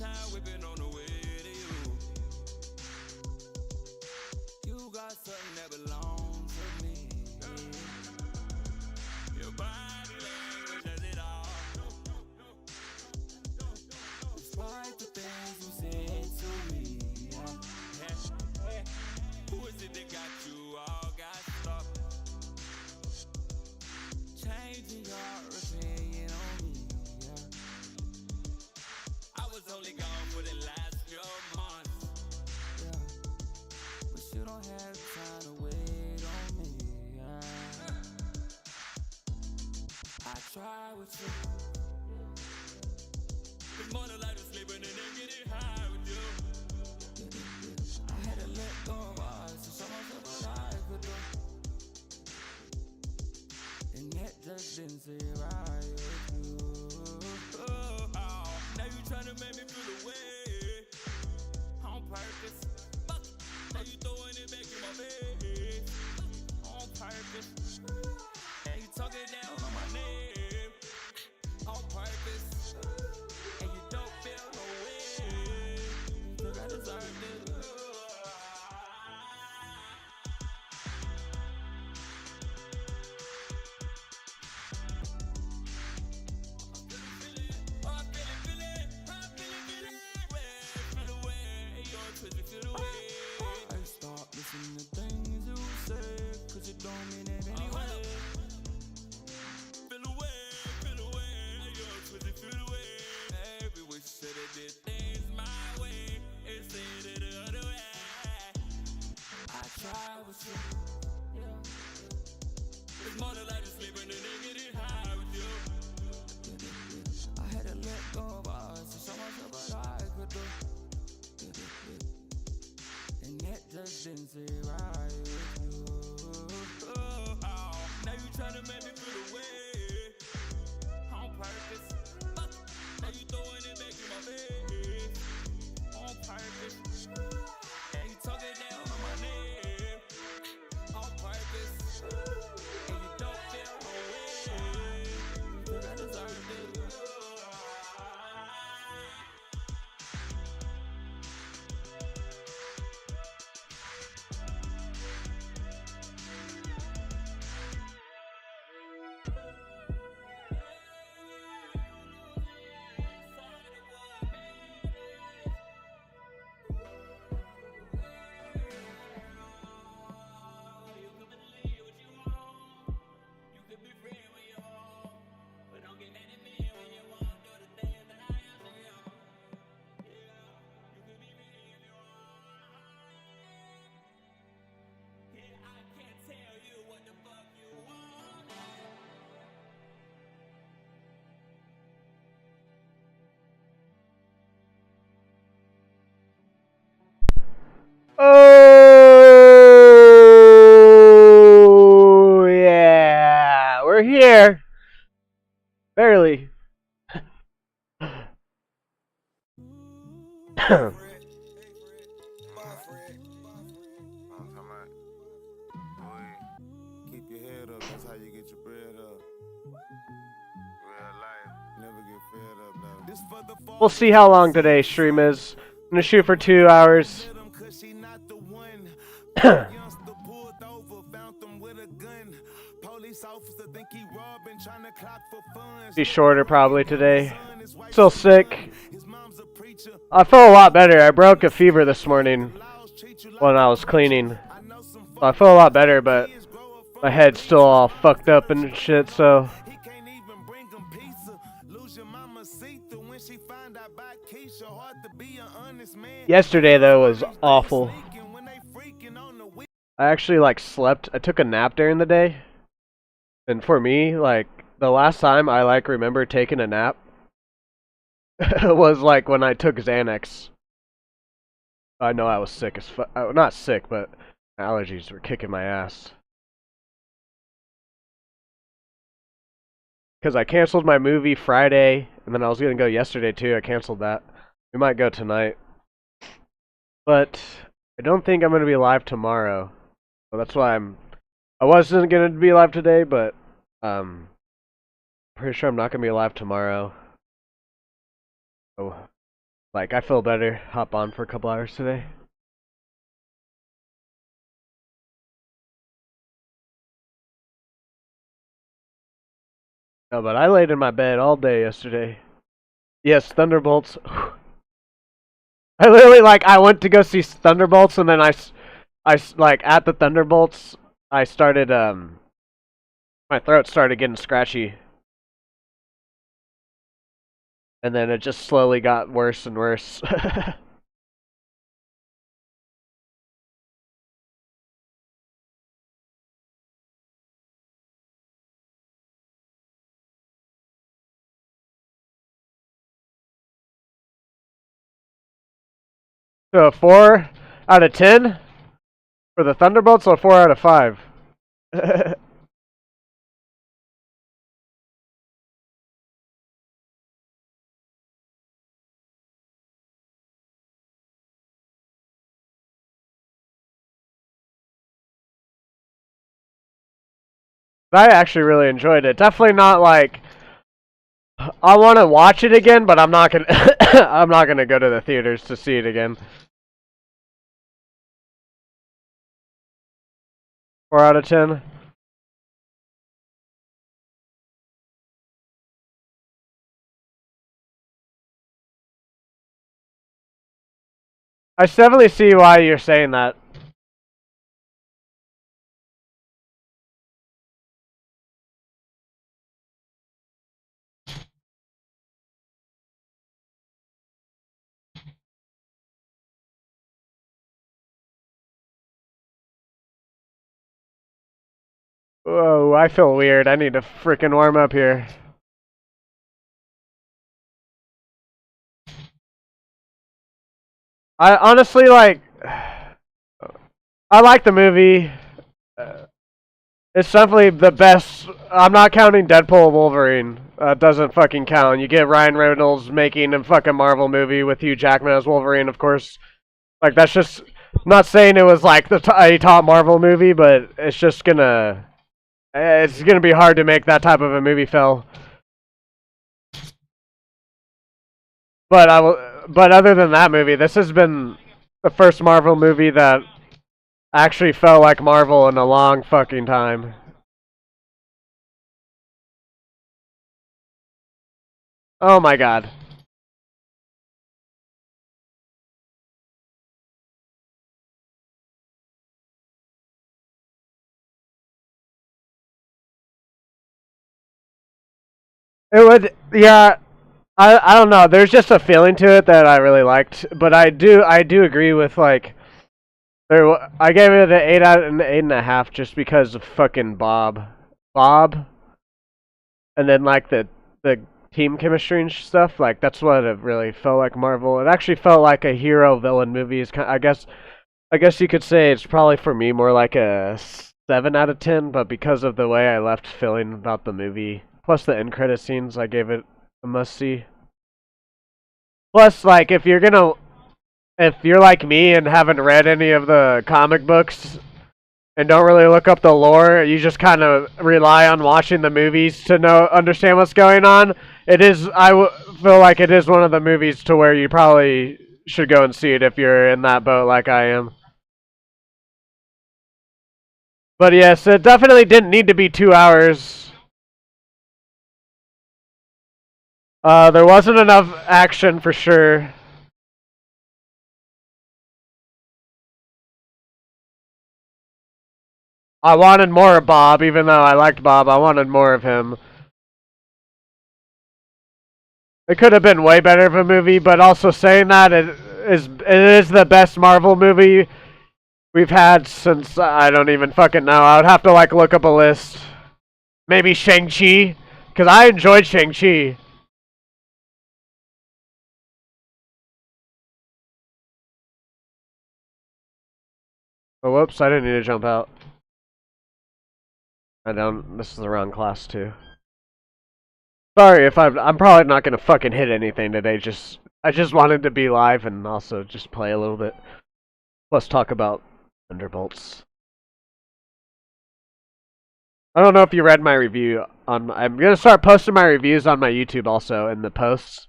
time whipping on the way to you. You got something that belongs to me. Your body language says it all. Despite the things you said to me. Who is it that got you all got stuck? Changing your opinion on me. I was only gone for the last few months. But you don't have time to wait on me. I try with you. It's more than like to sleeping and then getting high with you. I had to let go of us to show myself what I could do. And that just didn't sit right with you. Now you tryna make me feel the way on purpose. Now you throwing it back in my face on purpose. And you talking down on my name on purpose. And you don't feel no way. Think I deserve this. Listen to things you say, cause it don't mean it anyway. Feel away, you're twisted, feel away. Every wish said it did things my way, it said it the other way. I try with you, it's more than like to sleep and then getting high with you. I had to let go of us to show myself what I could do. And that just didn't sit right with you. Now you tryna make me feel the way on purpose. Now you throwing it back in my face on purpose. And you talking down on my name on purpose. And you don't feel no way. Think I deserve this. Oh, yeah. We're here. Barely. Keep your head up, that's how you get your bread up. Real life, never get fed up though. This for the We'll see how long today's stream is. I'm gonna shoot for 2 hours. Be shorter probably today. Still sick. I feel a lot better. I broke a fever this morning when I was cleaning. I feel a lot better, but my head's still all fucked up and shit, so. Yesterday, though, was awful. I actually, like, slept. I took a nap during the day. And for me, like, the last time I, like, remember taking a nap was, like, when I took Xanax. I know I was sick as fuck. Not sick, but allergies were kicking my ass. Because I canceled my movie Friday, and then I was going to go yesterday, too. I canceled that. We might go tonight. But I don't think I'm going to be live tomorrow. So that's why I wasn't going to be live today, but pretty sure I'm not going to be live tomorrow. So Like, I feel better. Hop on for a couple hours today. No, but I laid in my bed all day yesterday. Yes, Thunderbolts. I literally, like, I went to go see Thunderbolts, and then like, at the Thunderbolts, I started, my throat started getting scratchy. And then it just slowly got worse and worse. So a 4 out of 10 for the Thunderbolts, or 4 out of 5? I actually really enjoyed it. Definitely not like I want to watch it again, but I'm not gonna I'm not gonna go to the theaters to see it again. 4 out of 10. I definitely see why you're saying that. Whoa, I feel weird. I need to freaking warm up here. I honestly like. I like the movie. It's definitely the best. I'm not counting Deadpool and Wolverine. Doesn't fucking count. You get Ryan Reynolds making a fucking Marvel movie with Hugh Jackman as Wolverine, of course. Like, that's just. I'm not saying it was like a top Marvel movie, but it's just gonna. It's gonna be hard to make that type of a movie, Phil. But I will. But other than that movie, this has been the first Marvel movie that actually felt like Marvel in a long fucking time. Oh my god. It would, yeah. I don't know. There's just a feeling to it that I really liked, but I do agree with like I gave it an 8 and a half just because of fucking Bob, and then like the team chemistry and stuff. Like that's what it really felt like Marvel. It actually felt like a hero villain movie. Is kind, I guess you could say it's probably for me more like a 7 out of 10, but because of the way I left feeling about the movie, plus the end credit scenes, I gave it a must see. Plus, like, if you're like me and haven't read any of the comic books and don't really look up the lore, you just kind of rely on watching the movies to understand what's going on. Feel like it is one of the movies to where you probably should go and see it if you're in that boat like I am. But yes, it definitely didn't need to be 2 hours. There wasn't enough action for sure. I wanted more of Bob, even though I liked Bob. I wanted more of him. It could have been way better of a movie, but also saying that it is the best Marvel movie we've had since I don't even fucking know. I would have to like look up a list. Maybe Shang-Chi, because I enjoyed Shang-Chi. Oh, whoops! I didn't need to jump out. I don't. This is the wrong class too. Sorry if I'm probably not gonna fucking hit anything today. I just wanted to be live and also just play a little bit. Let's talk about Thunderbolts. I don't know if you read my review on. I'm gonna start posting my reviews on my YouTube also in the posts.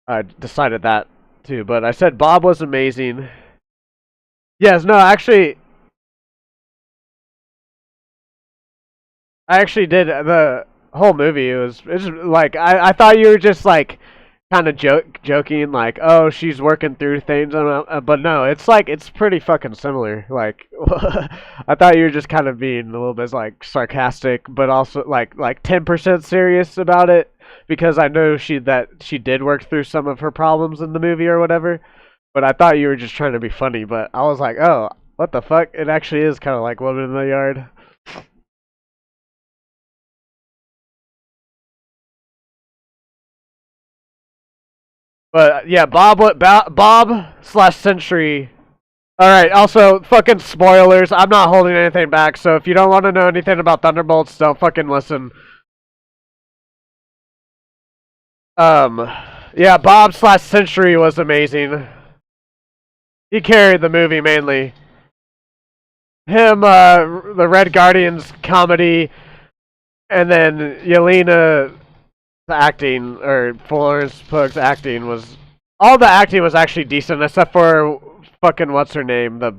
I decided that too. But I said Bob was amazing. Yes, no, actually, I actually did the whole movie. It's like I thought you were just like kind of joking, like, oh, she's working through things, but no, it's like it's pretty fucking similar. Like, I thought you were just kind of being a little bit like sarcastic, but also like 10% serious about it because I know she did work through some of her problems in the movie or whatever. But I thought you were just trying to be funny. But I was like, oh, what the fuck? It actually is kind of like Woman in the Yard. But yeah, Bob slash Century. All right. Also, fucking spoilers. I'm not holding anything back. So if you don't want to know anything about Thunderbolts, don't fucking listen. Yeah, Bob slash Century was amazing. He carried the movie mainly. Him, the Red Guardians comedy, and then Yelena the acting, or Florence Pugh's acting was, all the acting was actually decent except for fucking what's her name, the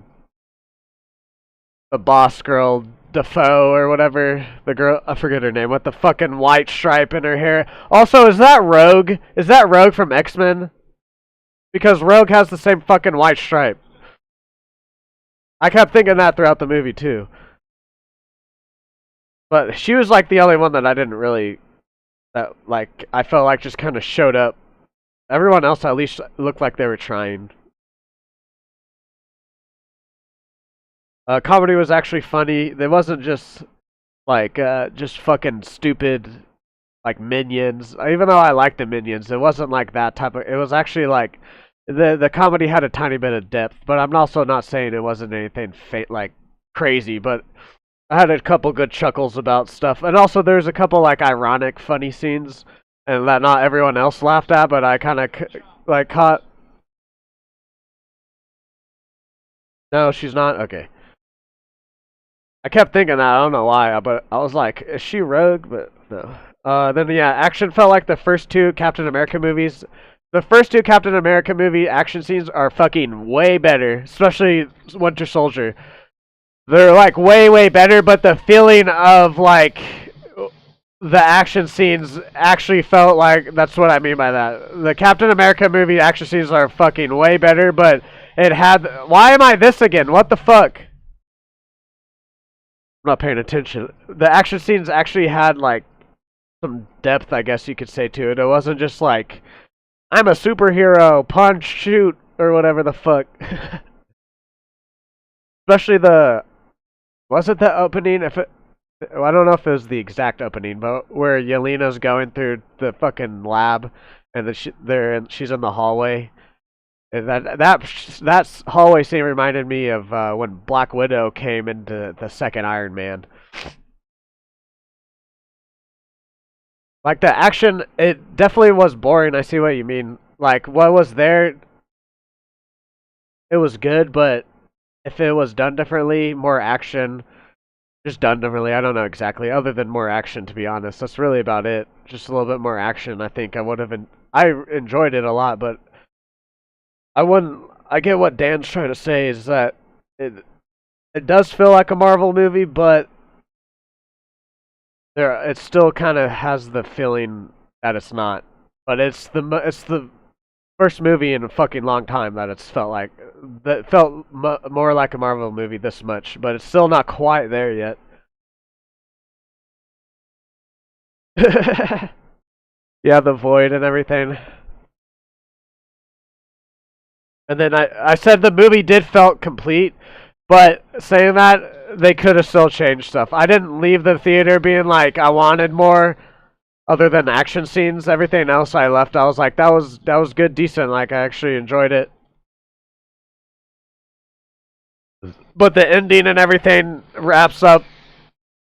boss girl, Defoe or whatever, the girl, I forget her name, with the fucking white stripe in her hair. Also, is that Rogue? Is that Rogue from X-Men? Because Rogue has the same fucking white stripe. I kept thinking that throughout the movie too. But she was like the only one that I didn't really, that like I felt like just kind of showed up. Everyone else at least looked like they were trying. Comedy was actually funny. It wasn't just like just fucking stupid like Minions. Even though I liked the Minions, it wasn't like that type of. It was actually like the comedy had a tiny bit of depth, but I'm also not saying it wasn't anything like crazy. But I had a couple good chuckles about stuff, and also there's a couple like ironic, funny scenes, and that not everyone else laughed at, but I kind of like caught. No, she's not. Okay. I kept thinking that. I don't know why, but I was like, is she Rogue? But no. Then yeah, action felt like the first two Captain America movies. The first two Captain America movie action scenes are fucking way better, especially Winter Soldier. They're like way better, but the feeling of like the action scenes actually felt like, that's what I mean by that. The Captain America movie action scenes are fucking way better, but it had. Why am I this again? What the fuck? I'm not paying attention. The action scenes actually had like some depth, I guess you could say, to it. It wasn't just like, I'm a superhero, punch, shoot, or whatever the fuck. Especially was it the opening? I don't know if it was the exact opening, but where Yelena's going through the fucking lab, and then she's in the hallway. And that hallway scene reminded me of when Black Widow came into the second Iron Man. Like the action, it definitely was boring. I see what you mean. Like what was there, it was good, but if it was done differently, more action, just done differently. I don't know exactly. Other than more action, to be honest, that's really about it. Just a little bit more action. I think I would have. I enjoyed it a lot, but I wouldn't. I get what Dan's trying to say is that it does feel like a Marvel movie, but it still kind of has the feeling that it's not. But it's the first movie in a fucking long time that it's felt like that felt more like a Marvel movie this much, but it's still not quite there yet. Yeah, the void and everything. And then I said the movie did felt complete, but saying that, they could have still changed stuff. I didn't leave the theater being like I wanted more, other than action scenes. Everything else I left, I was like, that was good, decent. Like I actually enjoyed it. But the ending and everything wraps up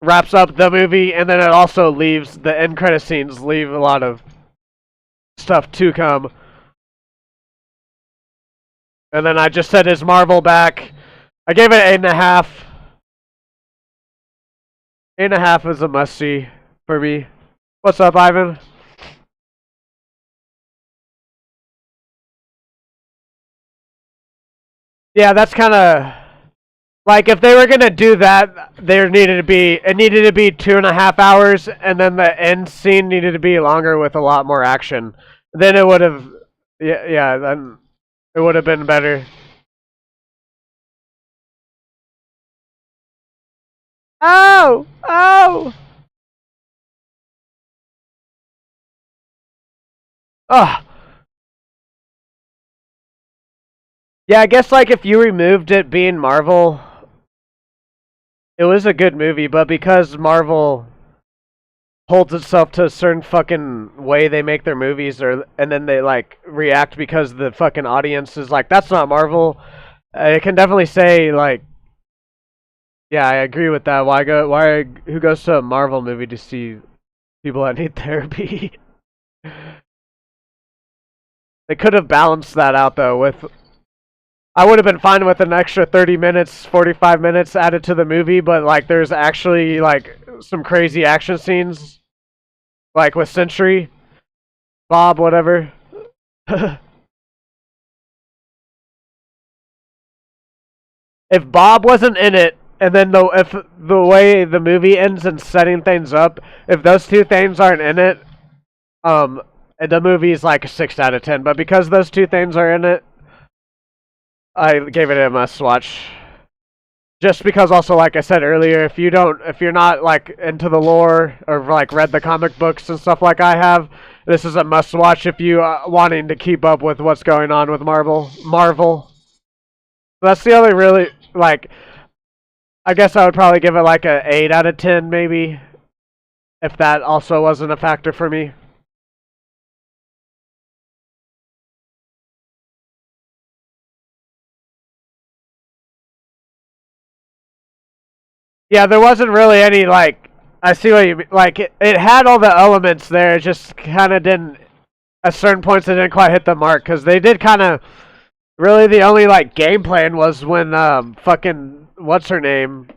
the movie, and then it also leaves the end credit scenes leave a lot of stuff to come. And then I just said, is Marvel back? I gave it 8.5. 8.5 is a must see for me. What's up, Ivan? Yeah, that's kind of like if they were gonna do that, it needed to be 2.5 hours, and then the end scene needed to be longer with a lot more action. Then it would have, yeah, then it would have been better. Oh, oh, oh. Yeah, I guess like if you removed it being Marvel, it was a good movie, but because Marvel holds itself to a certain fucking way they make their movies, or and then they like react because the fucking audience is like, that's not Marvel. I can definitely say like, yeah, I agree with that. Who goes to a Marvel movie to see people that need therapy? They could have balanced that out though with. I would have been fine with an extra 30 minutes, 45 minutes added to the movie, but like there's actually like some crazy action scenes, like with Sentry, Bob, whatever. If Bob wasn't in it, and then if the way the movie ends and setting things up, if those two things aren't in it, the movie's like a 6 out of 10. But because those two things are in it, I gave it a must watch. Just because, also, like I said earlier, if you're not like into the lore or like read the comic books and stuff like I have, this is a must watch if you wanting to keep up with what's going on with Marvel. That's the only really like. I guess I would probably give it like a 8 out of 10, maybe, if that also wasn't a factor for me. Yeah, there wasn't really any like. I see what you mean. Like it had all the elements there. It just kind of didn't. At certain points, it didn't quite hit the mark because they did kind of. Really, the only like game plan was when fucking what's her name?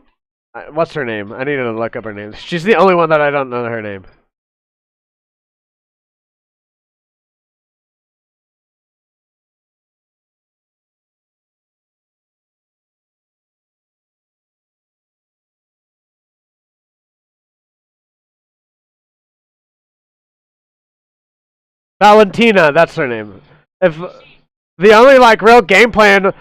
What's her name? I need to look up her name. She's the only one that I don't know her name. Valentina, that's her name. If the only like real game plan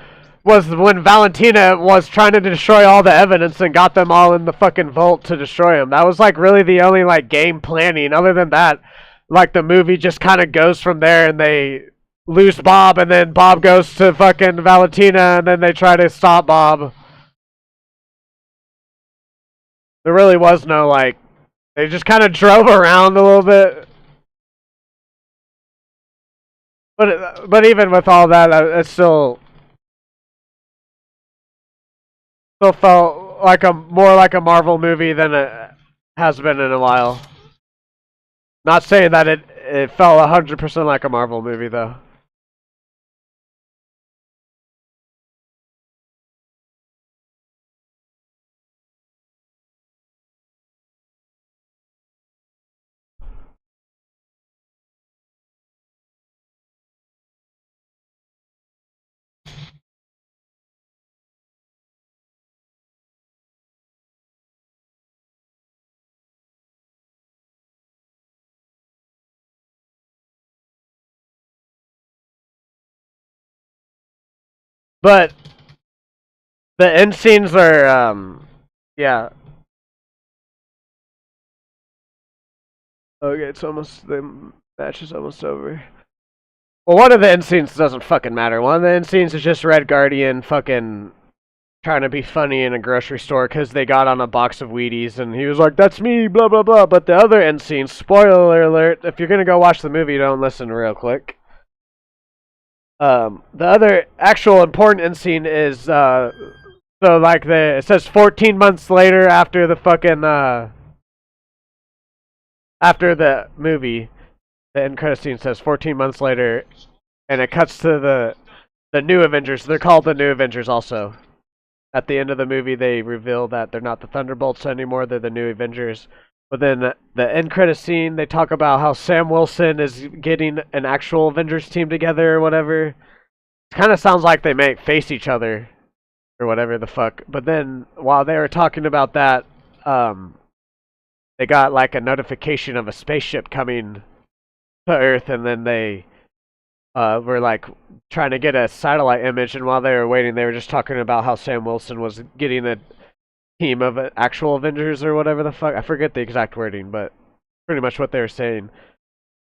was when Valentina was trying to destroy all the evidence and got them all in the fucking vault to destroy them. That was like really the only like game planning. Other than that, like the movie just kind of goes from there and they lose Bob and then Bob goes to fucking Valentina and then they try to stop Bob. There really was no like, they just kind of drove around a little bit. But even with all that, it still felt like more like a Marvel movie than it has been in a while. Not saying that it felt 100% like a Marvel movie though. But the end scenes are yeah. Okay, the match is almost over. Well, one of the end scenes doesn't fucking matter. One of the end scenes is just Red Guardian fucking trying to be funny in a grocery store because they got on a box of Wheaties and he was like, "That's me," blah blah blah. But the other end scene, spoiler alert, if you're gonna go watch the movie, don't listen real quick. The other actual important end scene is so like it says 14 months later after the fucking after the movie, the end credit scene says 14 months later, and it cuts to the new Avengers. They're called the new Avengers also. At the end of the movie, they reveal that they're not the Thunderbolts anymore. They're the new Avengers. But then the end credit scene, they talk about how Sam Wilson is getting an actual Avengers team together or whatever. kind of sounds like they may face each other or whatever the fuck. But then while they were talking about that, they got like a notification of a spaceship coming to Earth, and then they were like trying to get a satellite image. And while they were waiting, they were just talking about how Sam Wilson was getting a team of actual Avengers or whatever the fuck. I forget the exact wording, but pretty much what they were saying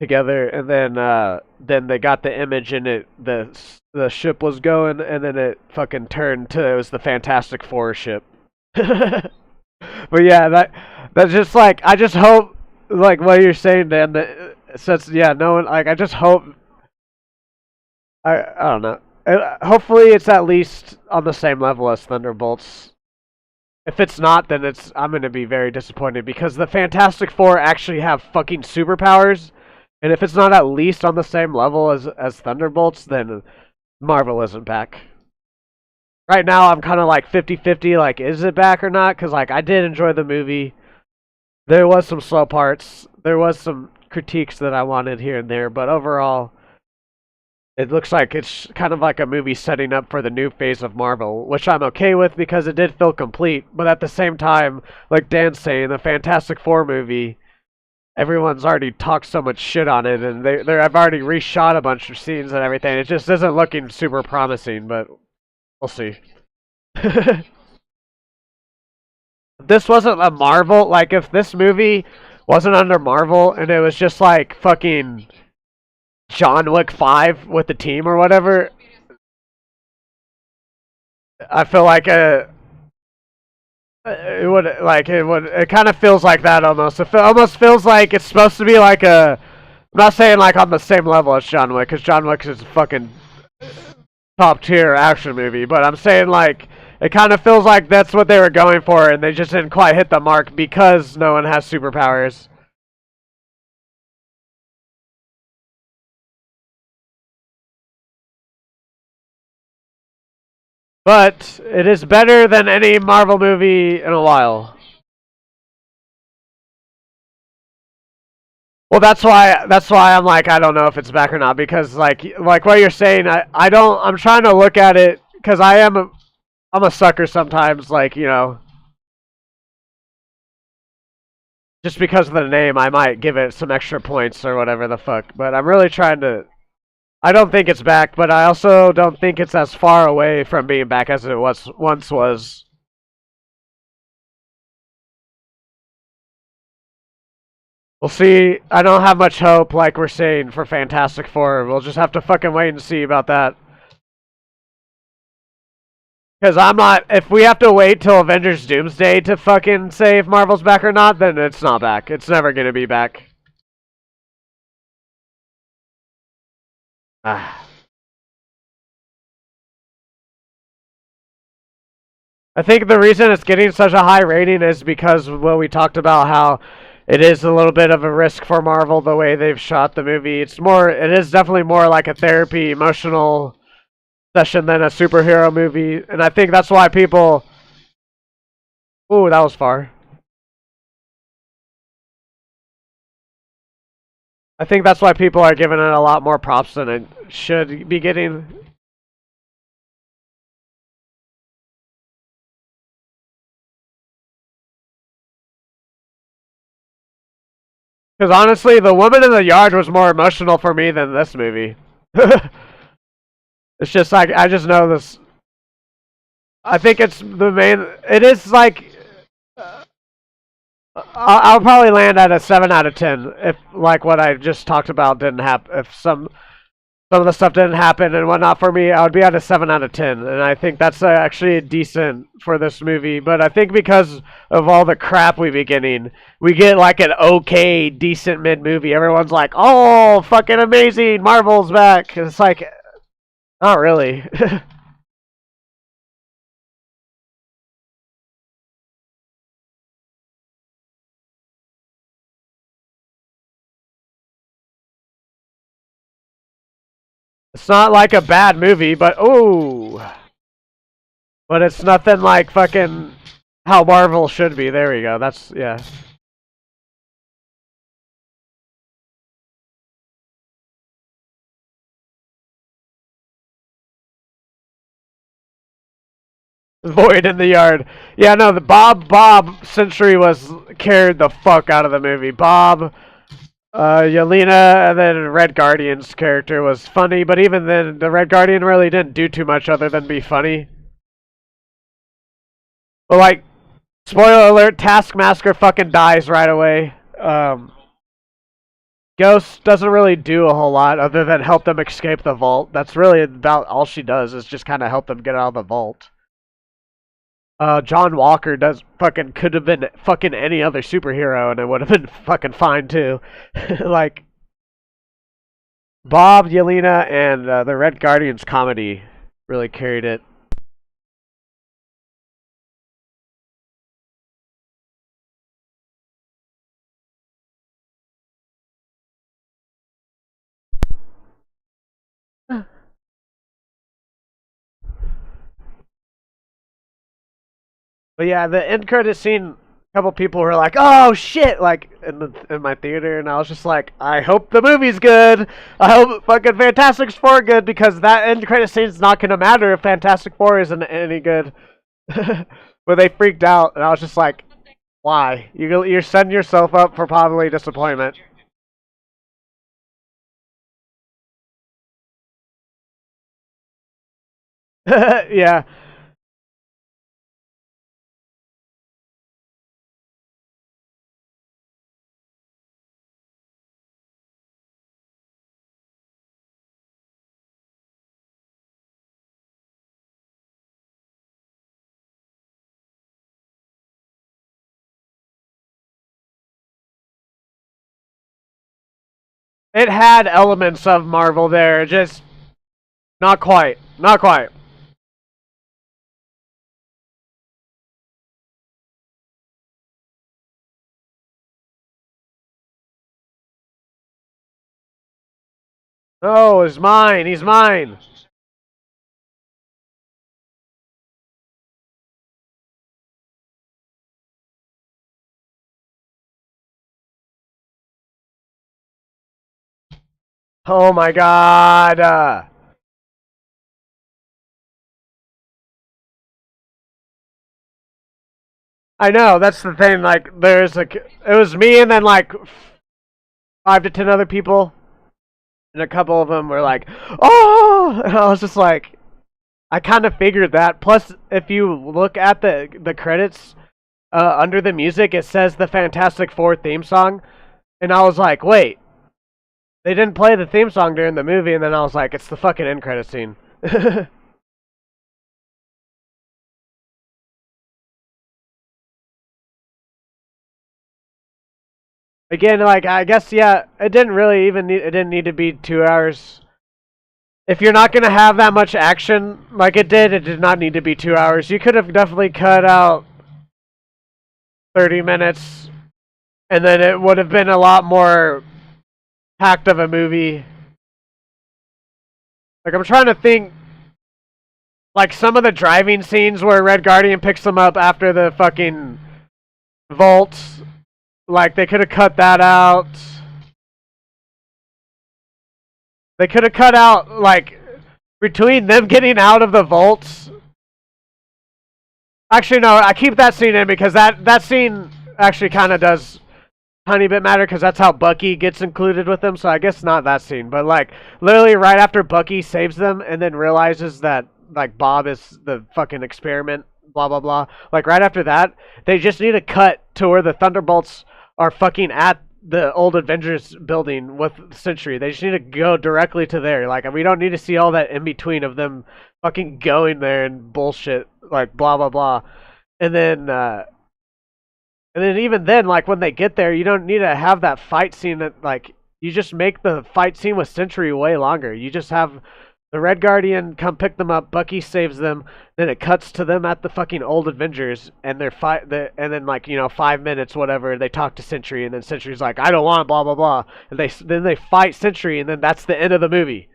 together. And then they got the image, and the ship was going, and then it fucking turned to, it was the Fantastic Four ship. But yeah, that's just like, I just hope, like what you're saying, Dan, that since yeah, no one, like, I just hope, I don't know. Hopefully it's at least on the same level as Thunderbolts. If it's not, then I'm gonna be very disappointed, because the Fantastic Four actually have fucking superpowers, and if it's not at least on the same level as Thunderbolts, then Marvel isn't back. Right now, I'm kind of like 50-50, like, is it back or not? Because, like, I did enjoy the movie. There was some slow parts. There was some critiques that I wanted here and there, but overall, it looks like it's kind of like a movie setting up for the new phase of Marvel, which I'm okay with because it did feel complete. But at the same time, like Dan's saying, the Fantastic Four movie, everyone's already talked so much shit on it, and I've already reshot a bunch of scenes and everything. It just isn't looking super promising, but we'll see. This wasn't a Marvel, like if this movie wasn't under Marvel and it was just like fucking John Wick 5 with the team or whatever, I feel like it kind of feels like that almost. It almost feels like it's supposed to be like I'm not saying like on the same level as John Wick, because John Wick is a fucking top tier action movie, but I'm saying like it kind of feels like that's what they were going for, and they just didn't quite hit the mark because no one has superpowers. But it is better than any Marvel movie in a while. Well, that's why I'm like, I don't know if it's back or not, because like what you're saying, I'm trying to look at it, because I'm a sucker sometimes, like, you know, just because of the name, I might give it some extra points or whatever the fuck, but I'm really trying to, I don't think it's back, but I also don't think it's as far away from being back as it once was. We'll see. I don't have much hope, like we're saying, for Fantastic Four. We'll just have to fucking wait and see about that. Because I'm not... If we have to wait till Avengers Doomsday to fucking say if Marvel's back or not, then it's not back. It's never going to be back. I think the reason it's getting such a high rating is because what we talked about, how it is a little bit of a risk for Marvel the way they've shot the movie. It is definitely more like a therapy, emotional session than a superhero movie, and I think that's why people... Ooh, that was far. I think that's why people are giving it a lot more props than it should be getting. Because honestly, The Woman in the Yard was more emotional for me than this movie. It's just like, I just know this. I think it's the main... It is like... I'll probably land at a 7 out of 10 if, like, what I just talked about didn't happen. If some of the stuff didn't happen and whatnot for me, I would be at a 7 out of 10. And I think that's actually decent for this movie. But I think because of all the crap we've been getting, we get like an okay, decent mid-movie. Everyone's like, oh, fucking amazing, Marvel's back. And it's like, not really. It's not like a bad movie, but ooh. But it's nothing like fucking how Marvel should be. There we go. That's, yeah. Void in the yard. Yeah, no, the Bob Century was carried the fuck out of the movie. Bob, Yelena, and then Red Guardian's character was funny, but even then, the Red Guardian really didn't do too much other than be funny. But like, spoiler alert, Taskmaster fucking dies right away. Ghost doesn't really do a whole lot other than help them escape the vault. That's really about all she does, is just kind of help them get out of the vault. John Walker could have been fucking any other superhero and it would have been fucking fine too. Like, Bob, Yelena, and the Red Guardians comedy really carried it. But yeah, the end credit scene, a couple people were like, "Oh shit!" Like in my theater, and I was just like, "I hope the movie's good. I hope fucking Fantastic Four good because that end credit scene's not gonna matter if Fantastic Four isn't any good." But they freaked out, and I was just like, "Why? You're setting yourself up for probably disappointment." Yeah. It had elements of Marvel there, just not quite. Not quite. Oh, it's mine. He's mine. Oh my god. I know, that's the thing. Like, it was me and then like 5 to 10 other people, and a couple of them were like, "Oh!" And I was just like, I kind of figured that. Plus, if you look at the credits under the music, it says the Fantastic Four theme song, and I was like, wait, they didn't play the theme song during the movie, and then I was like, it's the fucking end credit scene. Again, like, I guess, yeah, it didn't need to be 2 hours. If you're not gonna have that much action like it did not need to be 2 hours. You could have definitely cut out 30 minutes, and then it would have been a lot more packed of a movie. Like, I'm trying to think, like, some of the driving scenes where Red Guardian picks them up after the fucking vault. Like, they could have cut that out. They could have cut out, like, between them getting out of the vaults. Actually, no, I keep that scene in because that scene actually kind of does a tiny bit matter because that's how Bucky gets included with them. So I guess not that scene. But, like, literally right after Bucky saves them and then realizes that, like, Bob is the fucking experiment, blah, blah, blah. Like, right after that, they just need to cut to where the Thunderbolts are fucking at the old Avengers building with Sentry. They just need to go directly to there. Like, we don't need to see all that in between of them fucking going there and bullshit, like, blah, blah, blah. And then even then, like, when they get there, you don't need to have that fight scene that, like, you just make the fight scene with Sentry way longer. You just have the Red Guardian come pick them up, Bucky saves them, then it cuts to them at the fucking old Avengers, and and then, like, 5 minutes, whatever, they talk to Sentry, and then Sentry's like, I don't want blah, blah, blah, and then they fight Sentry, and then that's the end of the movie.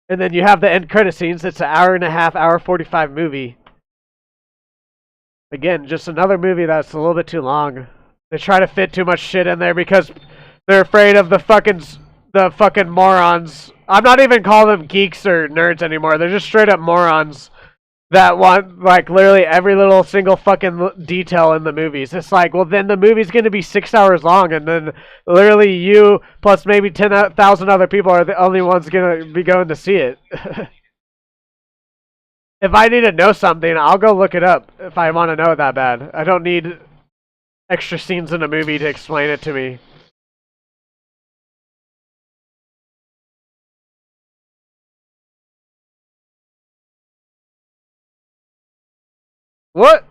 And then you have the end credit scenes. It's an hour and a half, hour 45 movie. Again, just another movie that's a little bit too long. They try to fit too much shit in there because they're afraid of the fucking morons. I'm not even calling them geeks or nerds anymore. They're just straight up morons that want like literally every little single fucking detail in the movies. It's like, well, then the movie's gonna be 6 hours long, and then literally you plus maybe 10,000 other people are the only ones gonna be going to see it. If I need to know something, I'll go look it up if I want to know it that bad. I don't need extra scenes in a movie to explain it to me. What?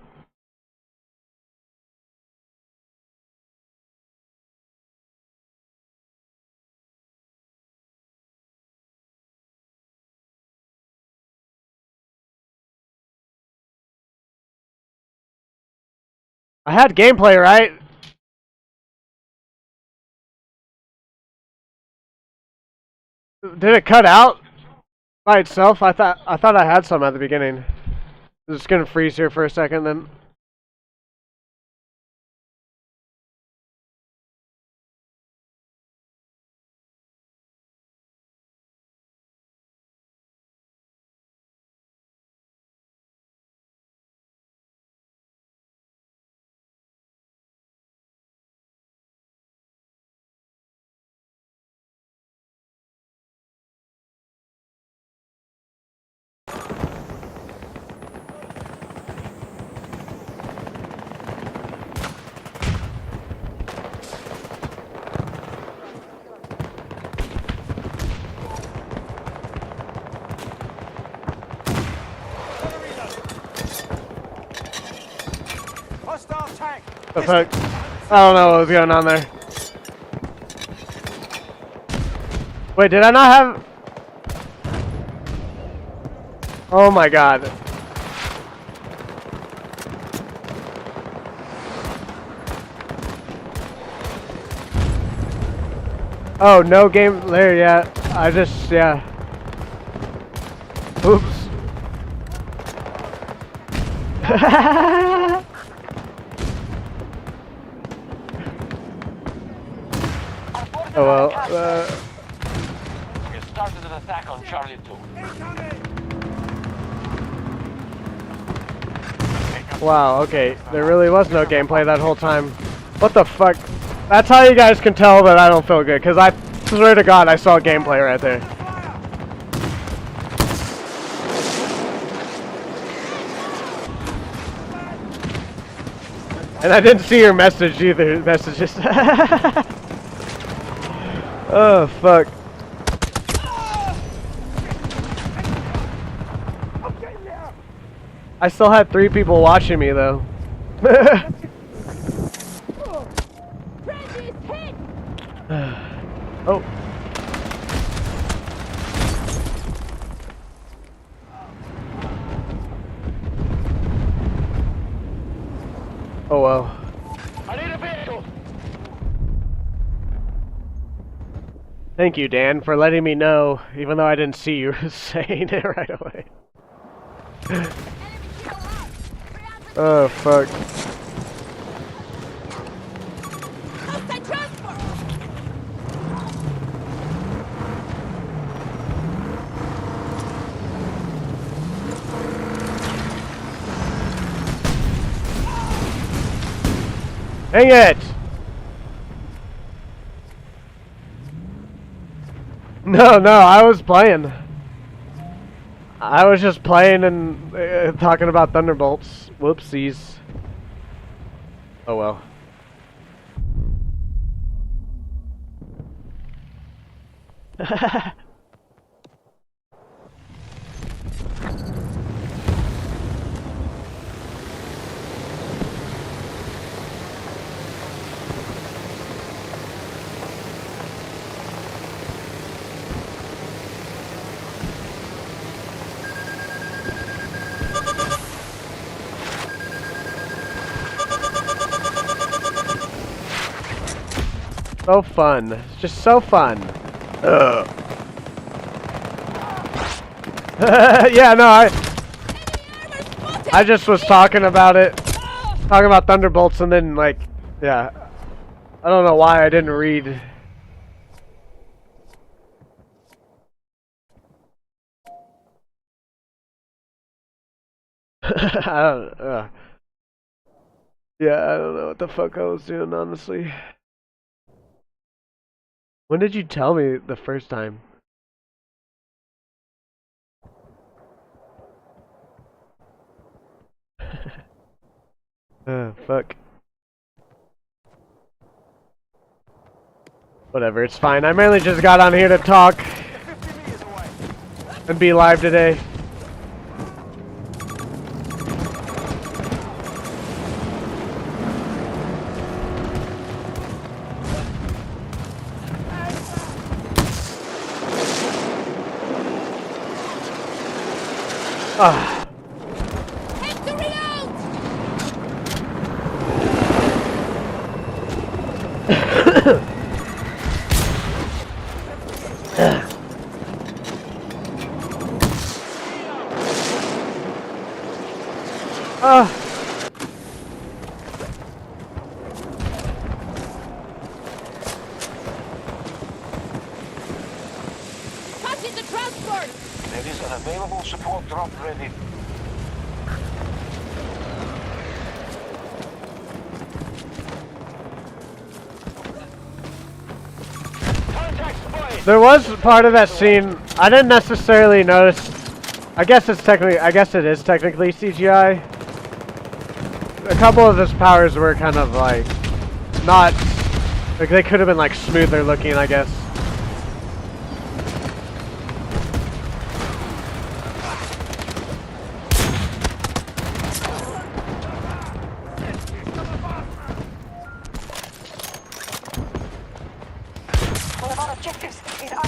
I had gameplay, right? Did it cut out by itself? I thought I had some at the beginning. I'm just gonna freeze here for a second then. The fuck? I don't know what was going on there. Wait, did I not have... Oh my god. Oh, no game there yet. I just, yeah. Oops. Oh well. You started an attack on Charlie 2. Wow, okay. There really was no gameplay that whole time. What the fuck? That's how you guys can tell that I don't feel good, because I swear to God I saw gameplay right there. And I didn't see your message either. Messages. Oh, fuck. I still had 3 people watching me, though. Oh. Oh, well. I need a vehicle! Thank you, Dan, for letting me know, even though I didn't see you saying it right away. Oh, fuck. Dang it! No, I was playing. I was just playing and talking about Thunderbolts. Whoopsies. Oh well. So fun. It's just so fun. Ugh. Yeah, no, I just was talking about it. Talking about Thunderbolts and then, like, yeah. I don't know why I didn't read. I don't. Yeah, I don't know what the fuck I was doing, honestly. When did you tell me the first time? Fuck. Whatever, it's fine. I mainly just got on here to talk and be live today. Ah. Touching the transport! There is an available support drop ready. Contact spotted! There was part of that scene I didn't necessarily notice. I guess it is technically CGI. A couple of his powers were kind of like not like they could have been like smoother looking, I guess. What about objectives? In our...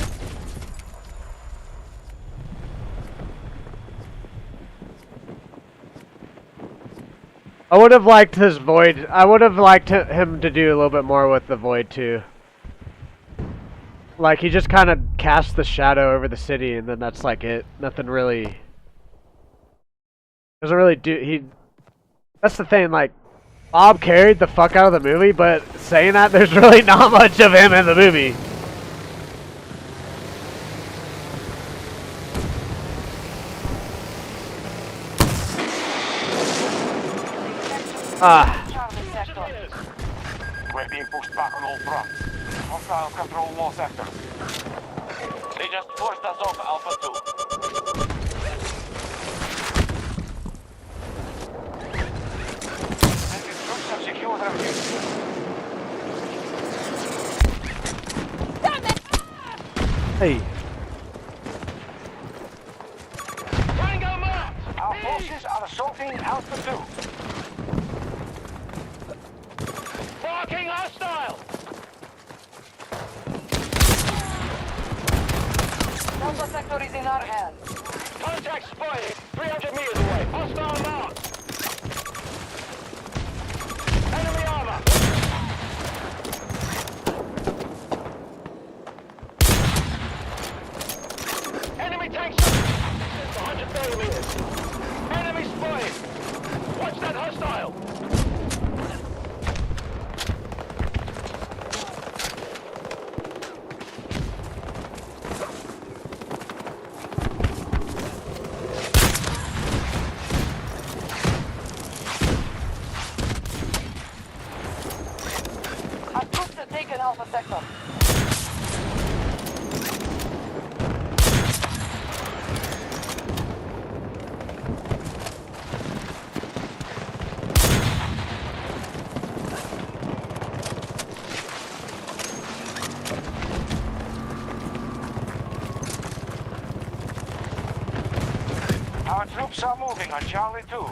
I would have liked his void. I would have liked him to do a little bit more with the void too. Like he just kind of casts the shadow over the city, and then that's like it. Nothing really. Doesn't really do. That's the thing. Like Bob carried the fuck out of the movie, but saying that, there's really not much of him in the movie. Charlie sector. We're being pushed back on all fronts. Hostile control all sectors. They just forced us off Alpha 2. Enemy troops have secured our objective. Damn it! Hey. Tango marked! Our forces are assaulting Alpha 2. Marking hostile! Alpha sector is in our hands. Contact spotted! 300 meters away. Hostile marked! Enemy armor! Enemy tanks! 130 meters. Enemy spotted! Watch that hostile! Our troops have taken Alpha sector. Our troops are moving on Charlie 2.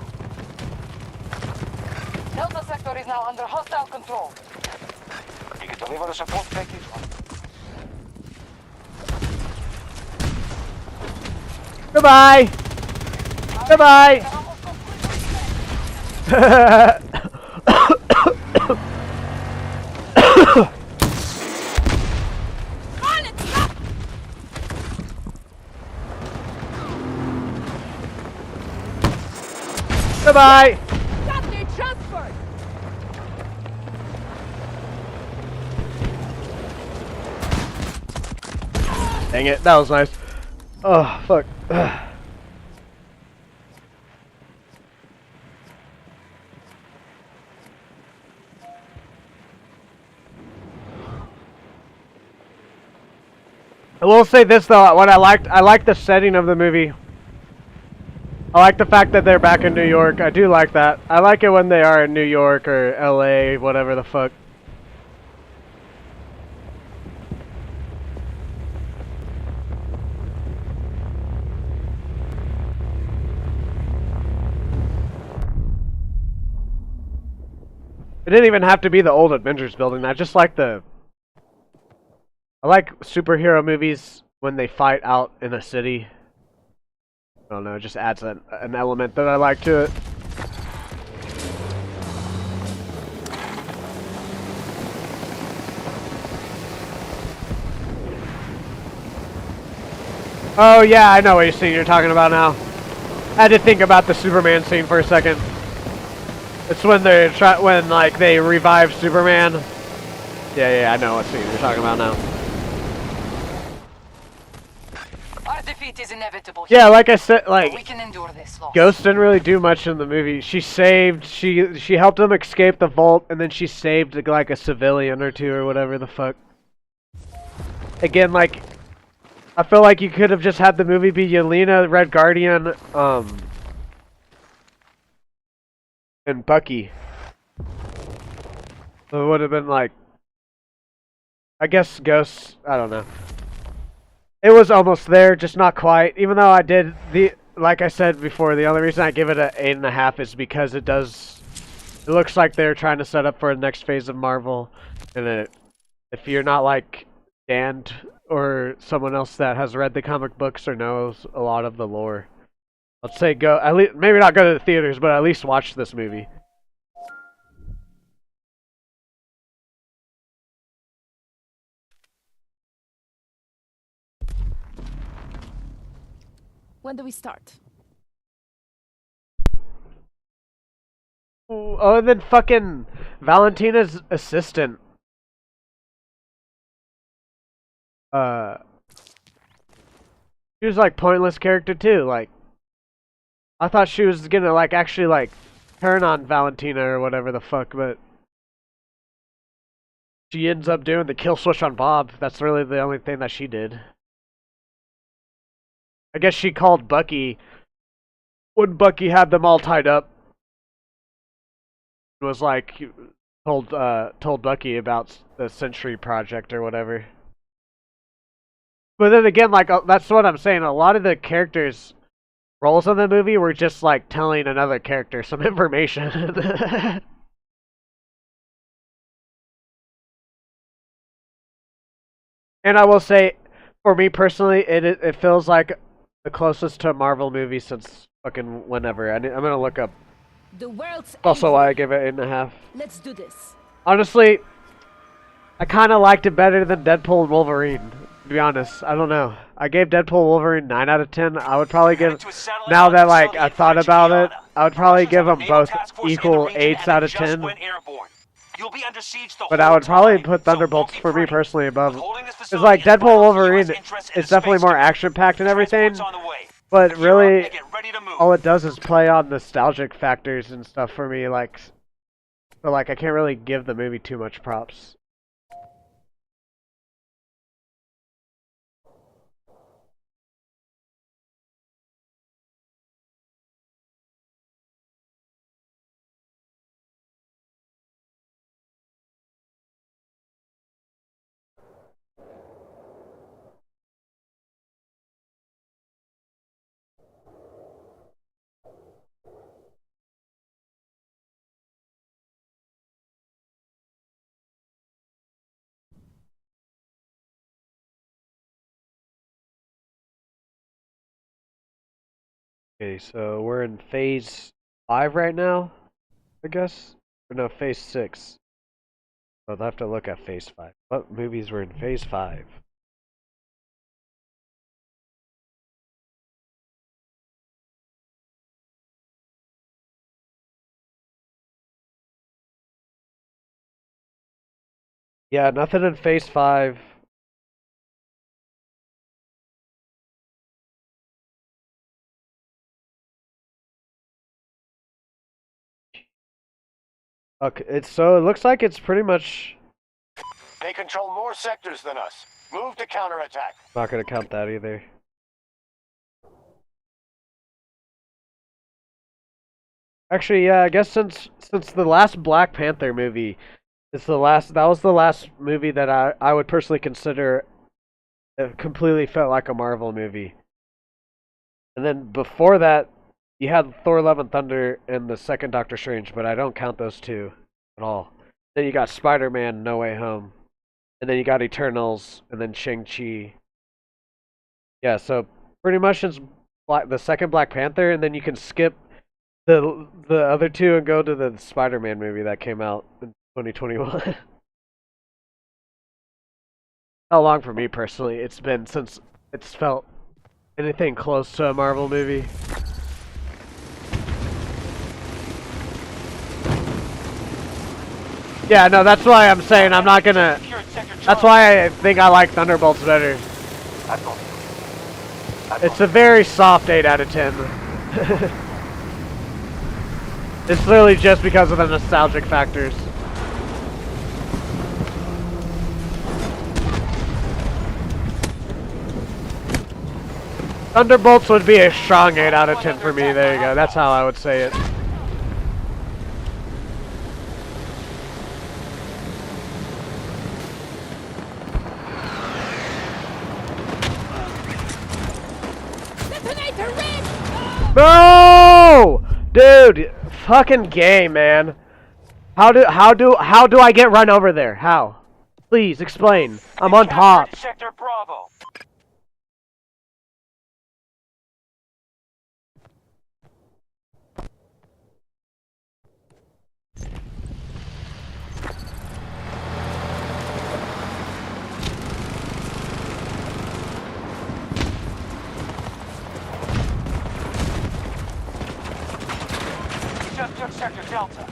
Delta sector is now under hostile control. You can deliver the support package. Goodbye. Goodbye. Goodbye. Stop their transport! Dang it, that was nice. Oh, fuck. I will say this though, what I liked the setting of the movie. I like the fact that they're back in New York. I do like that. I like it when they are in New York or LA, whatever the fuck. It didn't even have to be the old Avengers building. I just like I like superhero movies when they fight out in a city. I don't know, it just adds an element that I like to it. Oh yeah, I know what you're talking about now. I had to think about the Superman scene for a second. It's when they revive Superman. Yeah, I know what scene you're talking about now. Our defeat is inevitable. Yeah, like I said, We can endure this loss. Ghost didn't really do much in the movie. She helped him escape the vault, and then she saved like a civilian or two or whatever the fuck. Again, like, I feel like you could have just had the movie be Yelena, Red Guardian, and Bucky. So it would have been like, I guess Ghost, I don't know. It was almost there, just not quite. Even though I did like I said before, the only reason I give it an 8.5 is because it looks like they're trying to set up for the next phase of Marvel, and if you're not like Dan or someone else that has read the comic books or knows a lot of the lore, I'd say go at least, maybe not go to the theaters, but at least watch this movie. When do we start? Oh, and then fucking Valentina's assistant. She was like pointless character too. Like, I thought she was gonna like actually like turn on Valentina or whatever the fuck, but she ends up doing the kill switch on Bob. That's really the only thing that she did. I guess she called Bucky when Bucky had them all tied up. It was like told Bucky about the Century Project or whatever. But then again, like that's what I'm saying. A lot of the characters' roles in the movie were just like telling another character some information. And I will say, for me personally, it feels like the closest to a Marvel movie since fucking whenever. I'm gonna look up. The world's Also, why I give it 8.5. Let's do this. Honestly, I kind of liked it better than Deadpool and Wolverine. To be honest, I don't know. I gave Deadpool and Wolverine 9 out of 10. I would probably give, now that like I thought about it, I would probably give them both equal 8s out of 10. But I would probably put Thunderbolts for me personally above. It's like Deadpool and Wolverine is definitely more action-packed and everything. But really, all it does is play on nostalgic factors and stuff for me. Like, so like I can't really give the movie too much props. Okay, so we're in phase 5 right now, I guess? Or no, phase 6. I'll have to look at phase 5. What movies were in phase 5? Yeah, nothing in phase 5. Okay, so it looks like it's pretty much They control more sectors than us. Move to counterattack. Not gonna count that either. Actually, yeah, I guess since the last Black Panther movie, that was the last movie that I would personally consider it completely felt like a Marvel movie. And then before that, you had Thor: Love and Thunder and the second Doctor Strange, but I don't count those two at all. Then you got Spider-Man: No Way Home, and then you got Eternals, and then Shang-Chi. Yeah, so pretty much it's the second Black Panther, and then you can skip the other two and go to the Spider-Man movie that came out in 2021. How long for me personally it's been since it's felt anything close to a Marvel movie. Yeah, no, that's why I'm saying I'm not gonna. That's why I think I like Thunderbolts better. It's a very soft 8 out of 10. It's literally just because of the nostalgic factors. Thunderbolts would be a strong 8 out of 10 for me. There you go. That's how I would say it. No! Dude, fucking game, man. How do I get run over there? How? Please explain. I'm on top. Sector Bravo. Just took Sector Delta.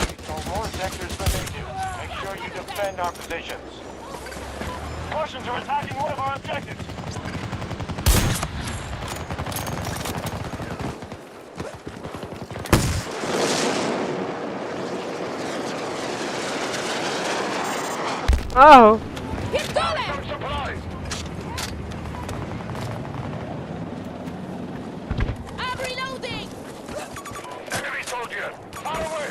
Control more sectors than they do. Make sure you defend our positions. Russians are attacking one of our objectives. Oh. Some supplies. I'm reloading! Enemy soldier, far away.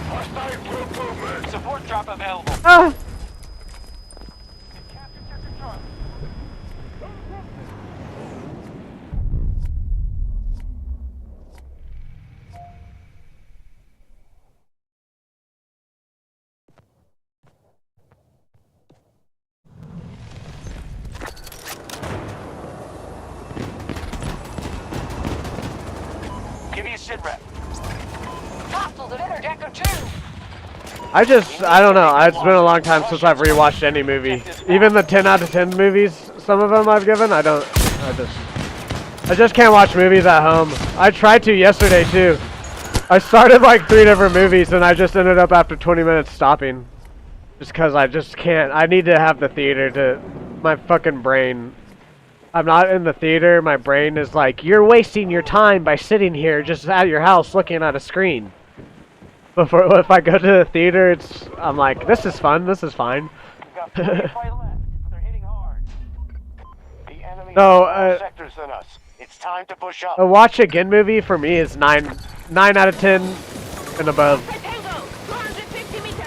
Hostile troop movement. Support drop available. Ah. Capture Sector Charlie. Give me a sit rep. Hostile at inner deck of 2. I don't know. It's been a long time since I've rewatched any movie. Even the 10 out of 10 movies, some of them I've given, I just can't watch movies at home. I tried to yesterday too. I started like 3 different movies and I just ended up after 20 minutes stopping. Just cause I just can't. I need to have the theater to, my fucking brain. I'm not in the theater, my brain is like, you're wasting your time by sitting here just at your house looking at a screen. Before, if I go to the theater, I'm like, this is fun, this is fine. We've got 45 left, but they're hitting hard. The enemy No, has more sectors than us. It's time to push up. A watch again movie for me is 9 out of 10 and above. Tango! 250 meters!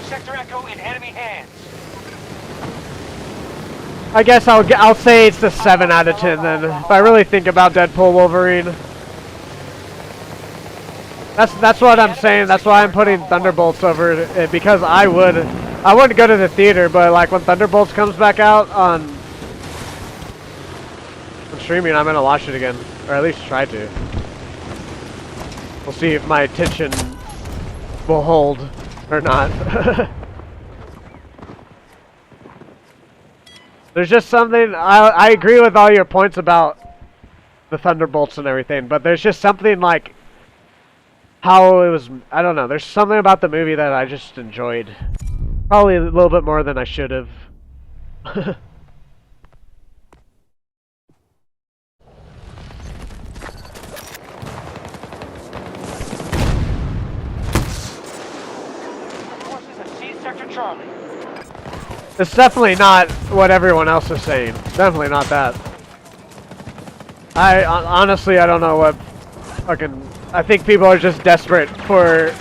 Sector Echo in enemy hands. I guess I'll say it's the 7 out of 10 then. If I really think about Deadpool Wolverine. That's what I'm saying. That's why I'm putting Thunderbolts over it, because I wouldn't go to the theater, but like when Thunderbolts comes back out on streaming, I'm gonna watch it again, or at least try to. We'll see if my attention will hold or not. There's just something, I agree with all your points about the Thunderbolts and everything, but there's just something like how it was, I don't know, there's something about the movie that I just enjoyed. Probably a little bit more than I should have. Forces have seized Sector Charlie. It's definitely not what everyone else is saying. Definitely not that. Honestly, I don't know what fucking... I think people are just desperate for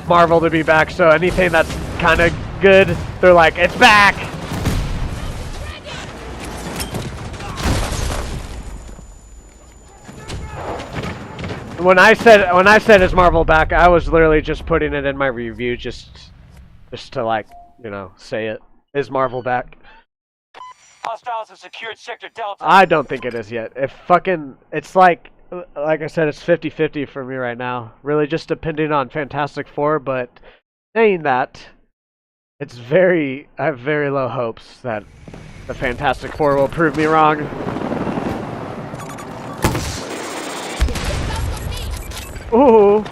Marvel to be back, so anything that's kind of good, they're like, it's back! When I said is Marvel back, I was literally just putting it in my review just to like, you know, say it. Is Marvel back? Hostiles have secured Sector Delta. I don't think it is yet. It's like I said, it's 50-50 for me right now. Really just depending on Fantastic Four, but saying that, I have very low hopes that the Fantastic Four will prove me wrong. Ooh.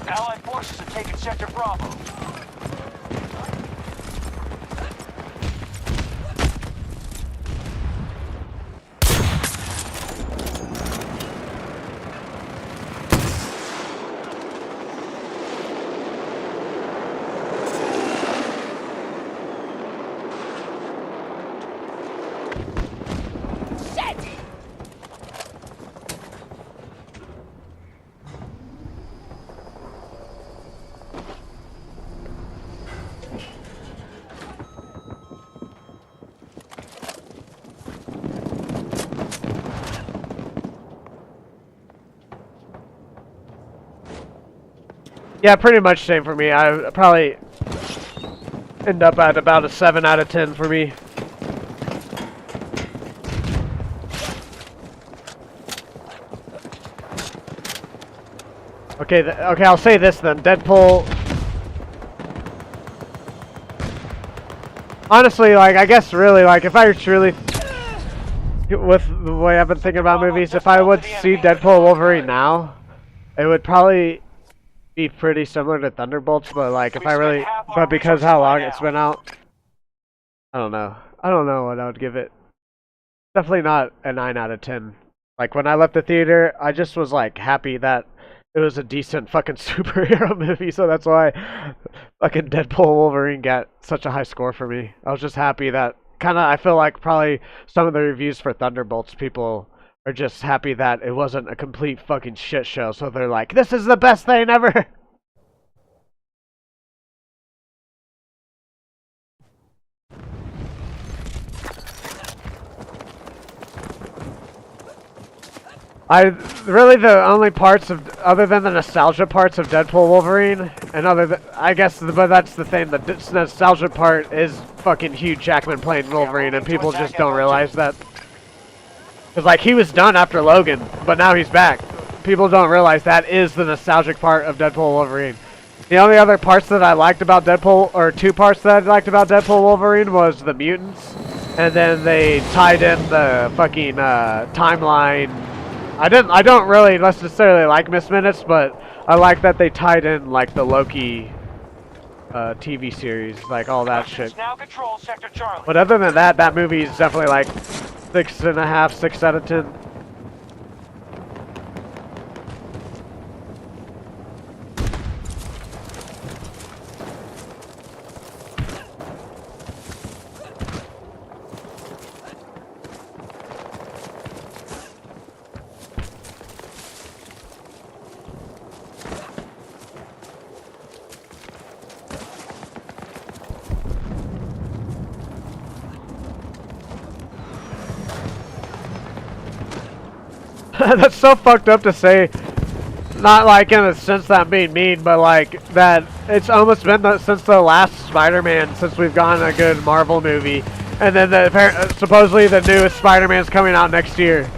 Allied forces have taken Sector Bravo. Yeah, pretty much same for me. I probably end up at about a 7 out of 10 for me. Okay, okay, I'll say this then. Deadpool. Honestly, like, I guess really, like, if I truly, with the way I've been thinking about movies, if I would see Deadpool Wolverine now, it would probably be pretty similar to Thunderbolts, but like, if I really, but because how long it's been out, I don't know. I don't know what I would give it. Definitely not a 9 out of 10. Like, when I left the theater, I just was like happy that it was a decent fucking superhero movie, so that's why fucking Deadpool Wolverine got such a high score for me. I was just happy that, I feel like probably some of the reviews for Thunderbolts, people are just happy that it wasn't a complete fucking shit show, so they're like, this is the best thing ever! Really the only parts of, other than the nostalgia parts of Deadpool Wolverine, and I guess, but that's the thing, the nostalgia part is fucking Hugh Jackman playing Wolverine, and people just don't realize that. Because, like, he was done after Logan, but now he's back. People don't realize that is the nostalgic part of Deadpool Wolverine. The only other parts that I liked about Deadpool, or two parts that I liked about Deadpool Wolverine, was the mutants, and then they tied in the fucking timeline. I don't really necessarily like Miss Minutes, but I like that they tied in like the Loki TV series, like all that shit. Now control Sector Charlie. But other than that, that movie is definitely like 6.5, 6 out of 10. That's so fucked up to say, not like in a sense that I'm being mean, but like that it's almost been since the last Spider-Man since we've gotten a good Marvel movie, and then supposedly the newest Spider-Man's coming out next year.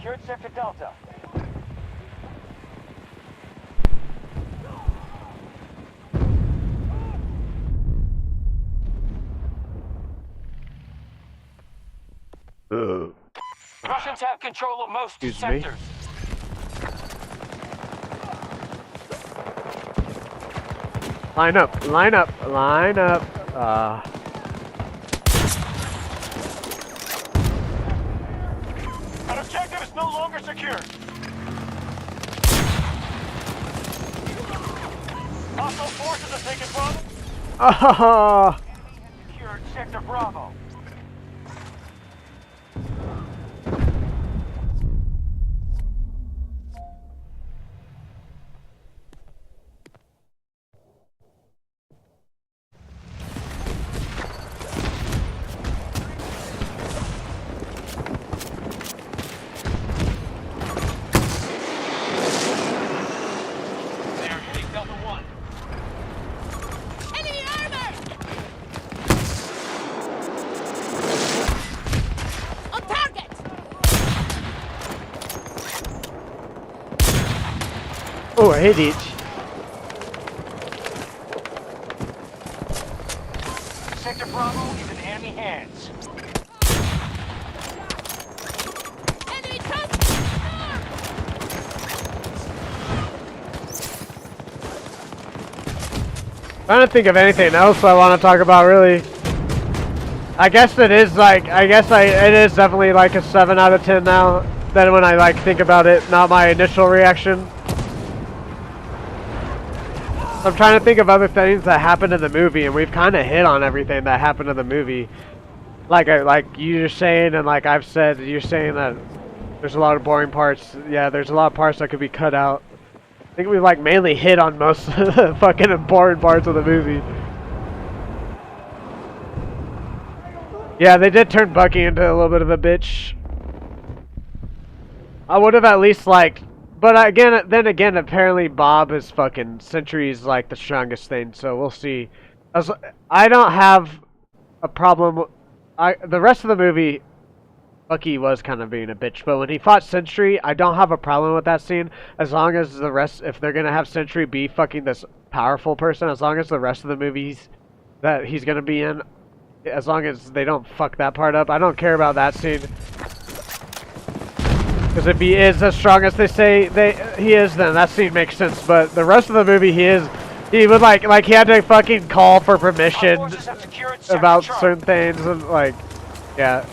secured Sector Delta. Russians have control of most Excuse me? sectors. Line up, line up, line up. An objective is no longer secure. Hostile forces have taken Bravo. Oh, Secured Sector Bravo. They are hitting Delta 1. Enemy armor! On target! oh, I hit each. Sector Bravo is in enemy hands. Enemy truck! Trying to think of anything else I want to talk about, really. I guess it is like, it is definitely like a 7 out of 10 now. Then when I like think about it, not my initial reaction. I'm trying to think of other things that happened in the movie, and we've kind of hit on everything that happened in the movie. Like you're saying, and like I've said, you're saying that there's a lot of boring parts. Yeah, there's a lot of parts that could be cut out. I think we like mainly hit on most of the fucking important parts of the movie. Yeah, they did turn Bucky into a little bit of a bitch. I would have at least liked, but then again, apparently Bob is fucking Sentry's like the strongest thing, so we'll see. I don't have a problem. The rest of the movie, Bucky was kind of being a bitch, but when he fought Sentry, I don't have a problem with that scene, as long as the rest, if they're gonna have Sentry be fucking this powerful person, as long as the rest of the movies that he's gonna be in, as long as they don't fuck that part up, I don't care about that scene. Because if he is as strong as they say he is, then that scene makes sense, but the rest of the movie he would like he had to fucking call for permission about certain things, and like, yeah.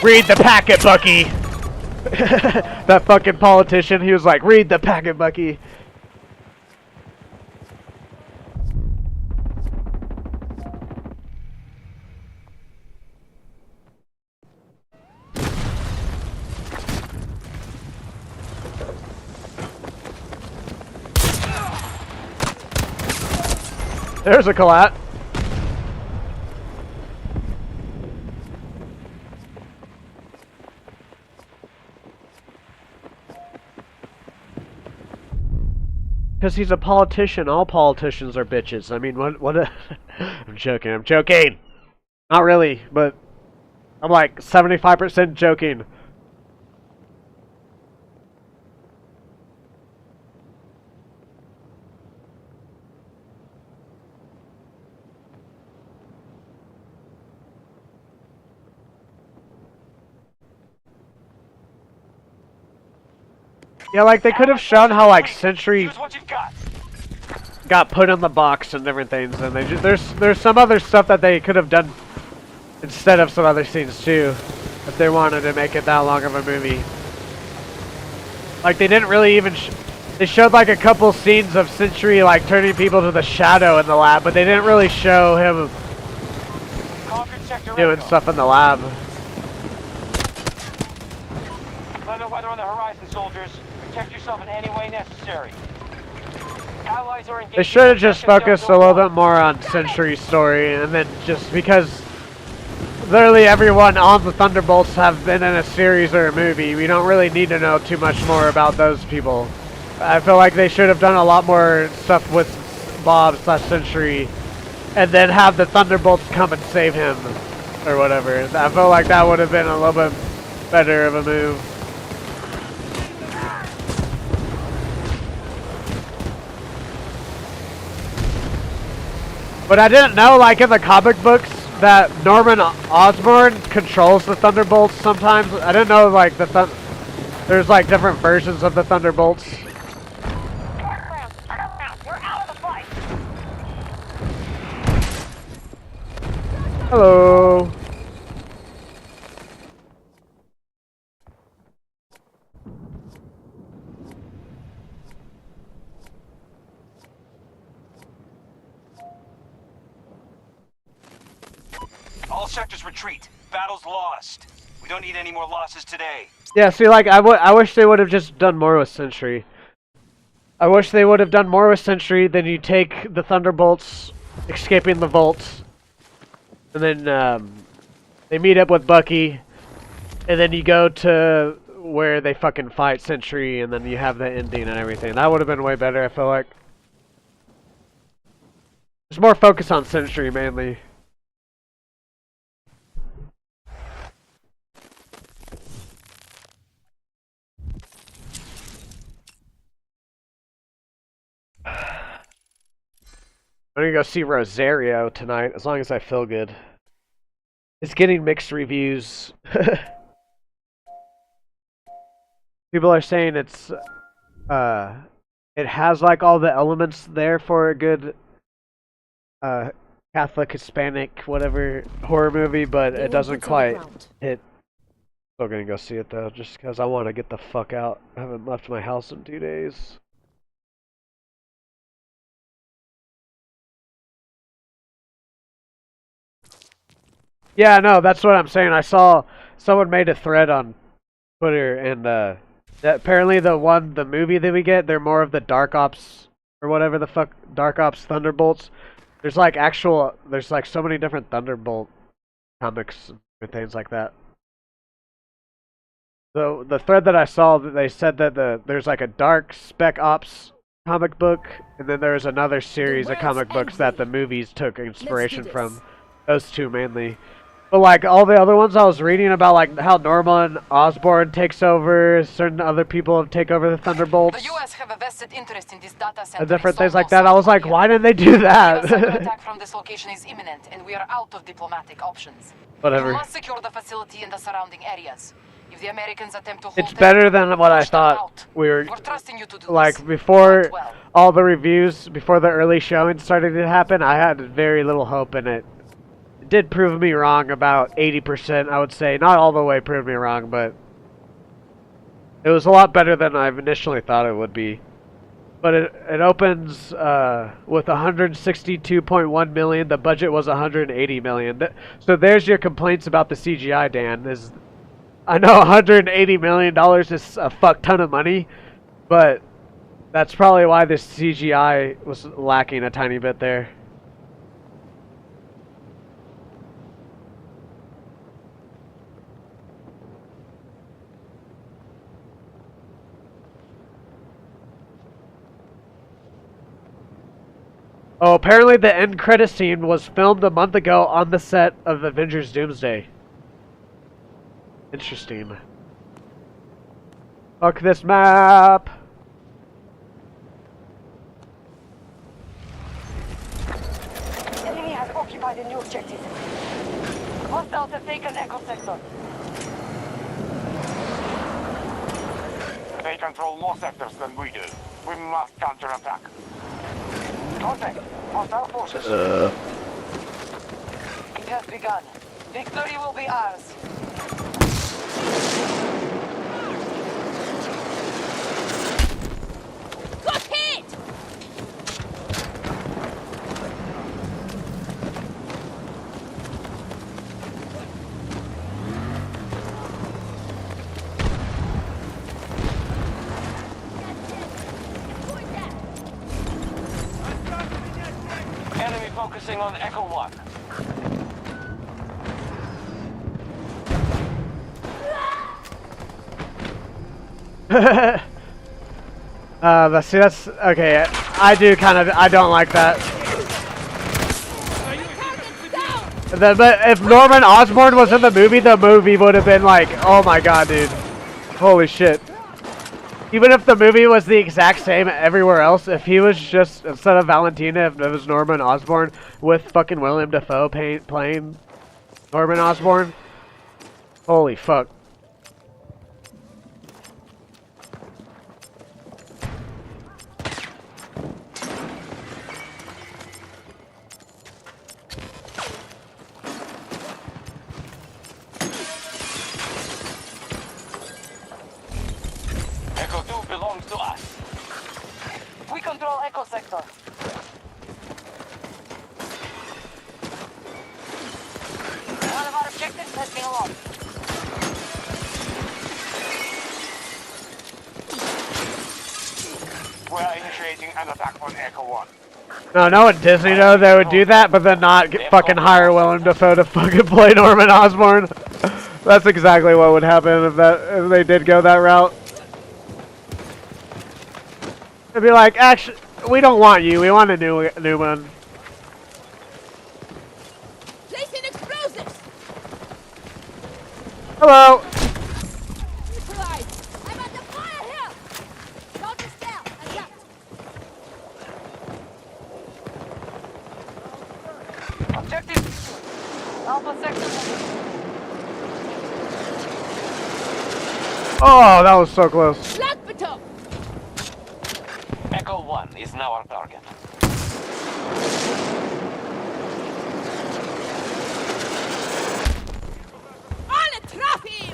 Read the packet, Bucky! That fucking politician, he was like, read the packet, Bucky! There's a collat. Because he's a politician. All politicians are bitches. I mean, what a... I'm joking. Not really, but I'm like 75% joking. Yeah, like they could have shown how like Sentry got put in the box and different things, and they there's some other stuff that they could have done instead of some other scenes too, if they wanted to make it that long of a movie. Like they didn't really even they showed like a couple scenes of Sentry like turning people to the shadow in the lab, but they didn't really show him doing stuff in the lab. Clever weather on the horizon, soldiers. Protect yourself in any way necessary. Allies are engaged. They should have just focused a little bit more on Sentry's story, and then just because literally everyone on the Thunderbolts have been in a series or a movie, we don't really need to know too much more about those people. I feel like they should have done a lot more stuff with Bob / Sentry and then have the Thunderbolts come and save him, or whatever. I feel like that would have been a little bit better of a move. But I didn't know, like in the comic books, that Norman Osborn controls the Thunderbolts sometimes. I didn't know, like, there's like different versions of the Thunderbolts. You're out of the fight. Hello. All sectors retreat. Battle's lost. We don't need any more losses today. Yeah, see, like, I wish they would have just done more with Sentry. I wish they would have done more with Sentry. Then you take the Thunderbolts escaping the vaults, and then they meet up with Bucky, and then you go to where they fucking fight Sentry, and then you have the ending and everything. That would have been way better, I feel like. There's more focus on Sentry, mainly. I'm gonna go see Rosario tonight, as long as I feel good. It's getting mixed reviews. People are saying it's, it has like all the elements there for a good, Catholic, Hispanic, whatever horror movie, but it doesn't quite hit. Still gonna go see it though, just because I want to get the fuck out. I haven't left my house in 2 days. Yeah, no, that's what I'm saying. I saw someone made a thread on Twitter, and that apparently the movie that we get, they're more of the Dark Ops, or whatever the fuck, Dark Ops Thunderbolts. There's like there's like so many different Thunderbolt comics and things like that. So the thread that I saw, they said that there's like a Dark Spec Ops comic book, and then there's another series of comic books that the movies took inspiration from. Those two mainly. But like all the other ones I was reading about, like how Norman Osborn takes over, certain other people take over the Thunderbolts. The US have a vested interest in this data center. And different things like that. I was like, why didn't they do that? The attack from this location is imminent, and we are out of diplomatic options. Whatever. We must secure the facility and the surrounding areas. If the Americans attempt to hold It's better than what I thought we were. We're trusting you to do like this. before Well. all the reviews, before the early showing started to happen, I had very little hope in it. It did prove me wrong about 80%, I would say. Not all the way proved me wrong, but it was a lot better than I initially thought it would be. But it opens with 162.1 million. The budget was 180 million. So there's your complaints about the CGI, Dan. I know 180 million dollars is a fuck ton of money, but that's probably why this CGI was lacking a tiny bit there. Oh, apparently the end credit scene was filmed a month ago on the set of Avengers Doomsday. Interesting. Fuck this map! Enemy has occupied a new objective. Hostiles have taken Echo Sector. They control more sectors than we do. We must counterattack. Contact. Hostile forces. It has begun. Victory will be ours. Got hit! Enemy focusing on Echo 1. That's okay. I don't like that. But if Norman Osborn was in the movie would have been like, oh my god, dude. Holy shit. Even if the movie was the exact same everywhere else, if he was just, instead of Valentina, if it was Norman Osborn with fucking William Dafoe playing Norman Osborn, holy fuck. Echo 2 belongs to us. We control Echo Sector. One of our objectives has been lost. We are initiating an attack on Echo 1. No, no one Disney though, they would do that, but then not fucking hire Willem Dafoe to fucking play Norman Osborn. That's exactly what would happen if they did go that route. They'd be like, actually, we don't want you. We want a new one. Placing explosives. Hello. Neutralized. I'm at the fire hill. Soldiers down. Adapt. Objective. Alpha Sector. Oh, that was so close. Black baton. Echo 1 is now our target. On a trophy.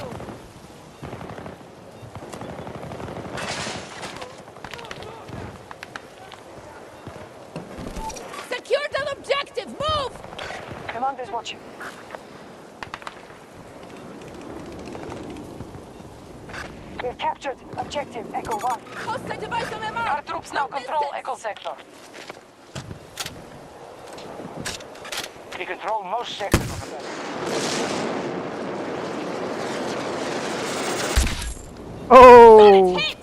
Secure the objective. Move. Command is watching. We've captured objective Echo 1. Hostile device on MR. Our troops now control Echo Sector. We control most sectors of the battle. Oh. Hit.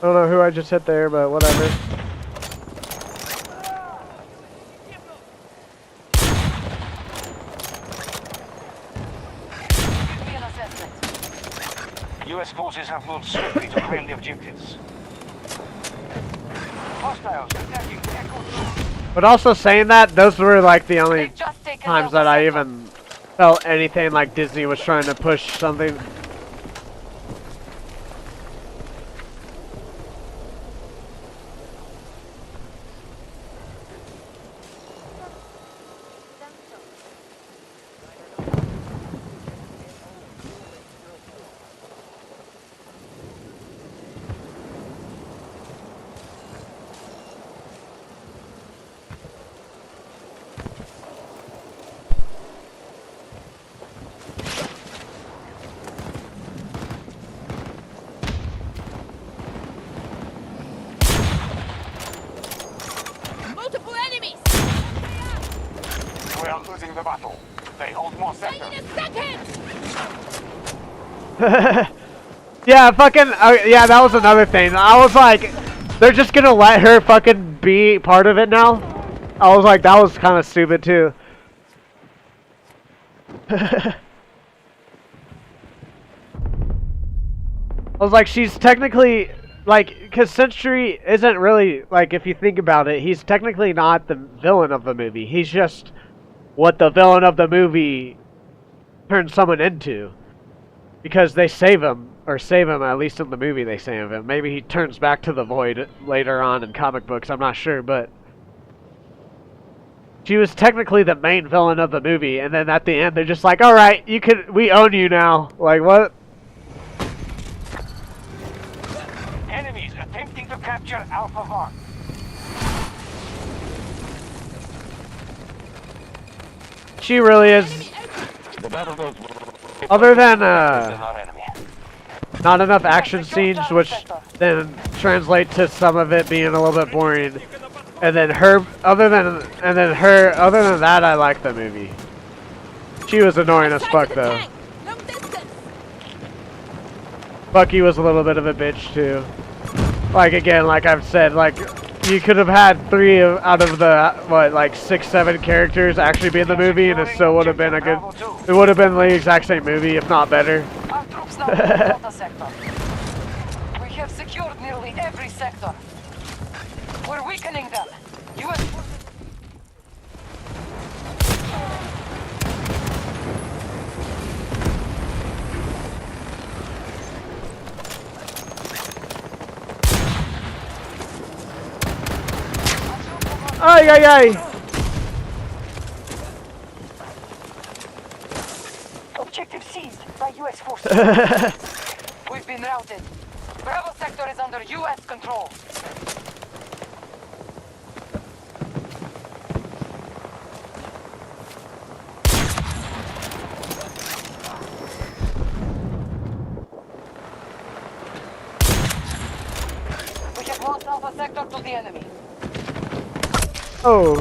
I don't know who I just hit there, but whatever. Give me an assessment. US forces have moved swiftly to claim the objectives. Hostiles attacking Echo 2. But also saying that, those were like the only They've just taken times Alpha that I Sector. even felt anything like Disney was trying to push something. Multiple enemies. We are losing the battle. They hold more Fight sectors. in a second. Yeah, fucking, yeah, that was another thing. I was like, they're just gonna let her fucking be part of it now? I was like, that was kind of stupid too. I was like, she's technically, like, because Sentry isn't really, like, if you think about it, he's technically not the villain of the movie. He's just what the villain of the movie turns someone into. Because they save him, or save him, at least in the movie they save him. Maybe he turns back to the Void later on in comic books, I'm not sure, but she was technically the main villain of the movie, and then at the end they're just like, alright, we own you now. Like, what? Enemies attempting to capture Alpha 1. She really is, The battle goes other than, our enemy. not enough action scenes, which then translate to some of it being a little bit boring. And then other than that, I like the movie. She was annoying as fuck though. Long distance. Bucky was a little bit of a bitch too. Like again, like I've said, like you could have had 3 out of the what, like 6, 7 characters actually be in the movie, and it still would have been a good. It would have been the exact same movie, if not better. Our troops now in the Delta sector. We have secured nearly every sector. We're weakening them. US forces. Ay, ay, ay! Objective seized by US forces. We've been routed. Bravo sector is under US control. We have lost Alpha sector to the enemy. Oh.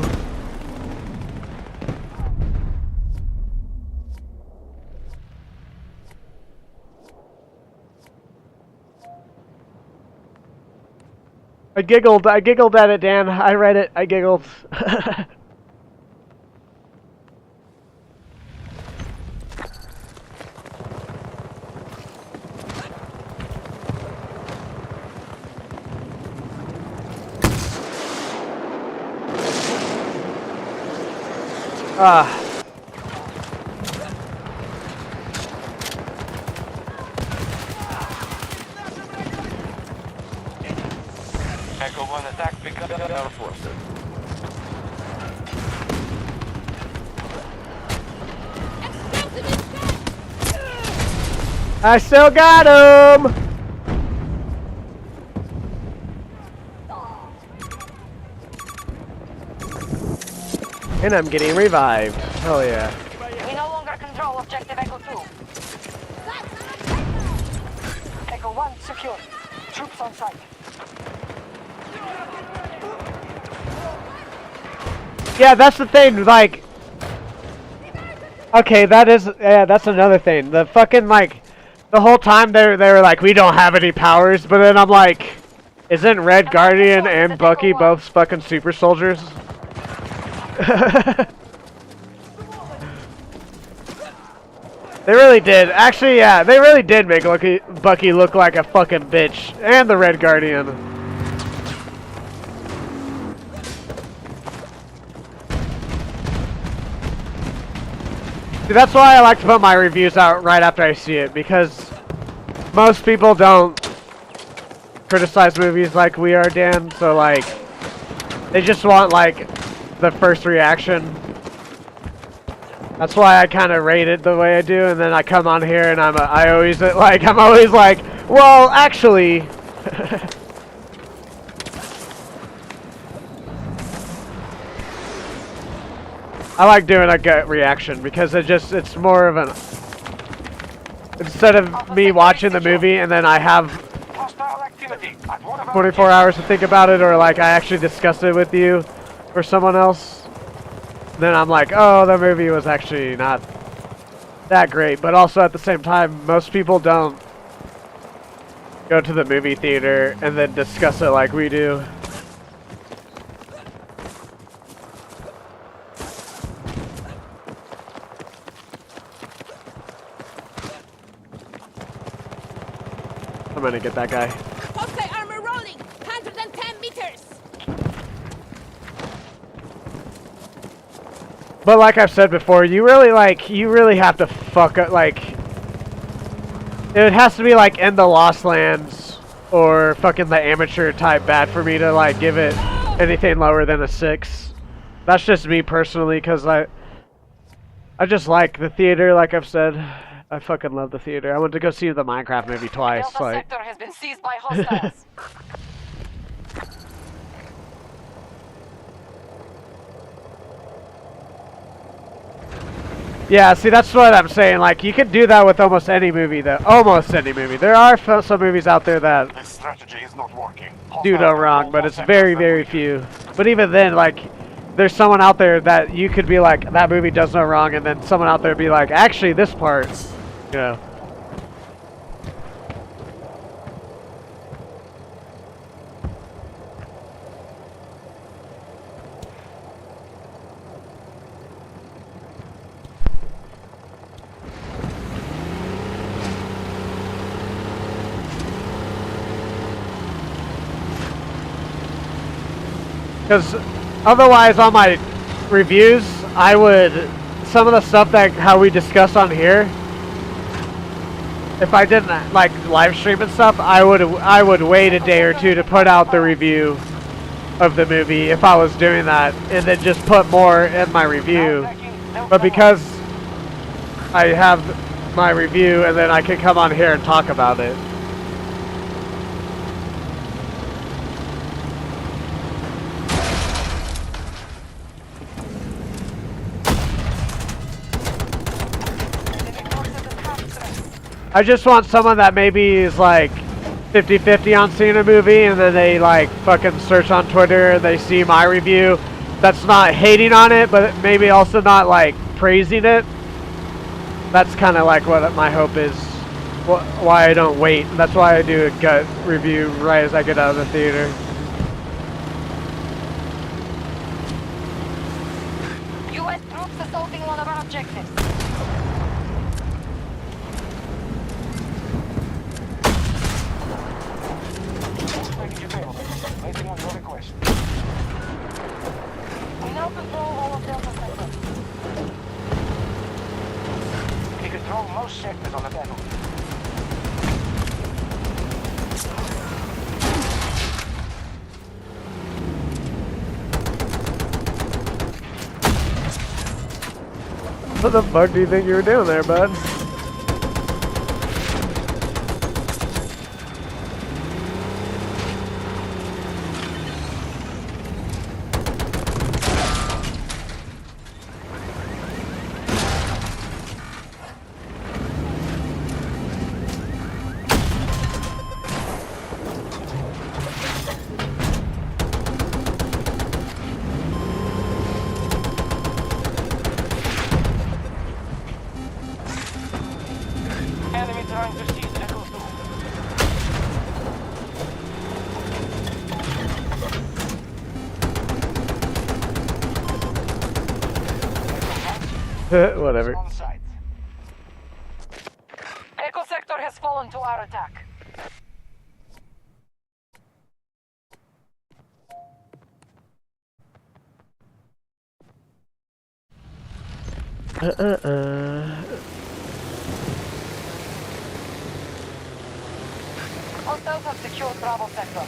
I giggled at it, Dan. I read it, I giggled. Ah. Echo 1 attack because of our forces. I still got him! And I'm getting revived. Hell yeah. We no longer control objective Echo 2. Echo 1 secure. Troops on site. Yeah, that's the thing, like... Okay, that's another thing. The fucking, like... The whole time they were like, we don't have any powers, but then I'm like... Isn't Red Guardian and Bucky both fucking super soldiers? They really did. Actually, yeah, they really did make Bucky look like a fucking bitch. And the Red Guardian. See, that's why I like to put my reviews out right after I see it, because most people don't criticize movies like we are, Dan, so like, they just want like the first reaction. That's why I kind of rate it the way I do, and then I come on here and I'm always like, well, actually. I like doing a gut reaction because it's more of an, instead of me watching the movie and then I have 24 hours to think about it, or like I actually discuss it with you or someone else, then I'm like, oh, the movie was actually not that great. But also at the same time, most people don't go to the movie theater and then discuss it like we do. I'm gonna get that guy. Hostile armor rolling! 110 meters! But like I've said before, you really have to fuck up, like, it has to be like in the Lost Lands or fucking the amateur type bad for me to like give it anything lower than a 6. That's just me personally, because I just like the theater, like I've said. I fucking love the theater. I went to go see the Minecraft movie twice. Delta Like, sector has been seized by hostiles. yeah, see, that's what I'm saying. Like, you can do that with almost any movie, though. Almost any movie. There are some movies out there that This strategy is not working. do no wrong, but it's very, very few. But even then, like, there's someone out there that you could be like, that movie does no wrong, and then someone out there be like, actually, this part, you know. Because otherwise on my reviews, I would, some of the stuff that how we discuss on here, if I didn't like live stream and stuff, I would wait a day or two to put out the review of the movie if I was doing that, and then just put more in my review. But because I have my review and then I can come on here and talk about it. I just want someone that maybe is like 50-50 on seeing a movie, and then they like fucking search on Twitter and they see my review. That's not hating on it, but maybe also not like praising it. That's kind of like what my hope is. Why I don't wait. That's why I do a gut review right as I get out of the theater. U.S. troops assaulting one of our objectives. Waiting on your request. We now control all of Delta Sector. We control most sectors on the battle. What the fuck do you think you were doing there, bud? Enemy trying to seize Echo 2. Whatever. On site. Echo Sector has fallen to our attack. Hostiles have secured Bravo Sector.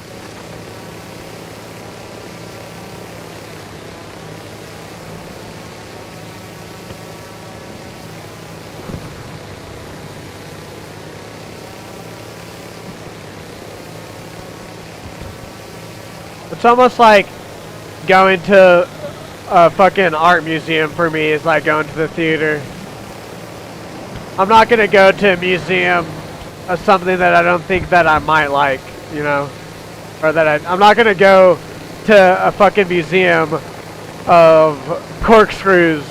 It's almost like going to a fucking art museum for me is like going to the theater. I'm not gonna go to a museum of something that I don't think that I might like, you know? Or that I'm not gonna go to a fucking museum of corkscrews.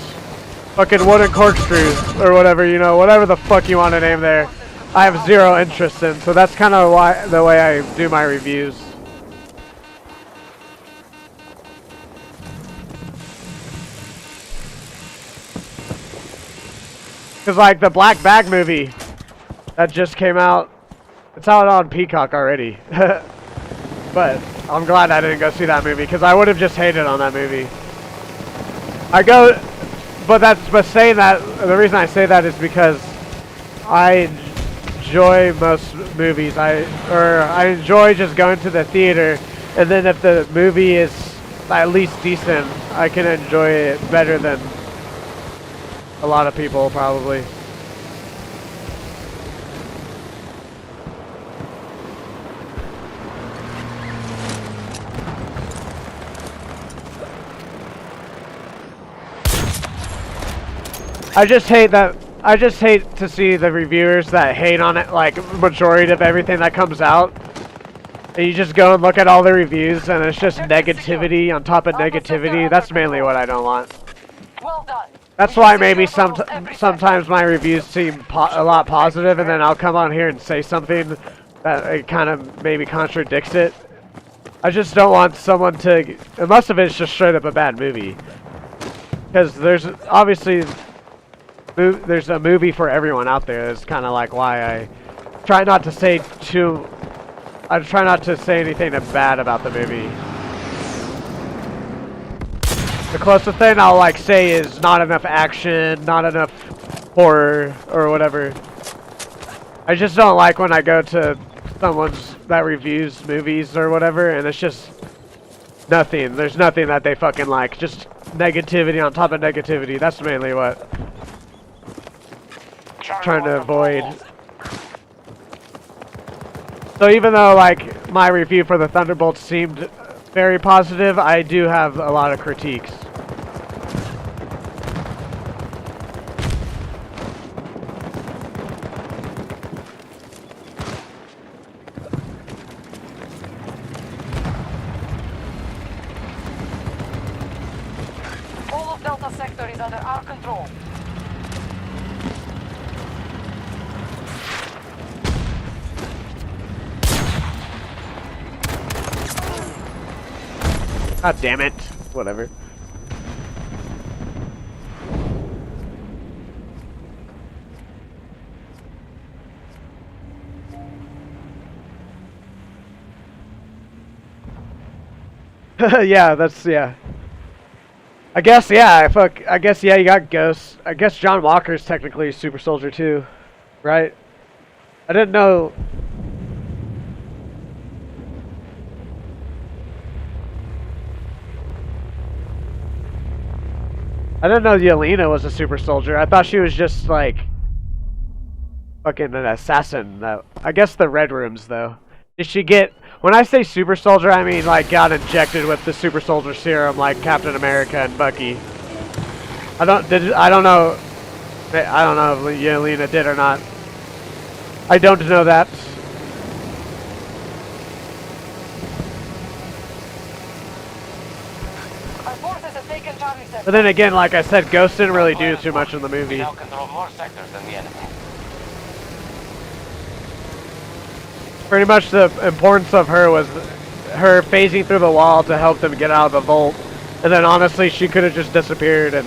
Fucking wooden corkscrews or whatever, you know, whatever the fuck you want to name there. I have zero interest in, so that's kind of why the way I do my reviews. Cause like the Black Bag movie that just came out, it's out on Peacock already. But I'm glad I didn't go see that movie because I would have just hated on that movie. But saying that, the reason I say that is because I enjoy most movies. I enjoy just going to the theater, and then if the movie is at least decent, I can enjoy it better than a lot of people probably. I just hate to see the reviewers that hate on it, like majority of everything that comes out. And you just go and look at all the reviews and it's just negativity on top of negativity. That's mainly what I don't want. Well done. That's why maybe sometimes my reviews seem a lot positive, and then I'll come on here and say something that it kind of maybe contradicts it. I just don't want someone to, unless if it's just straight up a bad movie. Because there's obviously, there's a movie for everyone out there. That's kind of like why I try not to say anything bad about the movie. The closest thing I'll like say is not enough action, not enough horror or whatever. I just don't like when I go to someone's that reviews movies or whatever, and it's just nothing. There's nothing that they fucking like. Just negativity on top of negativity. That's mainly what I'm trying to avoid. So even though like my review for the Thunderbolts seemed very positive, I do have a lot of critiques. All of Delta Sector is under our control. God damn it. Whatever. Yeah. I guess, yeah, I guess, yeah, you got Ghost. I guess John Walker's technically a super soldier too, right? I didn't know. I didn't know Yelena was a super soldier. I thought she was just like fucking an assassin. I guess the Red Rooms though. Did she get? When I say super soldier, I mean like got injected with the super soldier serum like Captain America and Bucky. I don't know. I don't know if Yelena did or not. I don't know that. But then again, like I said, Ghost didn't really do too much in the movie. We now control more sectors than the enemy. Pretty much the importance of her was her phasing through the wall to help them get out of the vault. And then honestly, she could have just disappeared and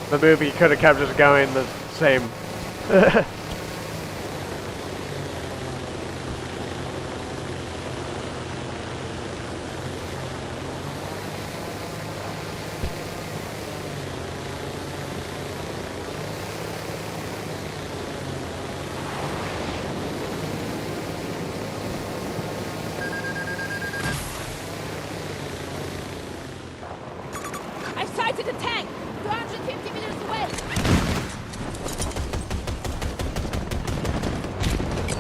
the movie could have kept just going the same. I've sighted a tank! 250 meters away!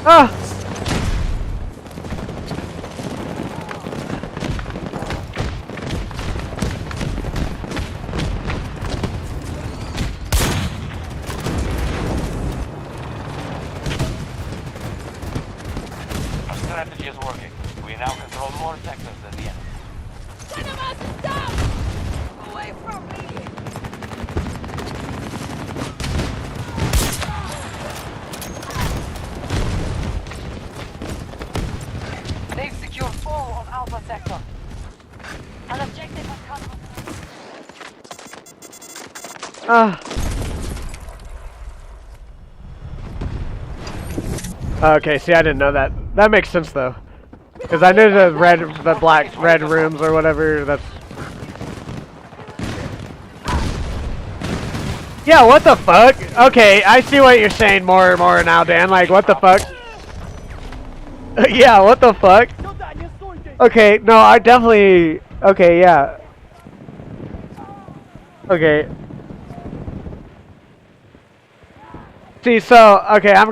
Ah! Our strategy is working. We now control more sectors than the enemy. One of us is down! Away from me! They've secured all of Alpha Sector. An objective has come. Ah. Okay, see, I didn't know that. That makes sense though, because I knew the red rooms or whatever. That's. Yeah, what the fuck? Okay, I see what you're saying more and more now, Dan. Like, what the fuck? Yeah, what the fuck? Okay, no, I definitely. Okay, yeah. Okay. See, so, okay, I'm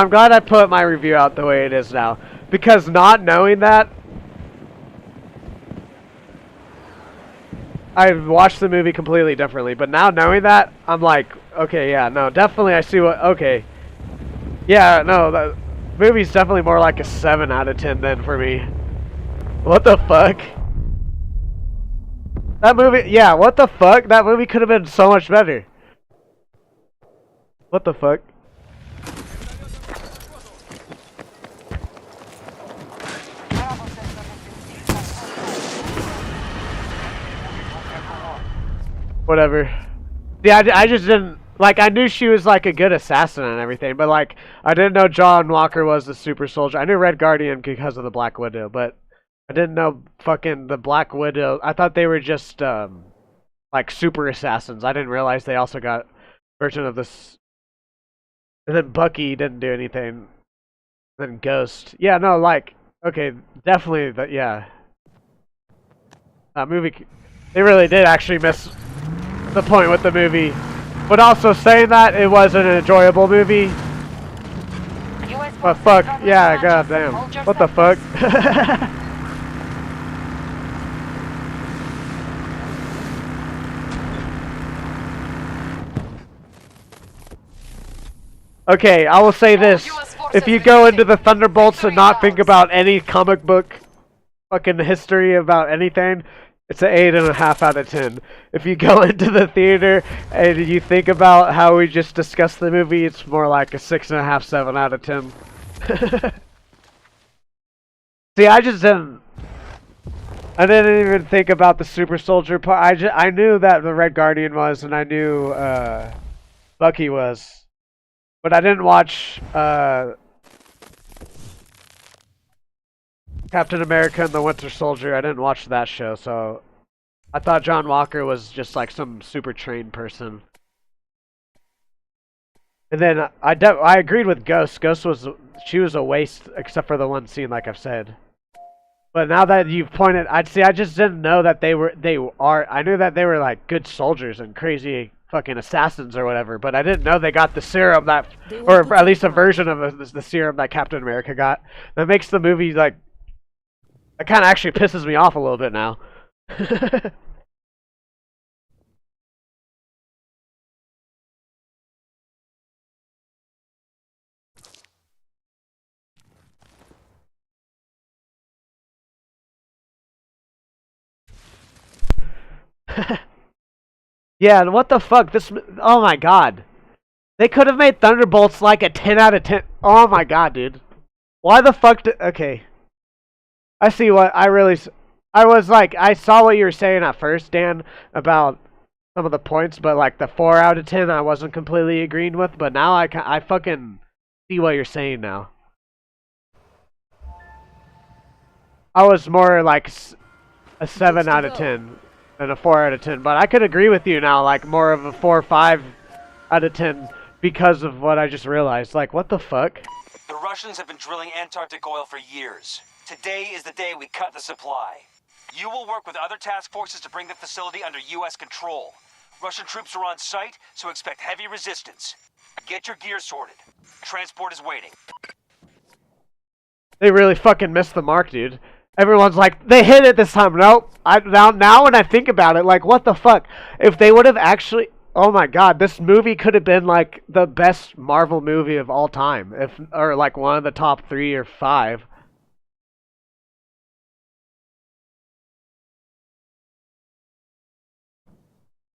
glad I put my review out the way it is now. Because not knowing that, I watched the movie completely differently. But now knowing that, I'm like, okay, yeah, no, definitely I see what, okay. Yeah, no, the movie's definitely more like a 7 out of 10 then for me. What the fuck? That movie, yeah, what the fuck? That movie could have been so much better. What the fuck? Whatever. Yeah, I just didn't, like, I knew she was, like, a good assassin and everything, but, like, I didn't know John Walker was the super soldier. I knew Red Guardian because of the Black Widow, but I didn't know fucking the Black Widow. I thought they were just, like super assassins. I didn't realize they also got a version of this. And then Bucky didn't do anything. Then Ghost. Yeah, no, like, okay, definitely, but yeah. That movie, they really did actually miss the point with the movie. But also saying that, it was an enjoyable movie. But fuck, yeah, goddamn. What the fuck? Okay, I will say this. If you go into the Thunderbolts and not think about any comic book fucking history about anything, it's an 8.5 out of 10. If you go into the theater and you think about how we just discussed the movie, it's more like a 6.5, 7 out of 10. See, I didn't even think about the super soldier part. I knew that the Red Guardian was, and I knew Bucky was. But I didn't watch Captain America and the Winter Soldier. I didn't watch that show, so I thought John Walker was just like some super trained person. And then I agreed with Ghost. She was a waste, except for the one scene, like I've said. But now that you've pointed, I just didn't know that they are. I knew that they were like good soldiers and crazy fucking assassins or whatever, but I didn't know they got the serum that, or at least a version of the serum that Captain America got. That makes the movie like, it kind of actually pisses me off a little bit now. Yeah, and what the fuck? Oh my god. They could have made Thunderbolts like a 10 out of 10. Oh my god, dude. Why the fuck okay. I see what I saw what you were saying at first, Dan, about some of the points, but like the 4 out of 10 I wasn't completely agreeing with, but now I fucking see what you're saying now. I was more like a 7 out of 10 than a 4 out of 10, but I could agree with you now, like more of a 4 or 5 out of 10 because of what I just realized. Like, what the fuck? The Russians have been drilling Antarctic oil for years. Today is the day we cut the supply. You will work with other task forces to bring the facility under U.S. control. Russian troops are on site, so expect heavy resistance. Get your gear sorted. Transport is waiting. They really fucking missed the mark, dude. Everyone's like, they hit it this time. Nope. Now when I think about it, like, what the fuck? If they would have actually... Oh my god, this movie could have been, like, the best Marvel movie of all time. Or, like, one of the top 3 or 5.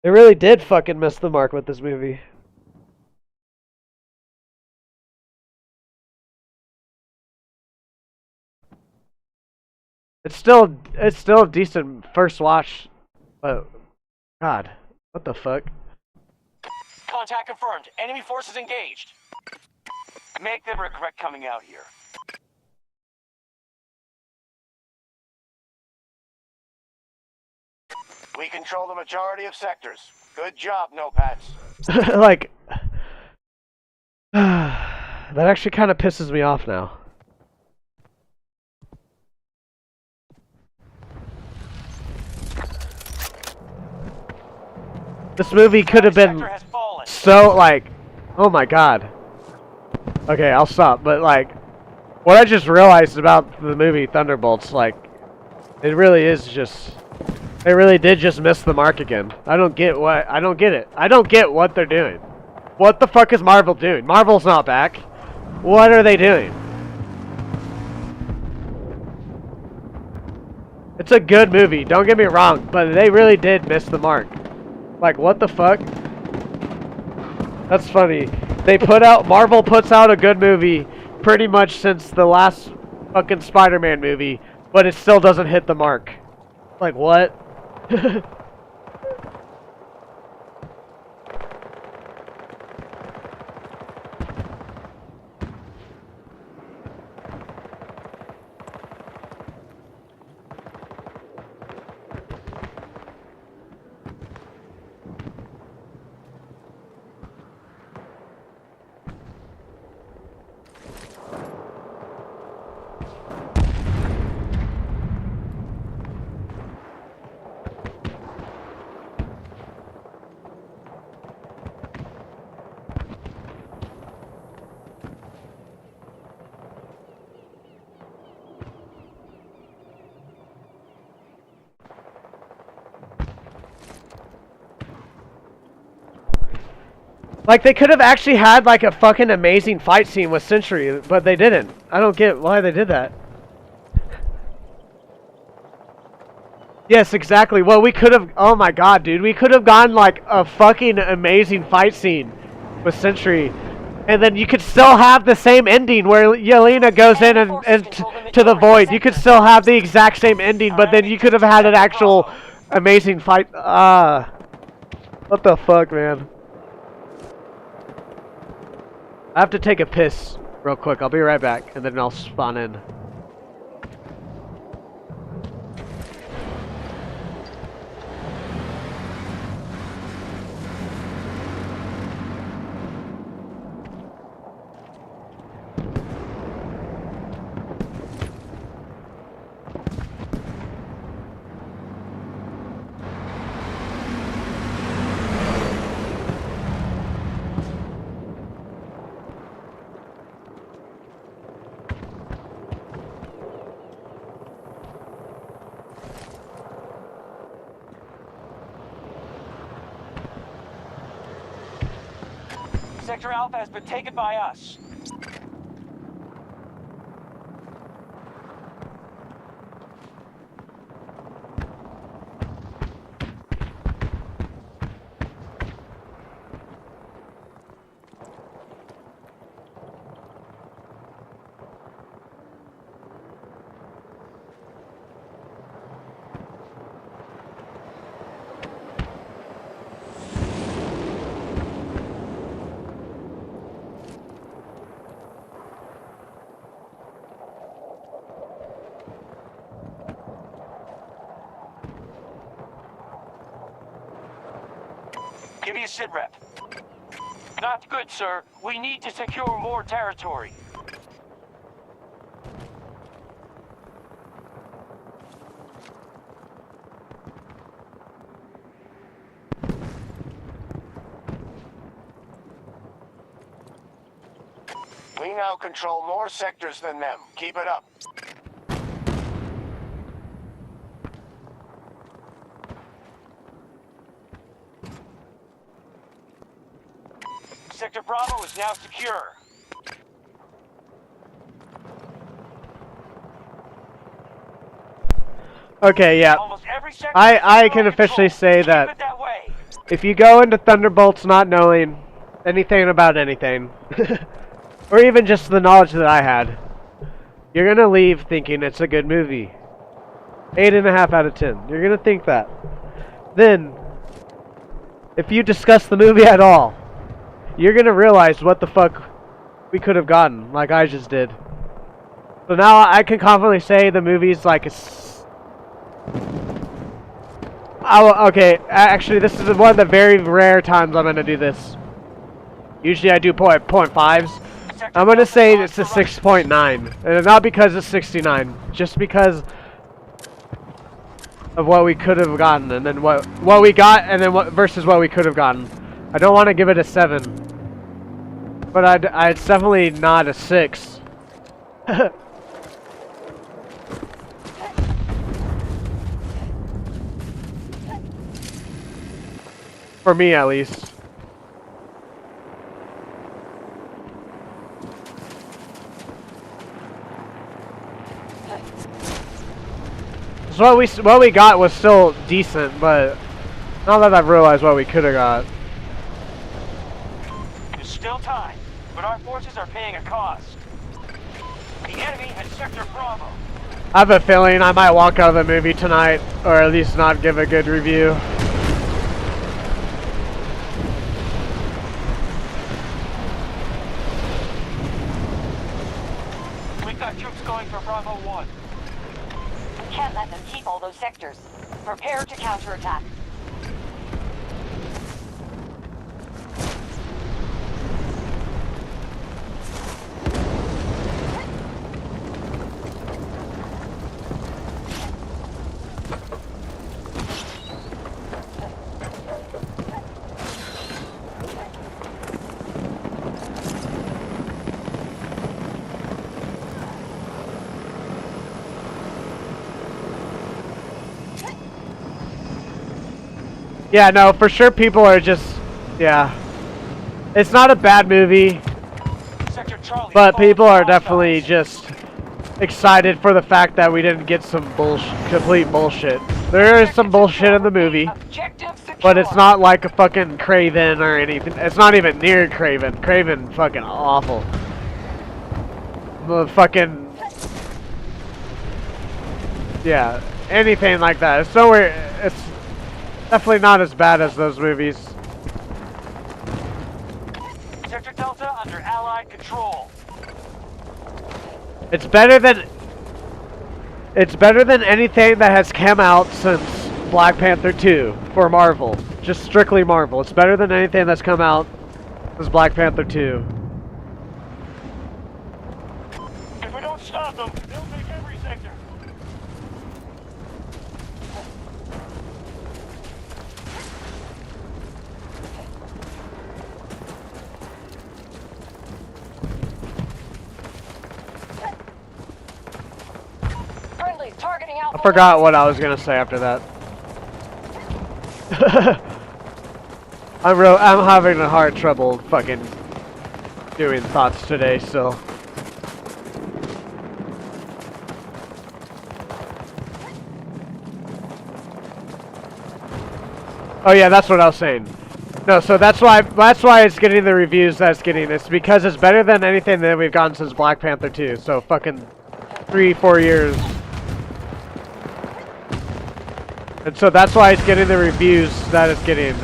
They really did fucking miss the mark with this movie. It's still a decent first watch, but god, what the fuck? Contact confirmed. Enemy forces engaged. Make them regret coming out here. We control the majority of sectors. Good job, Nopads. Like, that actually kind of pisses me off now. This movie could have been so, like, oh my god. Okay, I'll stop, but, like, what I just realized about the movie Thunderbolts, like, it really is just, they really did just miss the mark again. I don't get it. I don't get what they're doing. What the fuck is Marvel doing? Marvel's not back. What are they doing? It's a good movie, don't get me wrong, but they really did miss the mark. Like, what the fuck? That's funny. Marvel puts out a good movie pretty much since the last fucking Spider-Man movie, but it still doesn't hit the mark. Like, what? Like, they could have actually had, like, a fucking amazing fight scene with Sentry, but they didn't. I don't get why they did that. Yes, exactly. Well, we could have... Oh my god, dude. We could have gotten, like, a fucking amazing fight scene with Sentry. And then you could still have the same ending where Yelena goes in and to the void. You could still have the exact same ending, but then you could have had an actual amazing fight. What the fuck, man? I have to take a piss real quick. I'll be right back, and then I'll spawn in. Sector Alpha has been taken by us. Give me a sit rep. Not good, sir. We need to secure more territory. We now control more sectors than them. Keep it up. Sector Bravo is now secure. Okay, yeah. Almost every sector I can officially say that Keep it that way. if you go into Thunderbolts not knowing anything about anything, or even just the knowledge that I had, you're gonna leave thinking it's a good movie. 8.5 out of 10. You're gonna think that. Then, if you discuss the movie at all, you're gonna realize what the fuck we could have gotten, like I just did. So now I can confidently say the movie's like a... okay, actually this is one of the very rare times I'm gonna do this. Usually I do 0.5s. I'm gonna say it's a 6.9. And not because it's 69, just because of what we could have gotten, and then what we got, and then what versus what we could have gotten. I don't want to give it a 7. But it's definitely not a 6. For me, at least. So what we got was still decent, but now that I've realized what we could have got. There's still time, but our forces are paying a cost. The enemy has Sector Bravo. I have a feeling I might walk out of the movie tonight, or at least not give a good review. We've got troops going for Bravo 1. We can't let them keep all those sectors. Prepare to counterattack. Yeah, no, for sure people are just, yeah. It's not a bad movie, Sector Charlie. but people are all definitely sides. just excited for the fact that we didn't get some complete bullshit. There is some bullshit in the movie, Objective secure. but it's not like a fucking Craven or anything. It's not even near Craven. Craven fucking awful. The fucking... Yeah, anything like that. It's nowhere... It's definitely not as bad as those movies. Sector Delta under Allied control. It's better than anything that has come out since Black Panther 2 for Marvel. Just strictly Marvel. It's better than anything that's come out since Black Panther 2. If we don't stop them, they'll take every sector. Friendly targeting Alpha I forgot what I was gonna say after that. I'm having a hard trouble fucking doing thoughts today still. Oh yeah, that's what I was saying. No, so that's why it's getting the reviews that it's getting. It's because it's better than anything that we've gotten since Black Panther 2. So fucking 3-4 years. And so that's why it's getting the reviews that it's getting.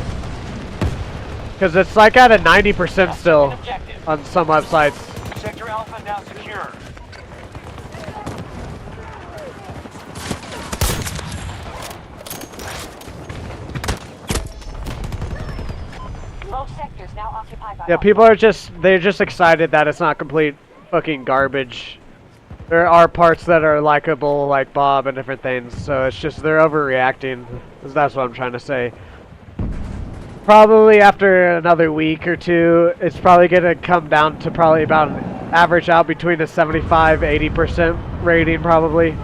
Because it's like at a 90% still on some websites. Sector Alpha now secure. Both sectors now occupied by Yeah, people are they're just excited that it's not complete fucking garbage. There are parts that are likable, like Bob and different things, so it's just they're overreacting. That's what I'm trying to say. Probably after another week or two, it's probably gonna come down to probably about an average out between a 75-80% rating, probably.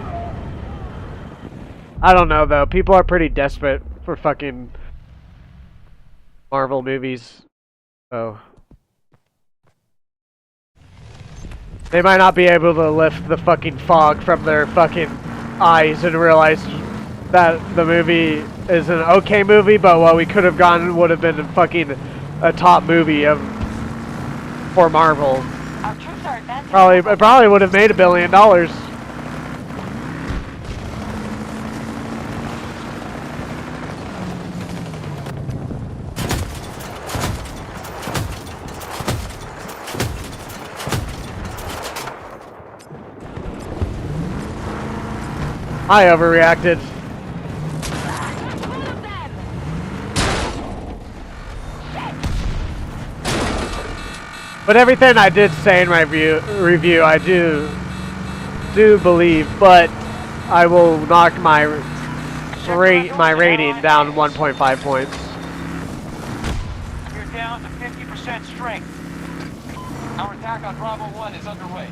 I don't know though. People are pretty desperate for fucking Marvel movies, so they might not be able to lift the fucking fog from their fucking eyes and realize that the movie is an okay movie, but what we could have gotten would have been fucking a top movie for Marvel. Our troops are advancing. It probably would have made $1 billion. I overreacted. But everything I did say in my review, I do believe, but I will knock my rating down 1.5 points. You're down to 50% strength. Our attack on Bravo 1 is underway.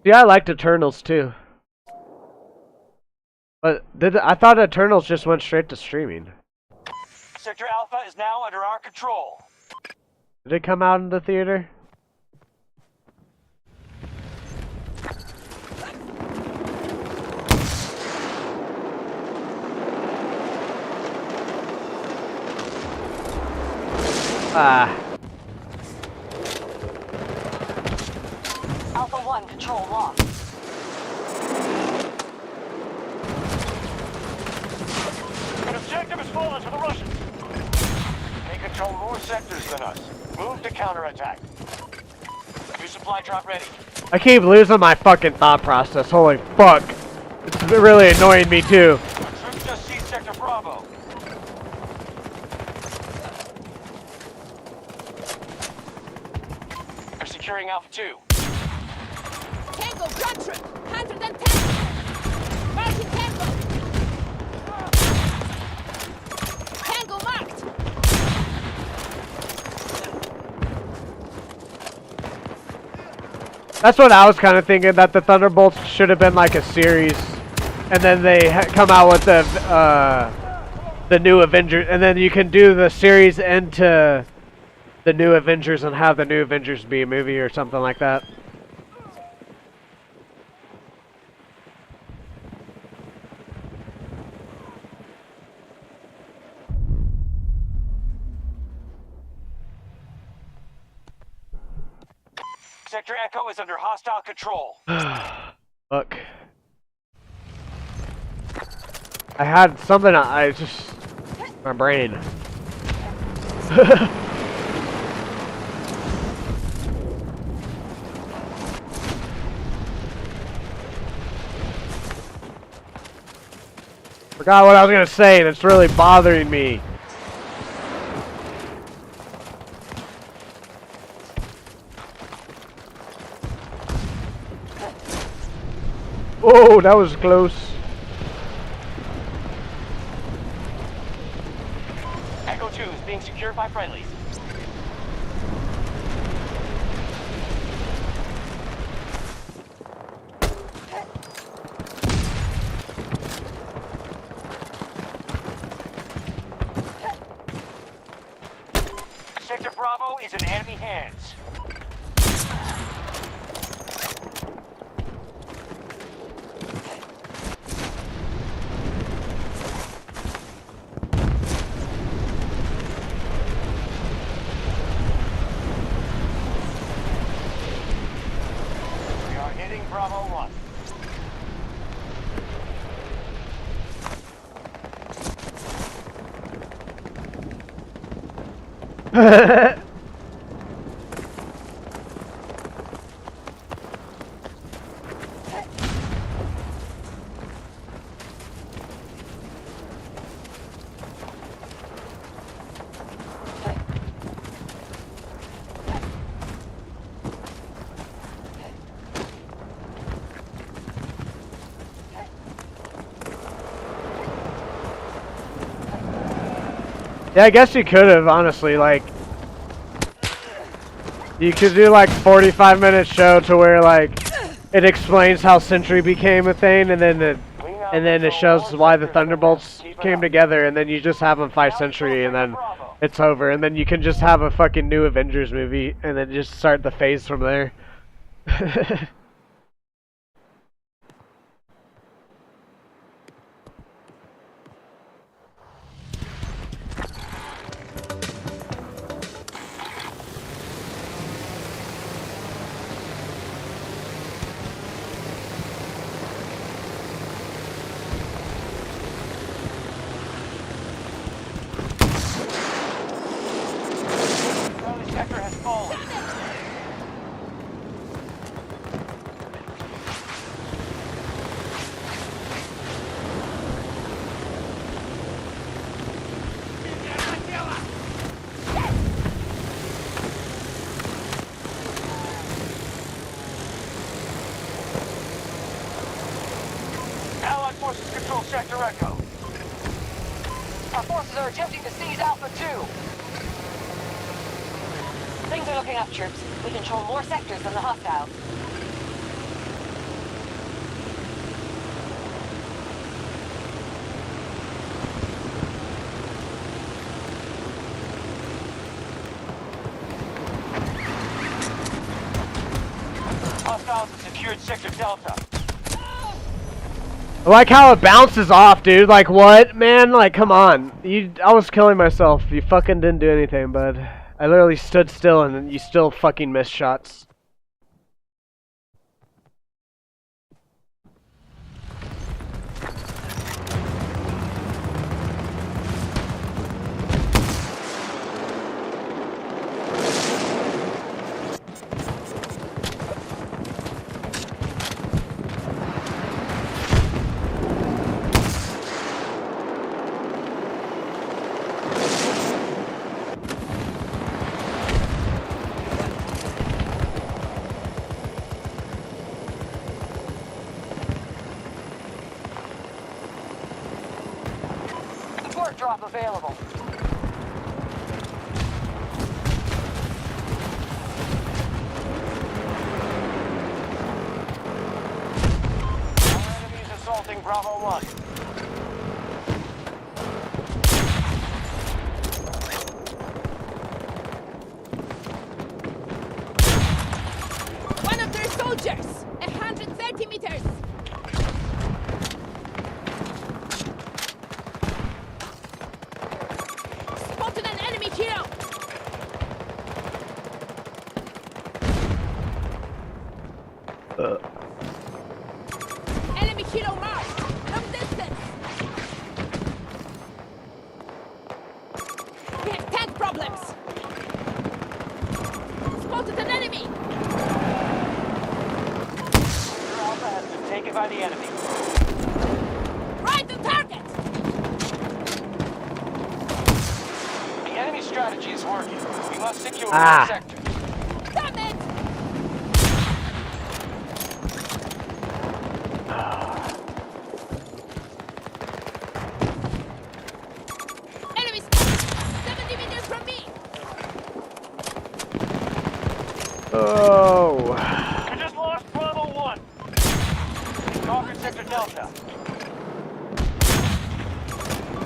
Yeah, I liked Eternals too. But I thought Eternals just went straight to streaming. Sector Alpha is now under our control. Did it come out in the theater? Alpha 1 control lost. An objective has fallen to the Russians. They control more sectors than us. Move to counterattack. New supply drop ready. I keep losing my fucking thought process. Holy fuck. It's really annoying me too. Troops just seized Sector Bravo. They're securing Alpha 2. Tango, gun trip! 110! Marking Tango! That's what I was kind of thinking, that the Thunderbolts should have been like a series, and then they come out with the new Avengers, and then you can do the series into the new Avengers and have the new Avengers be a movie or something like that. Sector Echo is under hostile control. Look. I had something, I just... my brain. Forgot what I was gonna say and it's really bothering me. Oh, that was close. Echo 2 is being secured by friendlies. Sector Bravo is in enemy hands. We are hitting Bravo 1. Yeah, I guess you could have, honestly, like... You could do like 45-minute show to where like it explains how Sentry became a thing, and then it shows why the Thunderbolts came together, and then you just have them fight Sentry, and then it's over, and then you can just have a fucking new Avengers movie, and then just start the phase from there. Friendly sector has fallen. Allied forces control Sector Echo. Our forces are attempting to seize Alpha 2. Things are looking up, troops. We control more sectors than the hostiles. Hostiles have secured Sector Delta. I like how it bounces off, dude. Like, what? Man, like, come on. I was killing myself. You fucking didn't do anything, bud. I literally stood still and you still fucking missed shots. Support drop available. assaulting Bravo 1. One of their soldiers! 130 meters! Spotted an enemy hero! Enemy hero marked! From distance! We have tank problems! Spotted an enemy! Your Alpha has been taken by the enemy. Right on target! The enemy strategy is working. We must secure Ah. all sectors. Damn it! Enemies! 70 meters from me! Oh. You just lost Bravo 1. Conquered Sector Delta.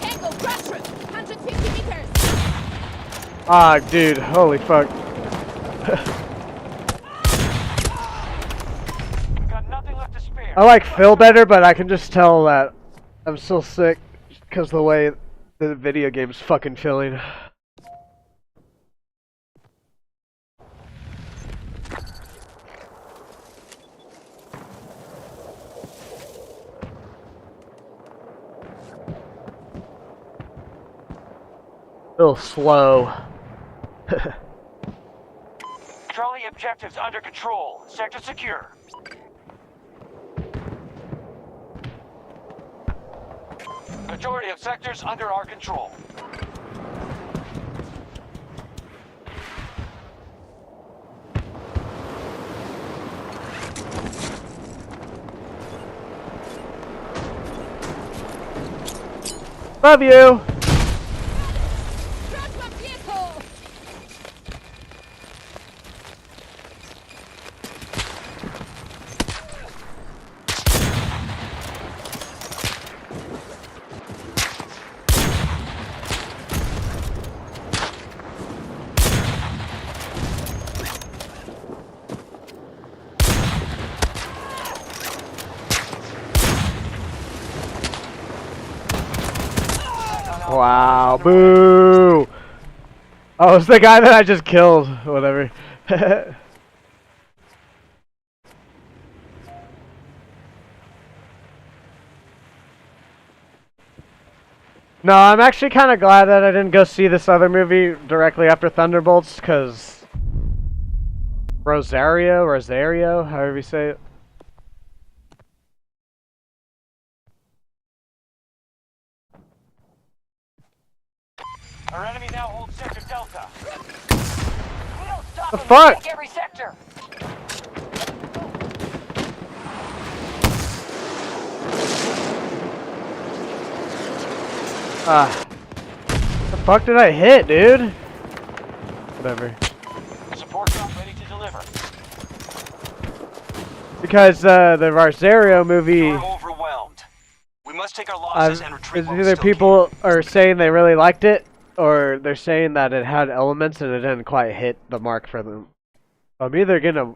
Tango grassroots! 150 meters! Ah, dude, holy fuck. We've got nothing left to spare. I like feel better, but I can just tell that I'm still sick because the way the video game's fucking feeling. A little slow. Charlie objectives under control. Sector secure. Majority of sectors under our control. Love you. Trust my vehicle! Wow, boo! Oh, it's the guy that I just killed. Whatever. No, I'm actually kind of glad that I didn't go see this other movie directly after Thunderbolts, because Rosario, however you say it. Our enemy now holds Sector Delta. We don't stop The them, fuck? we take every sector. The fuck did I hit, dude? Whatever. Support drop ready to deliver. Because the Rosario movie, We're overwhelmed. We must take our losses and retreat. is while we either still people are saying they really liked it, or they're saying that it had elements and it didn't quite hit the mark for them. I'm either gonna...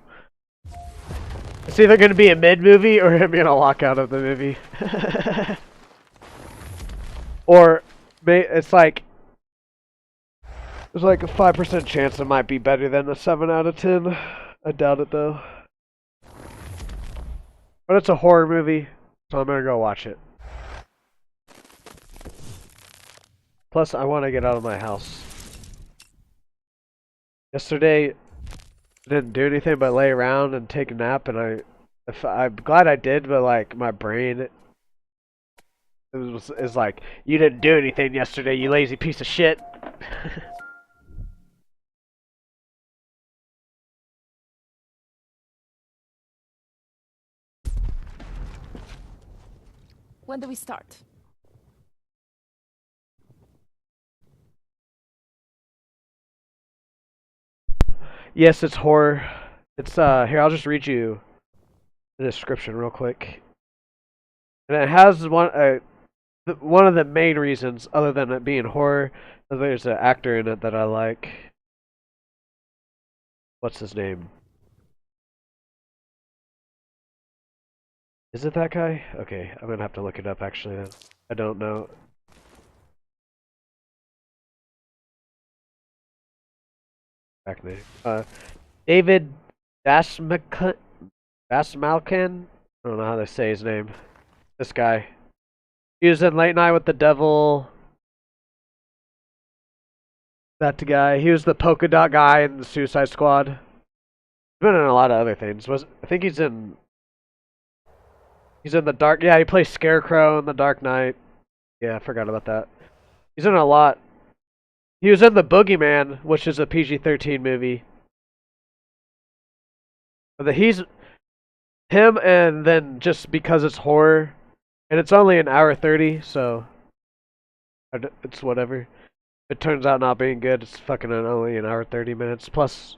It's either gonna be a mid-movie, or I'm gonna walk out of the movie. Or, it's like... There's like a 5% chance it might be better than a 7 out of 10. I doubt it, though. But it's a horror movie, so I'm gonna go watch it. Plus, I want to get out of my house. Yesterday, I didn't do anything but lay around and take a nap, and I'm glad I did, but like my brain is like, you didn't do anything yesterday, you lazy piece of shit. When do we start? Yes, it's horror. It's here, I'll just read you the description real quick. And it has one of the main reasons, other than it being horror, there's an actor in it that I like. What's his name? Is it that guy? Okay, I'm gonna have to look it up actually then. I don't know. Back name. David Dasmalkin? I don't know how to say his name. This guy. He was in Late Night with the Devil. That guy. He was the polka dot guy in the Suicide Squad. He's been in a lot of other things. I think he's in the Dark. Yeah, he plays Scarecrow in the Dark Knight. Yeah, I forgot about that. He's in a lot. He was in The Boogeyman, which is a PG-13 movie. But he's him, and then just because it's horror, and it's only an hour 30, so it's whatever. It turns out not being good. It's fucking only an hour 30 minutes. Plus,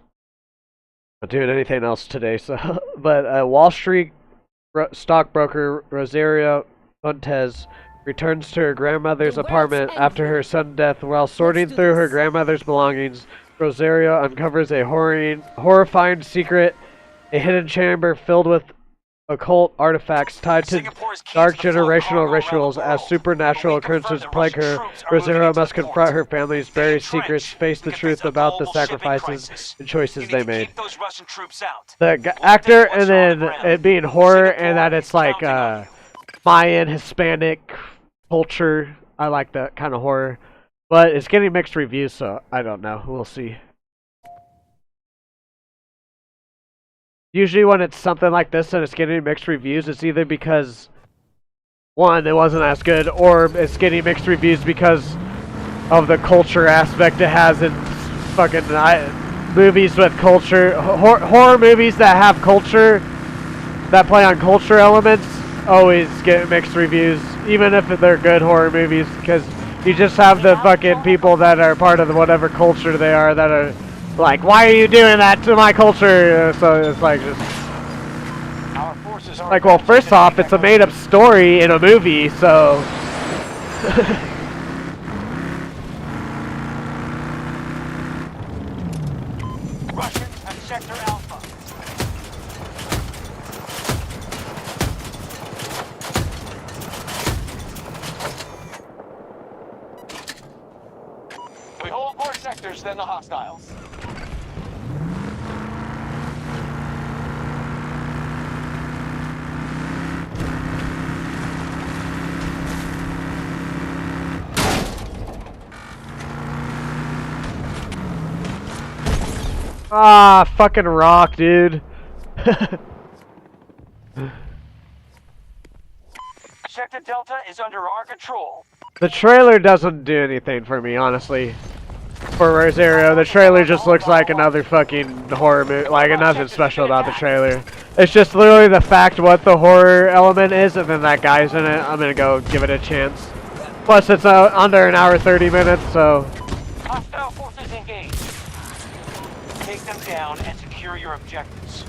I'm not doing anything else today. So, but Wall Street stockbroker Rosario Fuentes returns to her grandmother's apartment after her sudden death. While sorting through her grandmother's belongings, Rosario uncovers a horrifying secret: a hidden chamber filled with occult artifacts tied to dark generational rituals. As supernatural occurrences plague her, Rosario must confront her family's buried secrets, face the truth about the sacrifices and choices they made. The actor, and then it being horror, and that it's like Mayan, Hispanic culture. I like that kind of horror. But it's getting mixed reviews, so I don't know. We'll see. Usually when it's something like this and it's getting mixed reviews, it's either because, one, it wasn't as good, or it's getting mixed reviews because of the culture aspect it has in fucking movies with culture. Horror movies that have culture, that play on culture elements, always get mixed reviews, even if they're good horror movies, because you just have the fucking people that are part of whatever culture they are that are like, why are you doing that to my culture? So it's like just like, well, first off, it's a made-up story in a movie, so Russians at Sector Alpha. We hold more sectors than the hostiles. ah, fucking rock, dude. Sector Delta is under our control. The trailer doesn't do anything for me, honestly. For Rosario, the trailer just looks like another fucking horror movie. Like, nothing special about the trailer. It's just literally the fact what the horror element is, and then that guy's in it. I'm gonna go give it a chance. Plus, it's under an hour 30 minutes, so. Hostile forces engaged. Take them down and secure your objectives.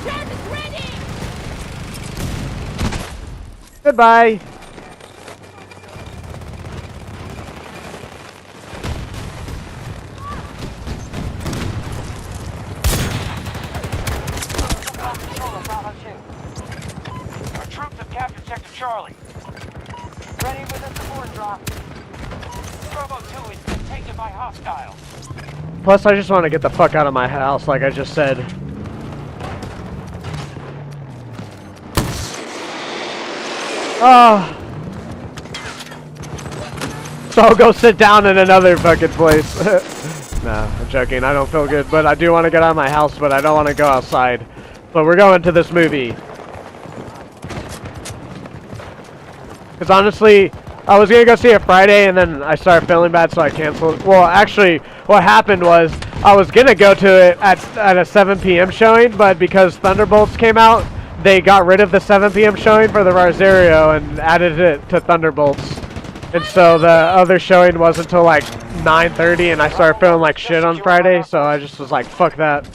Charge is ready! Goodbye. Our troops have captured Sector Charlie. Ready with a support drop. Bravo 2 is being taken by hostiles. Plus, I just want to get the fuck out of my house, like I just said. Oh. So I'll go sit down in another fucking place. Nah, I'm joking. I don't feel good, but I do want to get out of my house, but I don't want to go outside. But we're going to this movie. Because honestly, I was going to go see it Friday, and then I started feeling bad, so I canceled. Well, actually, what happened was I was going to go to it at a 7 p.m. showing, but because Thunderbolts came out, they got rid of the 7 p.m. showing for the Rosario and added it to Thunderbolts. And so the other showing was until like 9:30, and I started feeling like shit on Friday, so I just was like, fuck that.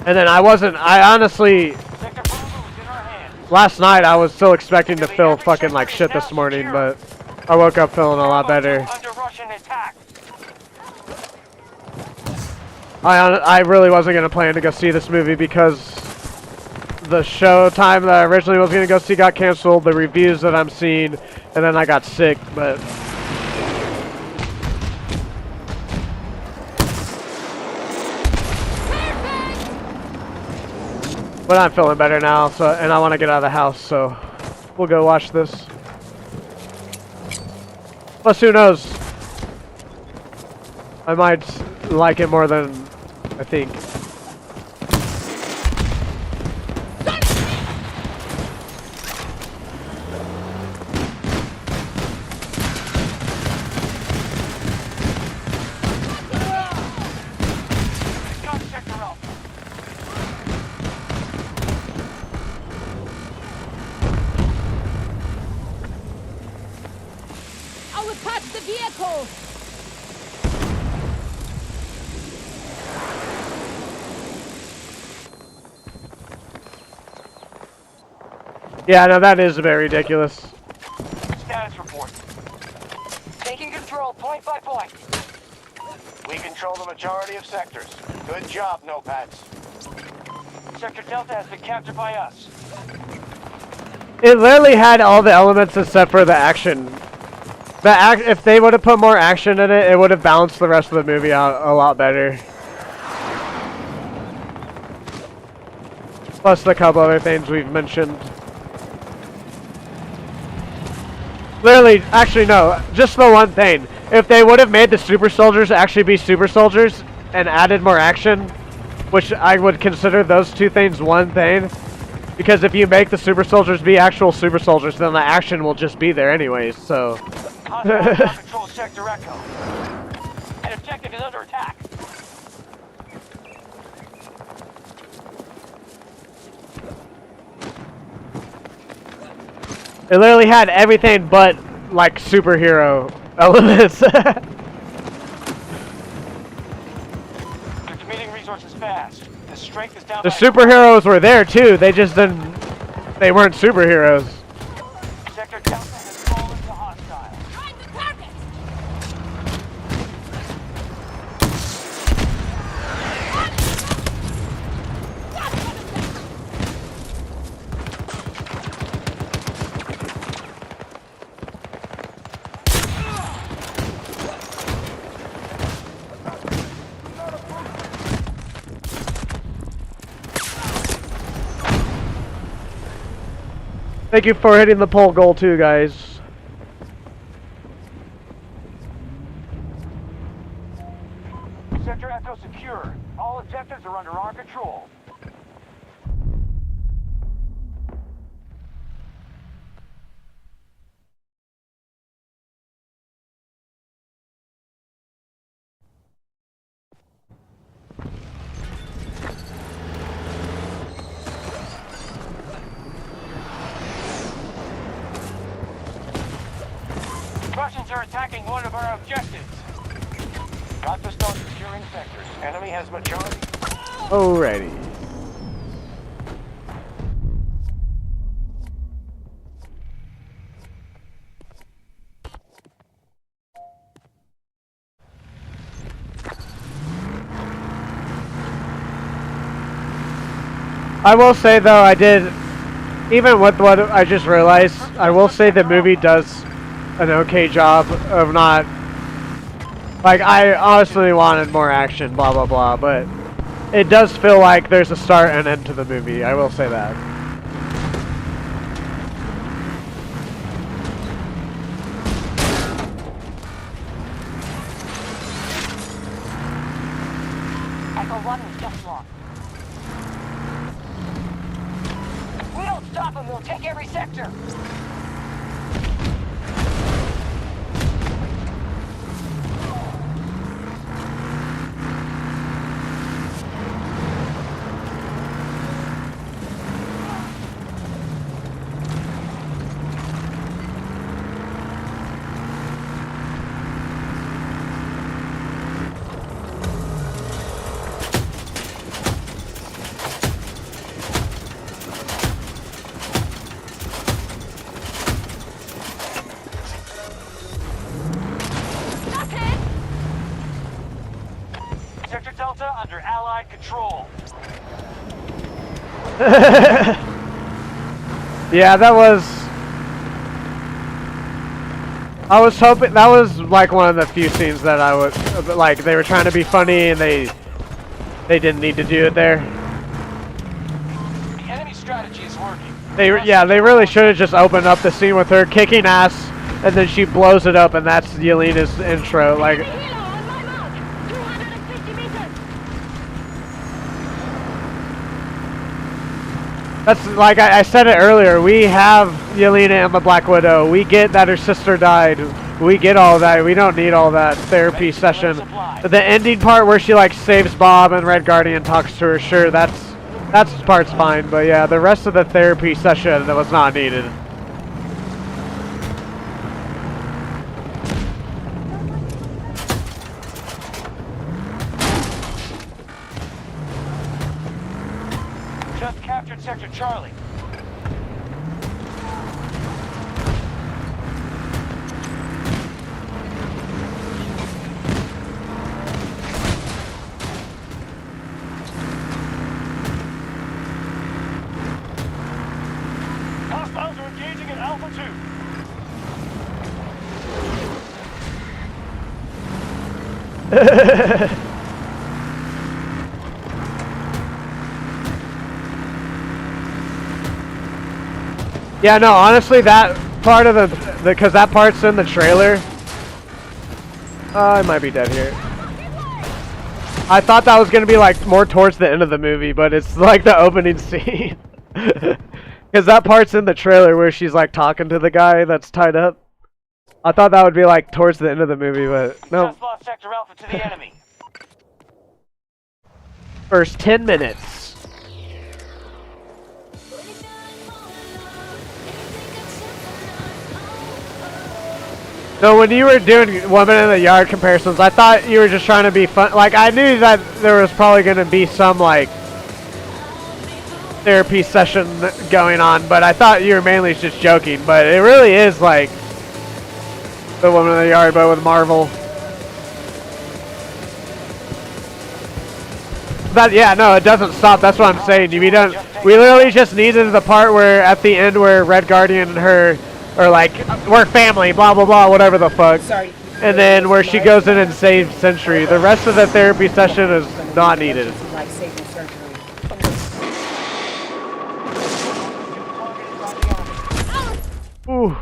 And then I honestly, Sector Bravo is in our hands. last night I was still expecting to feel fucking like shit this morning, but I woke up feeling a lot better. Under Russian attack. I really wasn't gonna plan to go see this movie because the show time that I originally was gonna go see got canceled, the reviews that I'm seeing, and then I got sick, but I'm feeling better now, so and I want to get out of the house, so we'll go watch this. Plus, who knows? I might like it more than I think. Got Sector Alpha. I will touch the vehicle! Yeah, no, that is a bit ridiculous. Status report. Taking control point by point. We control the majority of sectors. Good job, notepads. Sector Delta has been captured by us. It literally had all the elements except for the action. If they would have put more action in it, it would have balanced the rest of the movie out a lot better. Plus the couple other things we've mentioned. Literally, actually no, just the one thing. If they would have made the super soldiers actually be super soldiers and added more action, which I would consider those two things one thing, because if you make the super soldiers be actual super soldiers, then the action will just be there anyways, so. Hostile control Sector Echo. An objective is under attack. It literally had everything but, like, superhero elements. They're committing resources fast. The strength is down The by superheroes were there too, they just didn't, they weren't superheroes. Sector Delta has fallen to hostile. Find the target! Thank you for hitting the pole goal too, guys. Sector Echo secure. All objectives are under our control. Russians are attacking one of our objectives. Got to start securing sectors. Enemy has majority. Alrighty. I will say though, even with what I just realized, I will say the movie does an okay job of not, like, I honestly wanted more action, blah blah blah, but it does feel like there's a start and end to the movie, I will say that. Echo 1 is just lost. If we don't stop them, we'll take every sector. Sector Delta under Allied control. Yeah, that was... I was hoping... That was like one of the few scenes that I would... Like, they were trying to be funny and they didn't need to do it there. The enemy strategy is working. They really should have just opened up the scene with her kicking ass and then she blows it up and that's Yelena's intro. Like... That's like I said it earlier. We have Yelena and the Black Widow. We get that her sister died. We get all that. We don't need all that therapy session. The ending part where she like saves Bob and Red Guardian talks to her. Sure, that part's fine. But yeah, the rest of the therapy session that was not needed. Just captured Sector Charlie. Hostiles are engaging in Alpha 2. Yeah, no, honestly, that part of because that part's in the trailer. I might be dead here. I thought that was gonna be like more towards the end of the movie, but it's like the opening scene. Because that part's in the trailer where she's like talking to the guy that's tied up. I thought that would be like towards the end of the movie, but no. Just lost Sector Alpha to the enemy. First 10 minutes. So when you were doing Woman in the Yard comparisons, I thought you were just trying to be fun. Like, I knew that there was probably going to be some, like, therapy session going on, but I thought you were mainly just joking. But it really is, like, the Woman in the Yard, but with Marvel. But, yeah, no, it doesn't stop. That's what I'm saying. We literally just needed the part where, at the end, where Red Guardian and her... Or like, we're family, blah, blah, blah, whatever the fuck. Sorry. And then where she goes in and saves Sentry. The rest of the therapy session is not needed. Life-saving surgery. Ooh.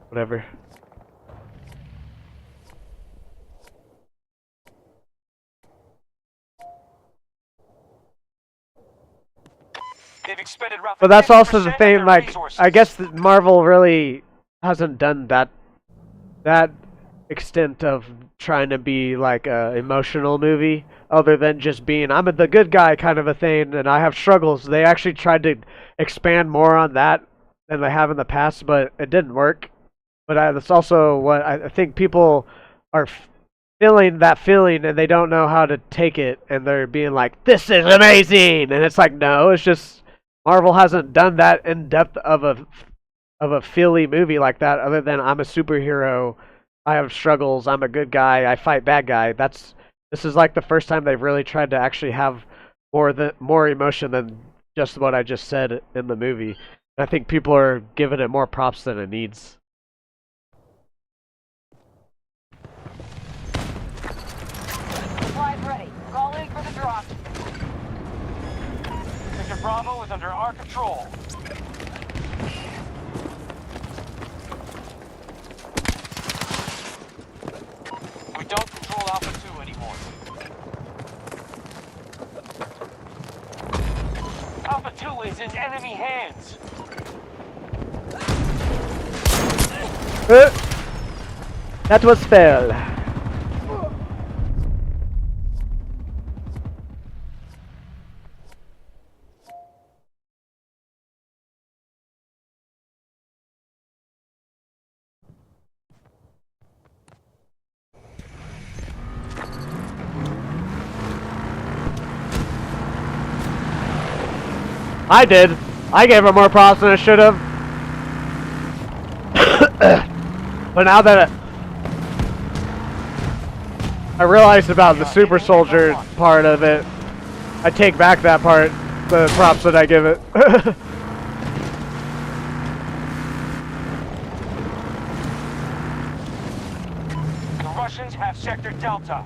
Whatever. They've expended roughly But that's also the 50% of thing, their like, resources. I guess that Marvel really hasn't done that extent of trying to be like a emotional movie, other than just being, I'm the good guy kind of a thing, and I have struggles. They actually tried to expand more on that than they have in the past, but it didn't work. But that's also what I think people are feeling that feeling, and they don't know how to take it, and they're being like, this is amazing! And it's like, no, it's just... Marvel hasn't done that in depth of a feely movie like that, other than I'm a superhero, I have struggles, I'm a good guy, I fight bad guy. This is like the first time they've really tried to actually have more emotion than just what I just said in the movie. And I think people are giving it more props than it needs. Supplies ready. Call in for the drop. Sector Bravo is under our control. We don't control Alpha 2 anymore. Alpha 2 is in enemy hands. That was fail. I did. I gave her more props than I should have. But now that I realized about the super soldier part of it. I take back that part, the props that I give it. The Russians have Sector Delta.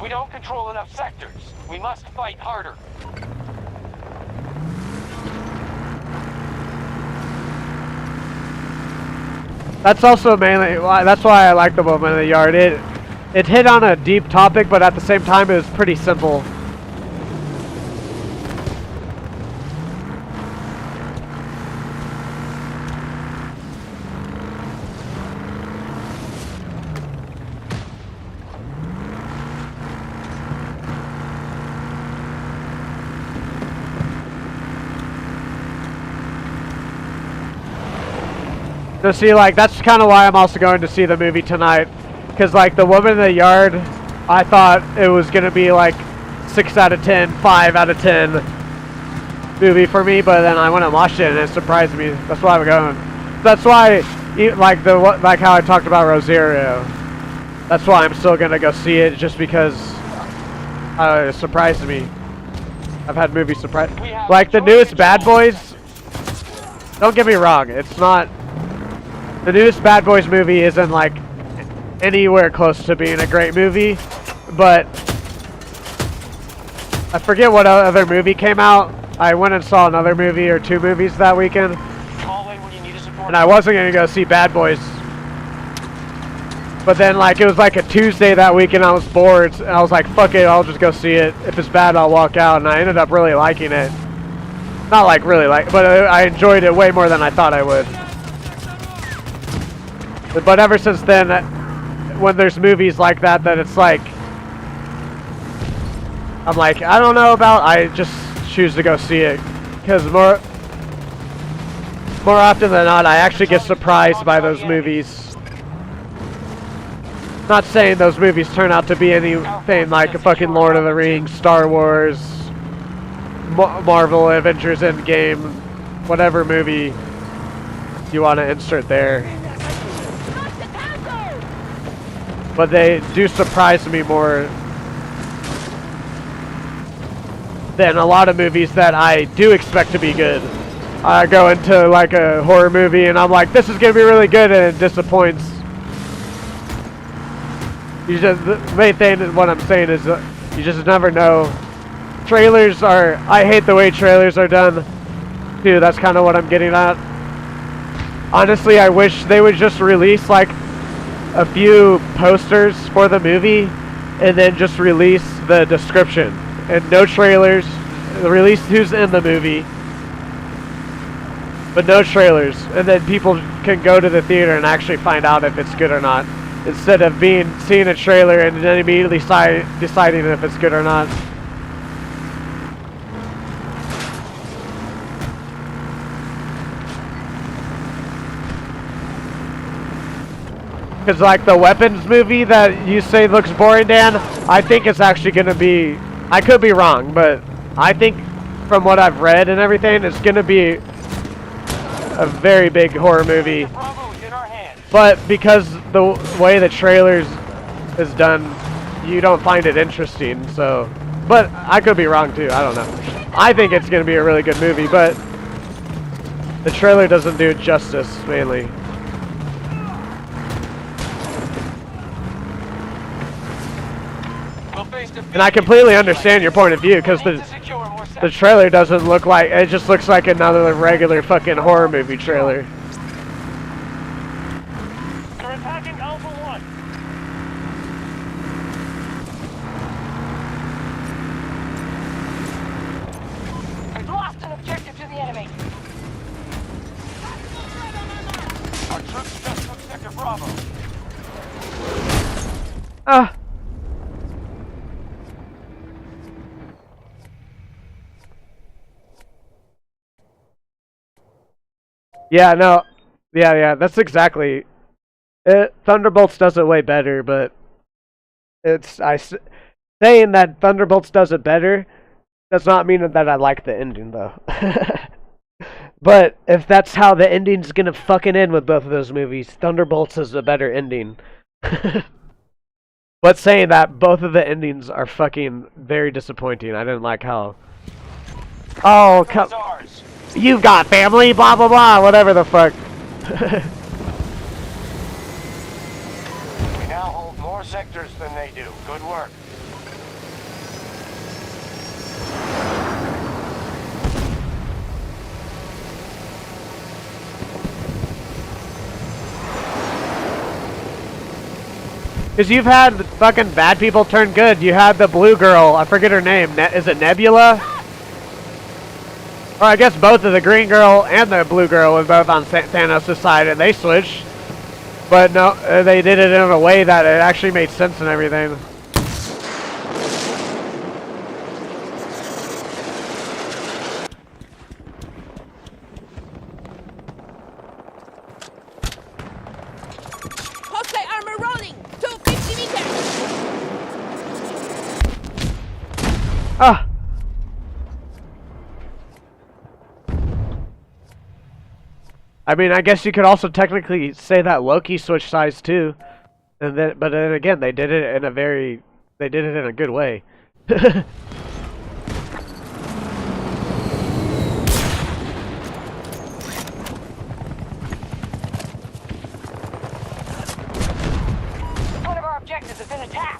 We don't control enough sectors. We must fight harder. That's also mainly why. That's why I like the Woman in the Yard. It hit on a deep topic, but at the same time, it was pretty simple. So see, like, that's kind of why I'm also going to see the movie tonight. Because, like, The Woman in the Yard, I thought it was going to be, like, 6 out of 10, 5 out of 10 movie for me. But then I went and watched it, and it surprised me. That's why I'm going. That's why, like how I talked about Rosario. That's why I'm still going to go see it, just because it surprised me. I've had movies surprise. Like, the newest Bad Boys, don't get me wrong, it's not... The newest Bad Boys movie isn't, like, anywhere close to being a great movie, but I forget what other movie came out. I went and saw another movie or 2 movies that weekend, and I wasn't going to go see Bad Boys. But then, like, it was like a Tuesday that weekend, I was bored, and I was like, fuck it, I'll just go see it. If it's bad, I'll walk out, and I ended up really liking it. Not like really but I enjoyed it way more than I thought I would. But ever since then, when there's movies like that, it's like, I'm like, I don't know about, I just choose to go see it. Because more often than not, I actually get surprised by those movies. Not saying those movies turn out to be anything like a fucking Lord of the Rings, Star Wars, Marvel, Avengers Endgame, whatever movie you want to insert there. But they do surprise me more than a lot of movies that I do expect to be good. I go into like a horror movie and I'm like, this is gonna be really good, and it disappoints. The main thing, what I'm saying is, you just never know. Trailers are, I hate the way trailers are done, too. That's kind of what I'm getting at. Honestly, I wish they would just release like a few posters for the movie and then just release the description and no trailers. Release who's in the movie, but no trailers, and then people can go to the theater and actually find out if it's good or not, instead of seeing a trailer and then immediately deciding if it's good or not. Because like the Weapons movie that you say looks boring, Dan, I think it's actually going to be, I could be wrong, but I think from what I've read and everything, it's going to be a very big horror movie. But because the way the trailers is done, you don't find it interesting, so. But I could be wrong too, I don't know. I think it's going to be a really good movie, but the trailer doesn't do it justice, mainly. And I completely understand your point of view, because the trailer doesn't look like, it just looks like another regular fucking horror movie trailer. They're attacking Alpha 1. We've lost an objective to the enemy. Our troops just took Sector Bravo. Yeah, no. Yeah, that's exactly it. Thunderbolts does it way better, but saying that Thunderbolts does it better does not mean that I like the ending, though. But if that's how the ending's gonna fucking end with both of those movies, Thunderbolts is a better ending. But saying that, both of the endings are fucking very disappointing. I didn't like how... Oh, come... You've got family, blah blah blah, whatever the fuck. We now hold more sectors than they do. Good work. Because you've had fucking bad people turn good. You had the blue girl, I forget her name. Is it Nebula? Or I guess both of the green girl and the blue girl were both on Thanos' side, and they switched. But no, they did it in a way that it actually made sense and everything. Hostile armor rolling! 250 meters! Ah! I mean, I guess you could also technically say that Loki switched sides too, and then, but then again, they did it in a good way. One of our objectives has been attacked.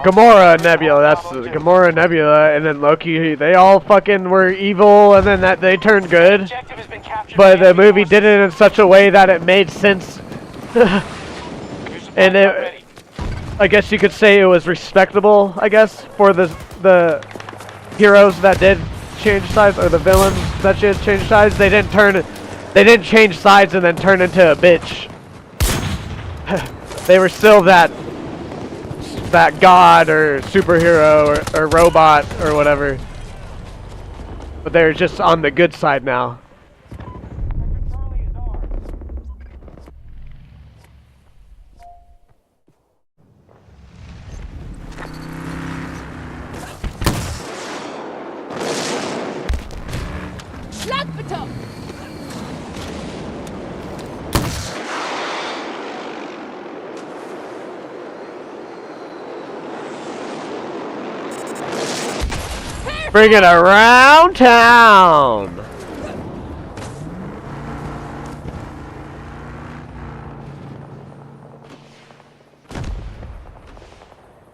Gamora and Nebula, that's Gamora and Nebula, and then Loki, they all fucking were evil, and then they turned good. Objective has been captured. But the movie did it in such a way that it made sense. And it, I guess you could say it was respectable, I guess, for the heroes that did change sides, or the villains that did change sides. They didn't change sides and then turn into a bitch. They were still that god or superhero or robot or whatever. But they're just on the good side now. Schlagbeton! Bring it around town!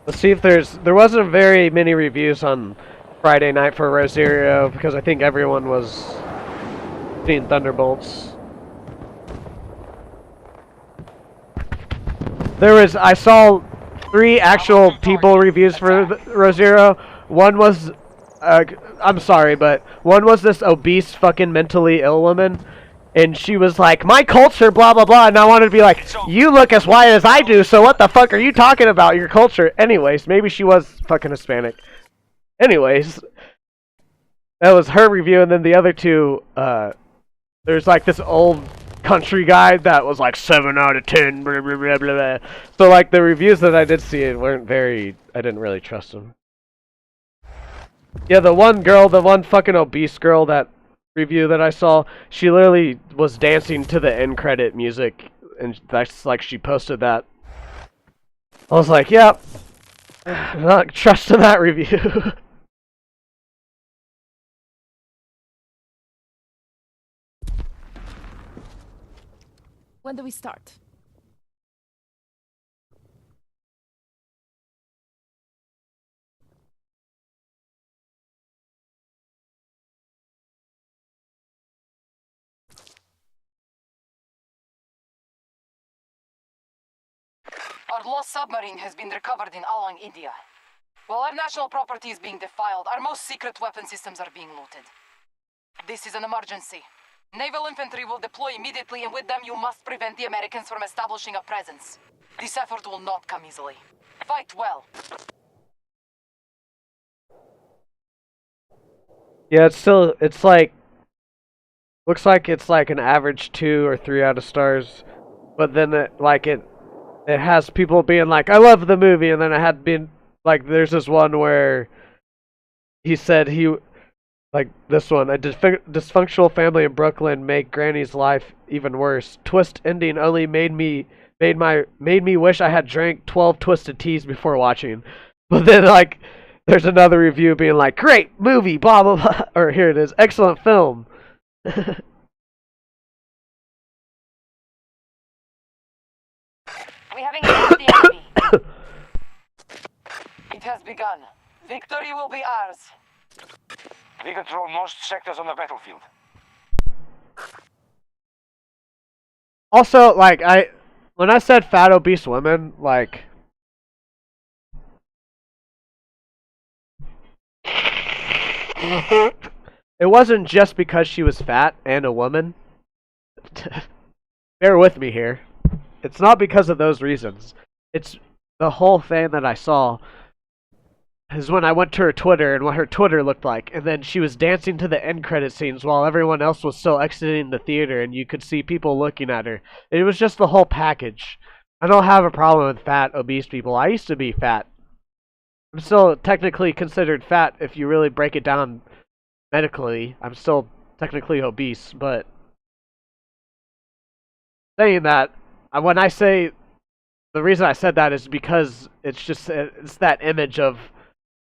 Let's see if there wasn't very many reviews on Friday night for Rosario because I think everyone was seeing Thunderbolts. I saw 3 actual people reviews for Rosario. One was I'm sorry, but one was this obese fucking mentally ill woman, and she was like, my culture, blah blah blah, and I wanted to be like, you look as white as I do, so what the fuck are you talking about, your culture? Anyways, maybe she was fucking Hispanic. Anyways, that was her review, and then the other 2, there's like this old country guy that was like 7 out of 10, blah, blah, blah, blah, blah. So like the reviews that I did see weren't very, I didn't really trust them. Yeah, the one fucking obese girl, that review that I saw, she literally was dancing to the end credit music, and that's like she posted that. I was like, yep, I'm not trusting that review. When do we start? Our lost submarine has been recovered in Along, India. While our national property is being defiled, our most secret weapon systems are being looted. This is an emergency. Naval infantry will deploy immediately, and with them you must prevent the Americans from establishing a presence. This effort will not come easily. Fight well. Yeah, it's like, looks like it's like an average 2 or 3 out of stars, but then it has people being like, I love the movie, and then it had been like, there's this one where he said like this one, a dysfunctional family in Brooklyn make Granny's life even worse. Twist ending only made me wish I had drank 12 twisted teas before watching. But then like there's another review being like, great movie, blah blah blah, or here it is, excellent film. We have engaged the enemy. It has begun. Victory will be ours. We control most sectors on the battlefield. Also, like when I said fat obese women, like it wasn't just because she was fat and a woman. Bear with me here. It's not because of those reasons. It's the whole thing that I saw is when I went to her Twitter and what her Twitter looked like, and then she was dancing to the end credit scenes while everyone else was still exiting the theater, and you could see people looking at her. It was just the whole package. I don't have a problem with fat, obese people. I used to be fat. I'm still technically considered fat if you really break it down medically. I'm still technically obese, but saying that, when I say the reason I said that is because it's that image of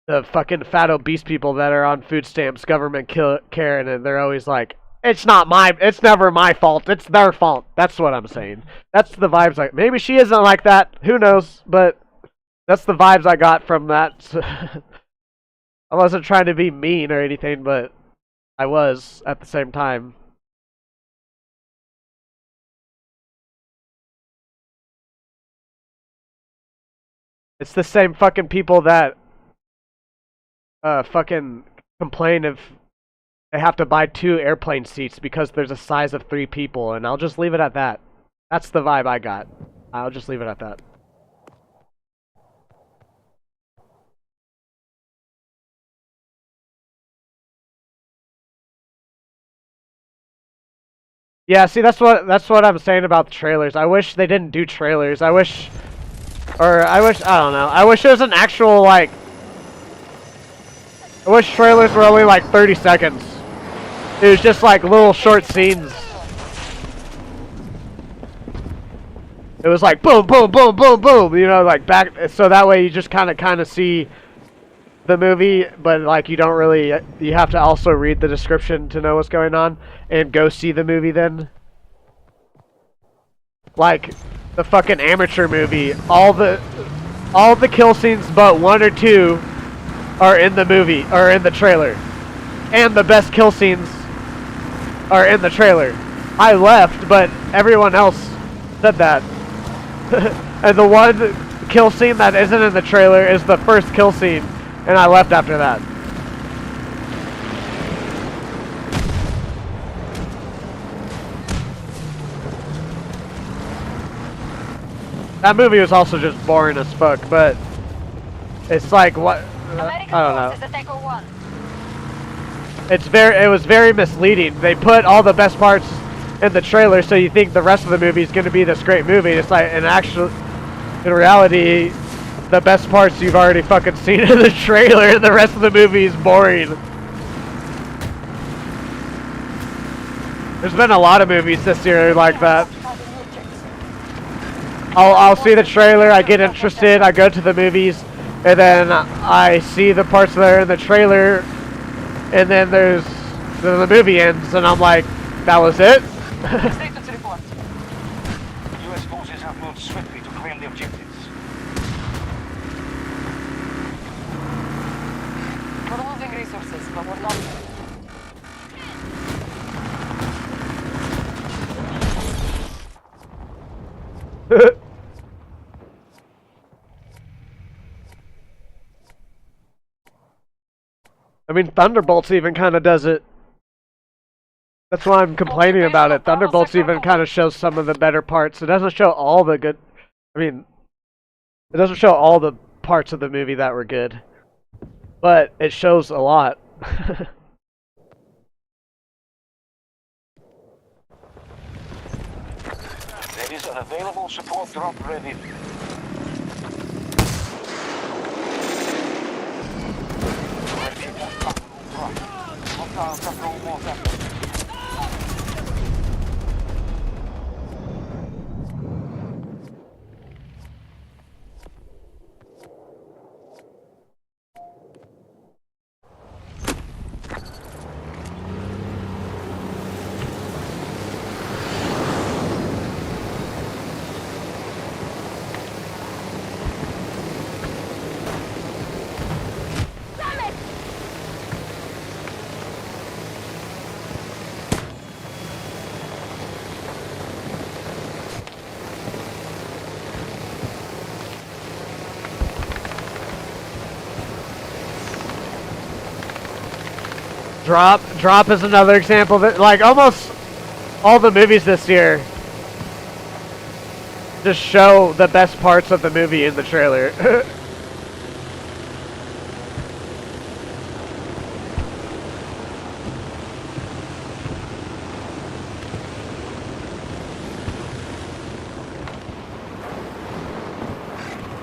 the fucking fat obese people that are on food stamps, government care, and they're always like, it's never my fault, it's their fault. That's what I'm saying. That's the vibes. Like, maybe she isn't like that, who knows, but that's the vibes I got from that. I wasn't trying to be mean or anything, but I was at the same time. It's the same fucking people that fucking complain if they have to buy 2 airplane seats because there's a size of 3 people, and I'll just leave it at that. That's the vibe I got. I'll just leave it at that. Yeah, see, that's what I'm saying about the trailers. I wish they didn't do trailers. I wish I don't know. I wish it was an actual, like, I wish trailers were only like 30 seconds. It was just like little short scenes. It was like boom, boom, boom, boom, boom, you know, like back, so that way you just kind of see the movie, but like you don't really, you have to also read the description to know what's going on and go see the movie then. Like the fucking amateur movie, all the kill scenes but 1 or 2 are in the movie, or in the trailer. And the best kill scenes are in the trailer. I left, but everyone else said that. And the one kill scene that isn't in the trailer is the first kill scene, and I left after that. That movie was also just boring as fuck, but it's like, what, I don't know. It was very misleading. They put all the best parts in the trailer, so you think the rest of the movie is going to be this great movie. It's like, in reality, the best parts you've already fucking seen in the trailer, and the rest of the movie is boring. There's been a lot of movies this year like that. I'll see the trailer, I get interested, I go to the movies, and then I see the parts that are in the trailer, and then the movie ends, and I'm like, that was it? Status report. U.S. forces have moved swiftly to claim the objectives. We're losing resources, but we're not. I mean, Thunderbolts even kind of does it. That's why I'm complaining about it. Thunderbolts even kind of shows some of the better parts. It doesn't show all the good... I mean, it doesn't show all the parts of the movie that were good. But it shows a lot. Unavailable support drop ready. Drop is another example that, like, almost all the movies this year just show the best parts of the movie in the trailer.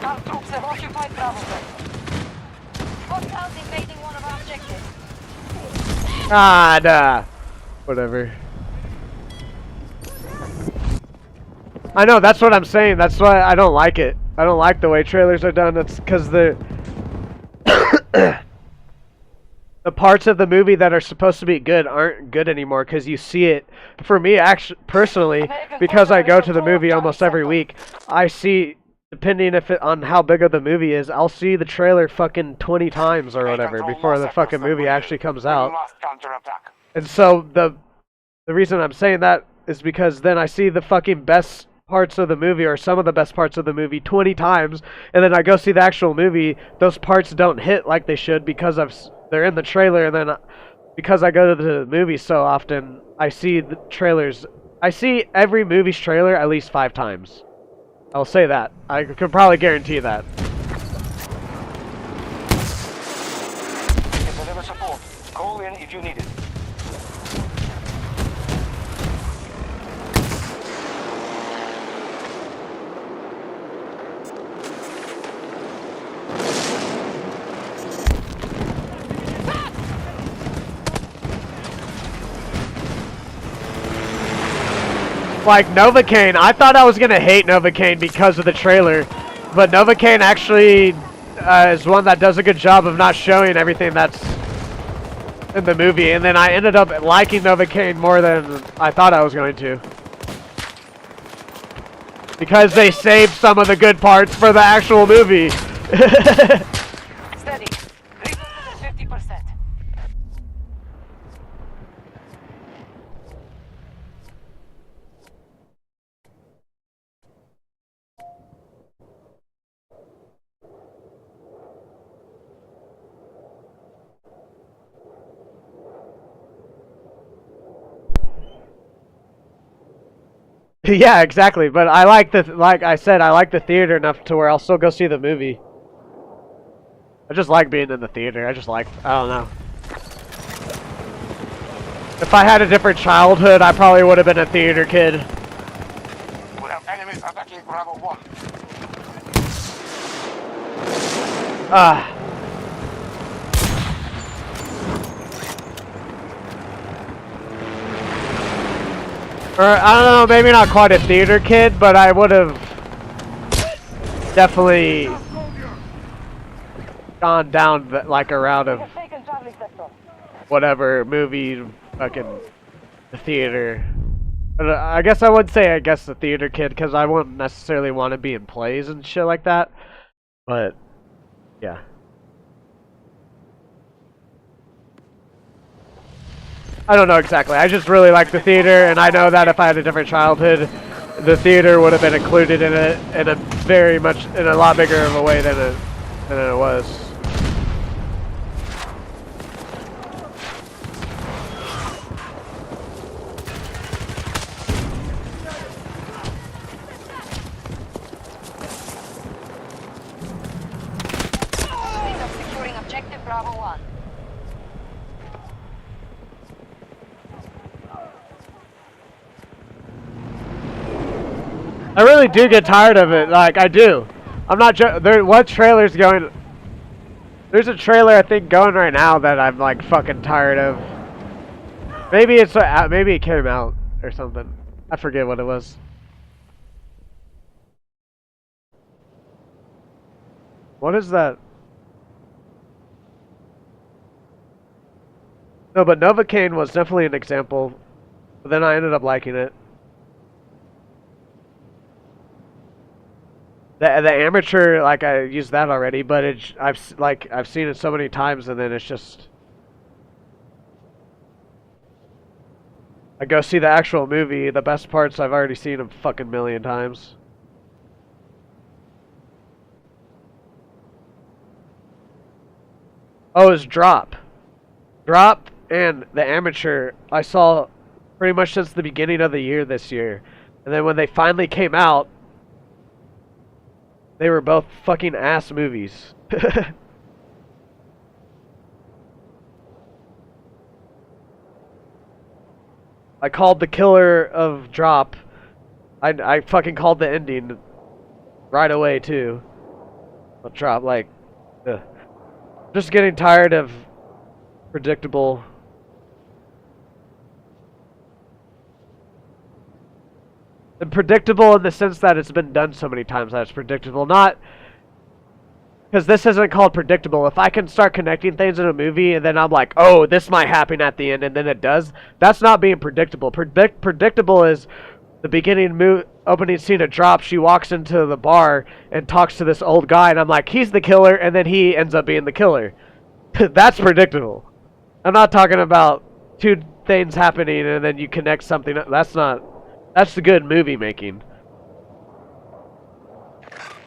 Our troops have occupied Bravo. Hostiles invading one of our objectives. Ah, nah. Whatever. I know, that's what I'm saying. That's why I don't like it. I don't like the way trailers are done. It's because the the parts of the movie that are supposed to be good aren't good anymore because you see it. For me, actually, personally, because I go to the movie almost every week, I see, depending on how big of the movie is, I'll see the trailer fucking 20 times or whatever before the fucking movie actually comes out. And so the reason I'm saying that is because then I see the fucking best parts of the movie or some of the best parts of the movie 20 times, and then I go see the actual movie, those parts don't hit like they should because they're in the trailer, and then because I go to the movie so often, I see the trailers. I see every movie's trailer at least 5 times. I'll say that. I can probably guarantee that. Deliver support. Call in if you need it. Like Novocaine, I thought I was gonna hate Novocaine because of the trailer, but Novocaine actually is one that does a good job of not showing everything that's in the movie, and then I ended up liking Novocaine more than I thought I was going to. Because they saved some of the good parts for the actual movie. Steady. 50%. Yeah, exactly. But I like like I said, I like the theater enough to where I'll still go see the movie. I just like being in the theater. I don't know. If I had a different childhood, I probably would have been a theater kid. We have enemies attacking Bravo 1. Ah. Or, I don't know, maybe not quite a theater kid, but I would have definitely gone down like a route of whatever movie, fucking the theater. But I guess I would say the theater kid, because I wouldn't necessarily want to be in plays and shit like that. But yeah. I don't know exactly. I just really like the theater, and I know that if I had a different childhood, the theater would have been included in it in a lot bigger of a way than it was. Securing objective Bravo 1. I really do get tired of it. Like, I do. I'm not what trailer's going... There's a trailer, I think, going right now that I'm, like, fucking tired of. Maybe it's... maybe it came out or something. I forget what it was. What is that? No, but Novocaine was definitely an example. But then I ended up liking it. The amateur, like, I used that already, but I've seen it so many times, and then it's just I go see the actual movie. The best parts I've already seen a fucking million times. Oh, it's Drop and the amateur. I saw pretty much since the beginning of the year this year, and then when they finally came out. They were both fucking ass movies. I called the killer of Drop. I fucking called the ending right away too. But Drop, like, ugh. Just getting tired of predictable. And predictable in the sense that it's been done so many times that it's predictable. Not because this isn't called predictable. If I can start connecting things in a movie and then I'm like, oh, this might happen at the end, and then it does, that's not being predictable. Predictable is the beginning opening scene of Drop. She walks into the bar and talks to this old guy, and I'm like, he's the killer, and then he ends up being the killer. That's predictable. I'm not talking about two things happening and then you connect something. That's not... That's the good movie making.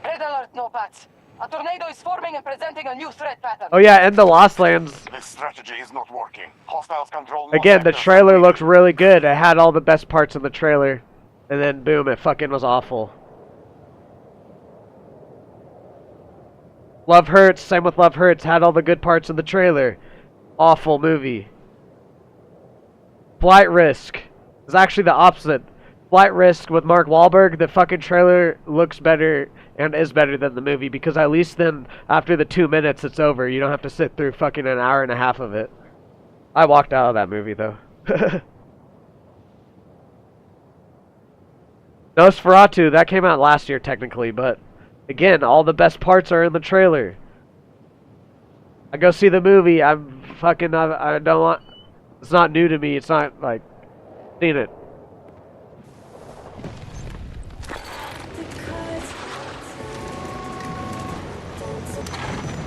Red alert, no bats. A tornado is forming and presenting a new threat pattern. Oh yeah, and the Lost Lands. This strategy is not working. Hostiles control. Again, the trailer looked really good. It had all the best parts in the trailer. And then boom, it fucking was awful. Love Hurts, same with Love Hurts, had all the good parts in the trailer. Awful movie. Flight Risk is actually the opposite. Flight Risk with Mark Wahlberg, the fucking trailer looks better and is better than the movie because at least then after the 2 minutes it's over. You don't have to sit through fucking an hour and a half of it. I walked out of that movie though. Nosferatu, that came out last year technically, but again, all the best parts are in the trailer. I go see the movie, I don't want, it's not new to me, it's not like, seen it.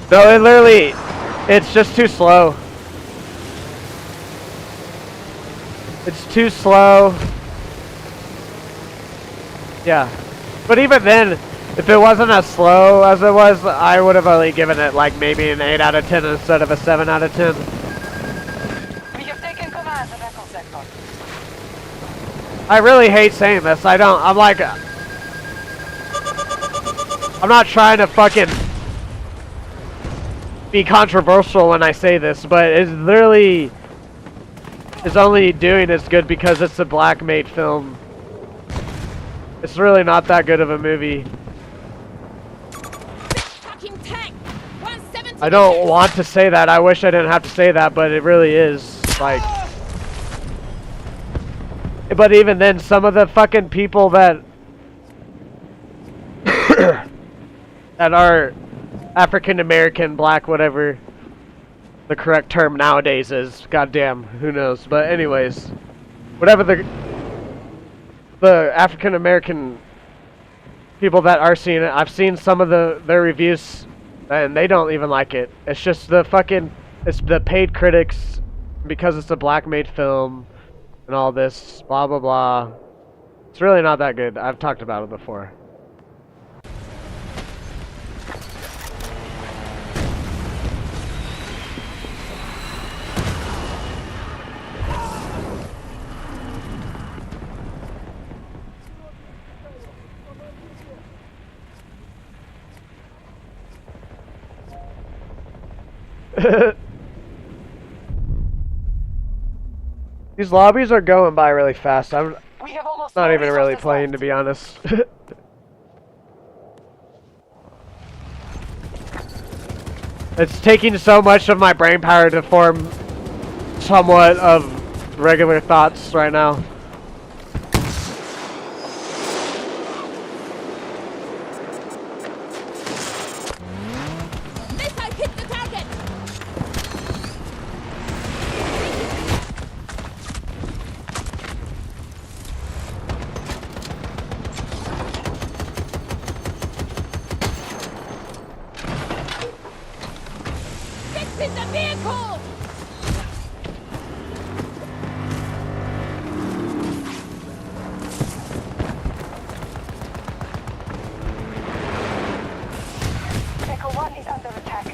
No, it literally, it's just too slow. It's too slow. Yeah. But even then, if it wasn't as slow as it was, I would have only given it like maybe an 8 out of 10 instead of a 7 out of 10. We have taken command of Echo Sector. I really hate saying this. I'm not trying to fucking be controversial when I say this, but it literally is only doing as good because it's a black made film. It's really not that good of a movie. Fucking tank. 170 I don't want to say that. I wish I didn't have to say that, but it really is. Like, but even then, some of the fucking people that that are African American, black, whatever the correct term nowadays is. Goddamn, who knows? But anyways, whatever the African American people that are seeing it, I've seen some of their reviews, and they don't even like it. It's just it's the paid critics because it's a black made film and all this blah blah blah. It's really not that good. I've talked about it before. These lobbies are going by really fast. I'm We have almost not no even really resources playing, left. to be honest. It's taking so much of my brain power to form somewhat of regular thoughts right now. Missile hit the target! Fixing the vehicle! Echo 1 is under attack.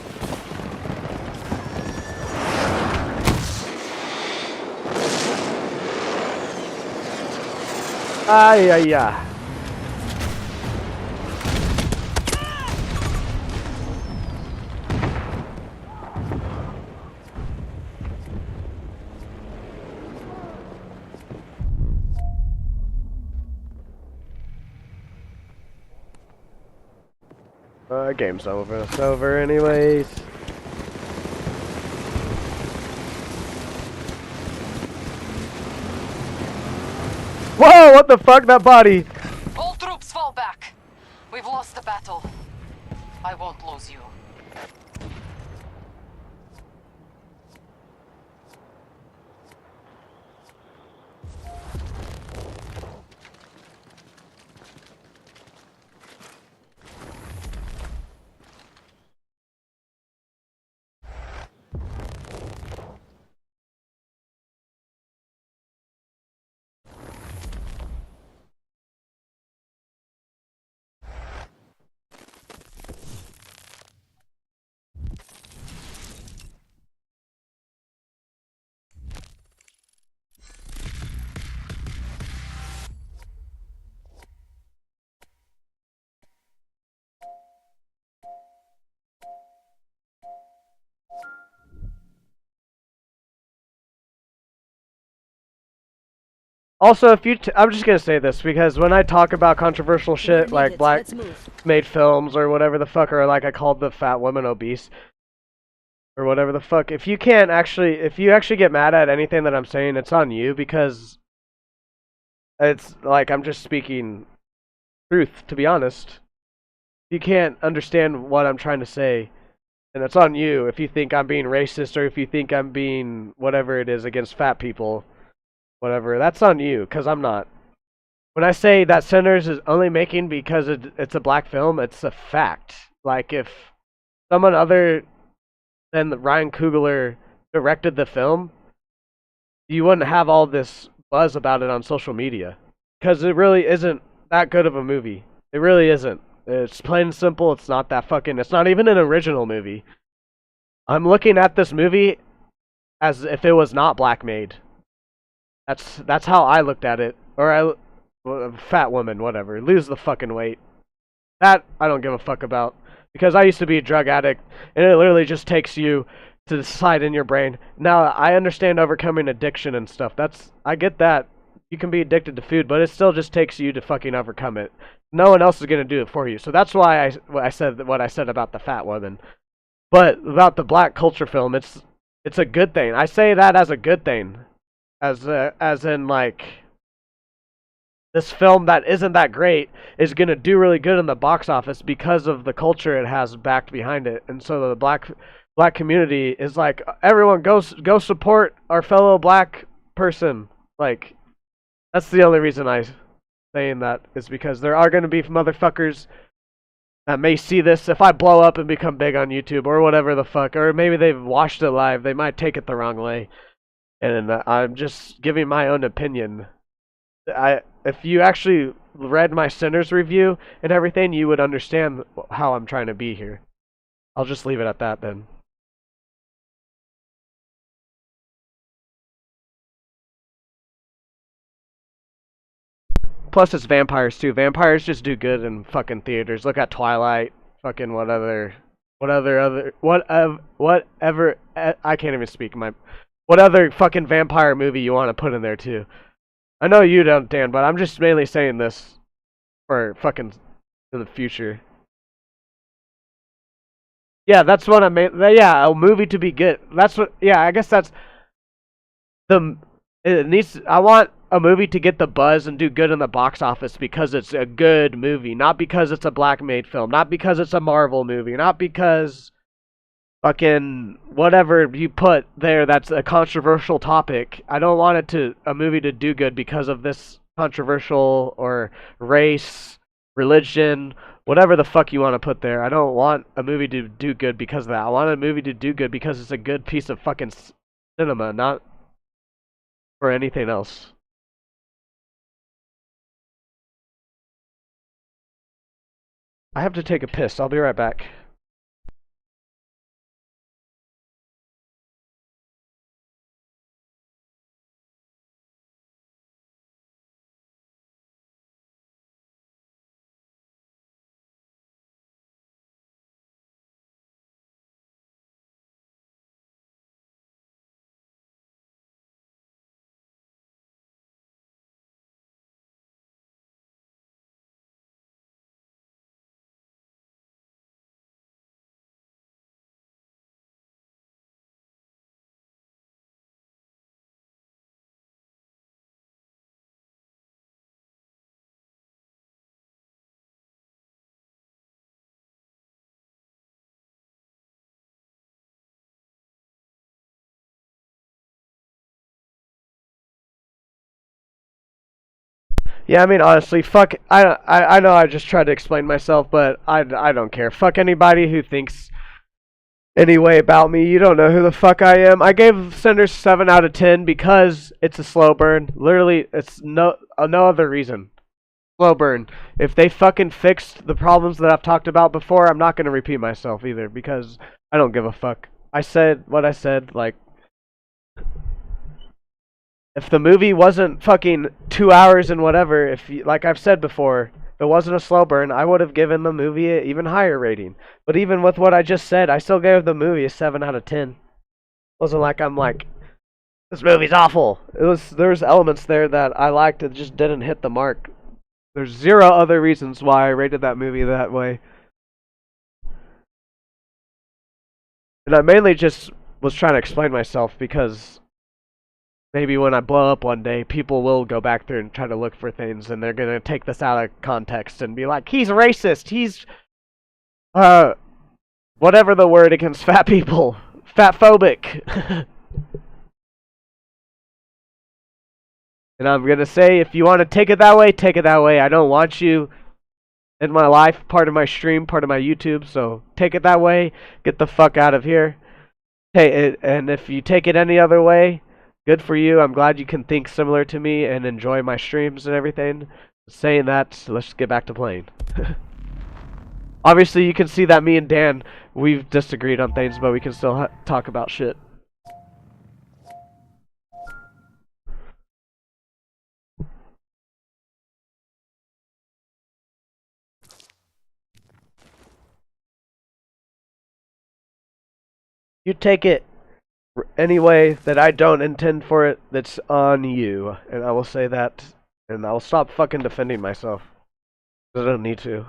Ay, ay, ay. Game's over. It's over anyways. Whoa, what the fuck, that body? All troops fall back. We've lost the battle. I won't lose you. Also, if you, I'm just gonna say this because when I talk about controversial shit like black made films or whatever the fuck, or like I called the fat woman obese or whatever the fuck, if you actually get mad at anything that I'm saying, it's on you because it's like I'm just speaking truth, to be honest. You can't understand what I'm trying to say, and it's on you if you think I'm being racist or if you think I'm being whatever it is against fat people. Whatever, that's on you, because I'm not. When I say that Sinners is only making because it's a black film, it's a fact. Like, if someone other than Ryan Coogler directed the film, you wouldn't have all this buzz about it on social media. Because it really isn't that good of a movie. It really isn't. It's plain and simple, it's not that fucking, it's not even an original movie. I'm looking at this movie as if it was not black made. That's how I looked at it. Or fat woman, whatever. Lose the fucking weight. That I don't give a fuck about. Because I used to be a drug addict, and it literally just takes you to decide in your brain. Now, I understand overcoming addiction and stuff. I get that. You can be addicted to food, but it still just takes you to fucking overcome it. No one else is going to do it for you. So that's why I said what I said about the fat woman. But about the black culture film, it's a good thing. I say that as a good thing. As in, like, this film that isn't that great is gonna do really good in the box office because of the culture it has backed behind it, and so the black community is like, everyone go support our fellow black person. Like, that's the only reason I saying that is because there are gonna be motherfuckers that may see this if I blow up and become big on YouTube or whatever the fuck, or maybe they've watched it live, they might take it the wrong way. And I'm just giving my own opinion. If you actually read my Sinners review and everything, you would understand how I'm trying to be here. I'll just leave it at that then. Plus, it's vampires too. Vampires just do good in fucking theaters. Look at Twilight. Fucking whatever. I can't even speak. What other fucking vampire movie you want to put in there too? I know you don't, Dan, but I'm just mainly saying this for fucking in the future. Yeah, that's what I mean. Yeah, a movie to be good. That's what. Yeah, I guess that's the. It needs. I want a movie to get the buzz and do good in the box office because it's a good movie, not because it's a black made film, not because it's a Marvel movie, not because fucking whatever you put there that's a controversial topic. I don't want it to a movie to do good because of this controversial or race, religion, whatever the fuck you want to put there. I don't want a movie to do good because of that. I want a movie to do good because it's a good piece of fucking cinema, not for anything else. I have to take a piss. I'll be right back. Yeah, I mean, honestly, fuck. I know I just tried to explain myself, but I don't care. Fuck anybody who thinks any way about me. You don't know who the fuck I am. I gave Cinders 7 out of 10 because it's a slow burn. Literally, it's no other reason. Slow burn. If they fucking fixed the problems that I've talked about before, I'm not gonna repeat myself either because I don't give a fuck. I said what I said, like. If the movie wasn't fucking 2 hours and whatever, like I've said before, if it wasn't a slow burn, I would have given the movie an even higher rating. But even with what I just said, I still gave the movie a 7 out of 10. It wasn't like I'm like, this movie's awful. There's elements there that I liked that just didn't hit the mark. There's zero other reasons why I rated that movie that way. And I mainly just was trying to explain myself because maybe when I blow up one day, people will go back there and try to look for things, and they're gonna take this out of context and be like, he's racist, he's, whatever the word against fat people, fatphobic. And I'm gonna say, if you want to take it that way, take it that way. I don't want you in my life, part of my stream, part of my YouTube, so take it that way, get the fuck out of here. Hey, and if you take it any other way, good for you. I'm glad you can think similar to me and enjoy my streams and everything. Saying that, let's get back to playing. Obviously, you can see that me and Dan, we've disagreed on things, but we can still talk about shit. You take it any way that I don't intend for it, that's on you. And I will say that, and I'll stop fucking defending myself. I don't need to.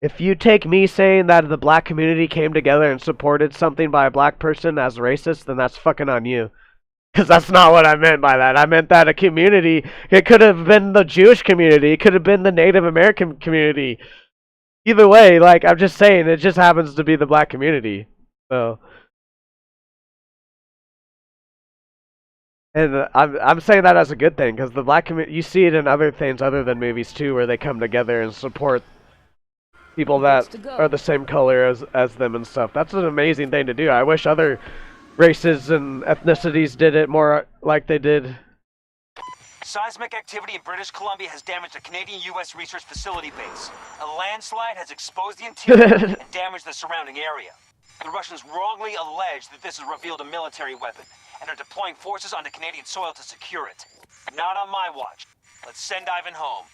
If you take me saying that the black community came together and supported something by a black person as racist, then that's fucking on you. Because that's not what I meant by that. I meant that a community, it could have been the Jewish community, it could have been the Native American community. Either way, like, I'm just saying, it just happens to be the black community. So, and I'm saying that as a good thing, because the black community, you see it in other things other than movies too, where they come together and support people that are the same color as them and stuff. That's an amazing thing to do. I wish other races and ethnicities did it more like they did. Seismic activity in British Columbia has damaged a Canadian-U.S. research facility base. A landslide has exposed the interior and damaged the surrounding area. The Russians wrongly allege that this has revealed a military weapon and are deploying forces onto Canadian soil to secure it. Not on my watch. Let's send Ivan home.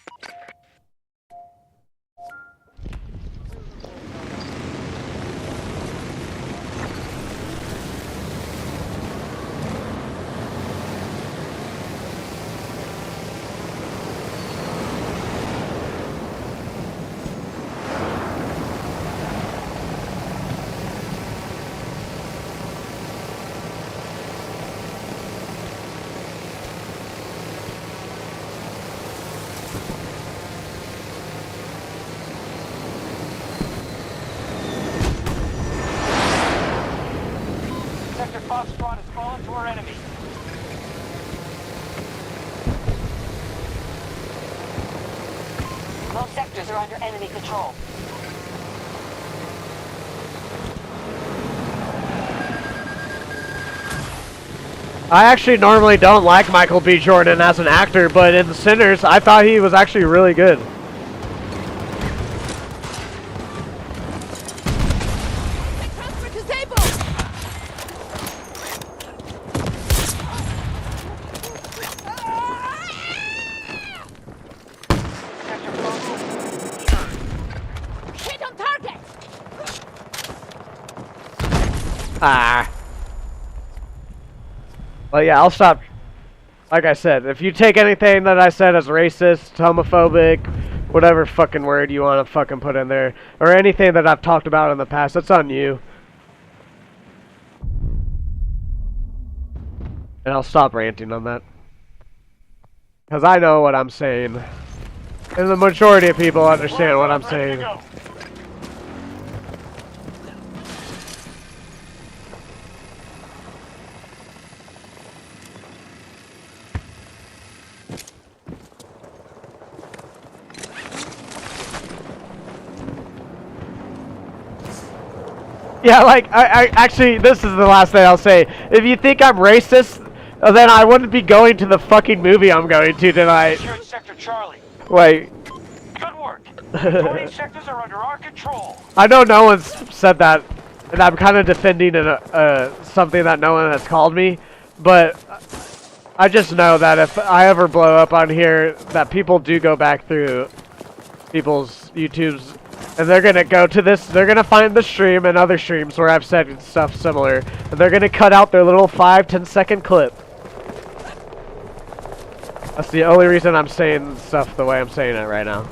Most sectors are under enemy control. I actually normally don't like Michael B. Jordan as an actor, but in Sinners, I thought he was actually really good. Transfer disabled! Hit on target! Ah. Well, yeah, I'll stop. Like I said, if you take anything that I said as racist, homophobic, whatever fucking word you want to fucking put in there, or anything that I've talked about in the past, that's on you. And I'll stop ranting on that. Because I know what I'm saying. And the majority of people understand what I'm saying. Yeah, like, I actually, this is the last thing I'll say. If you think I'm racist, then I wouldn't be going to the fucking movie I'm going to tonight. Secure Sector Charlie. Wait. Good work. 20 sectors are under our control. I know no one's said that, and I'm kind of defending something that no one has called me, but I just know that if I ever blow up on here, that people do go back through people's YouTubes, and they're gonna go to this, they're gonna find the stream and other streams where I've said stuff similar, and they're gonna cut out their little 5-10 second clip. That's the only reason I'm saying stuff the way I'm saying it right now.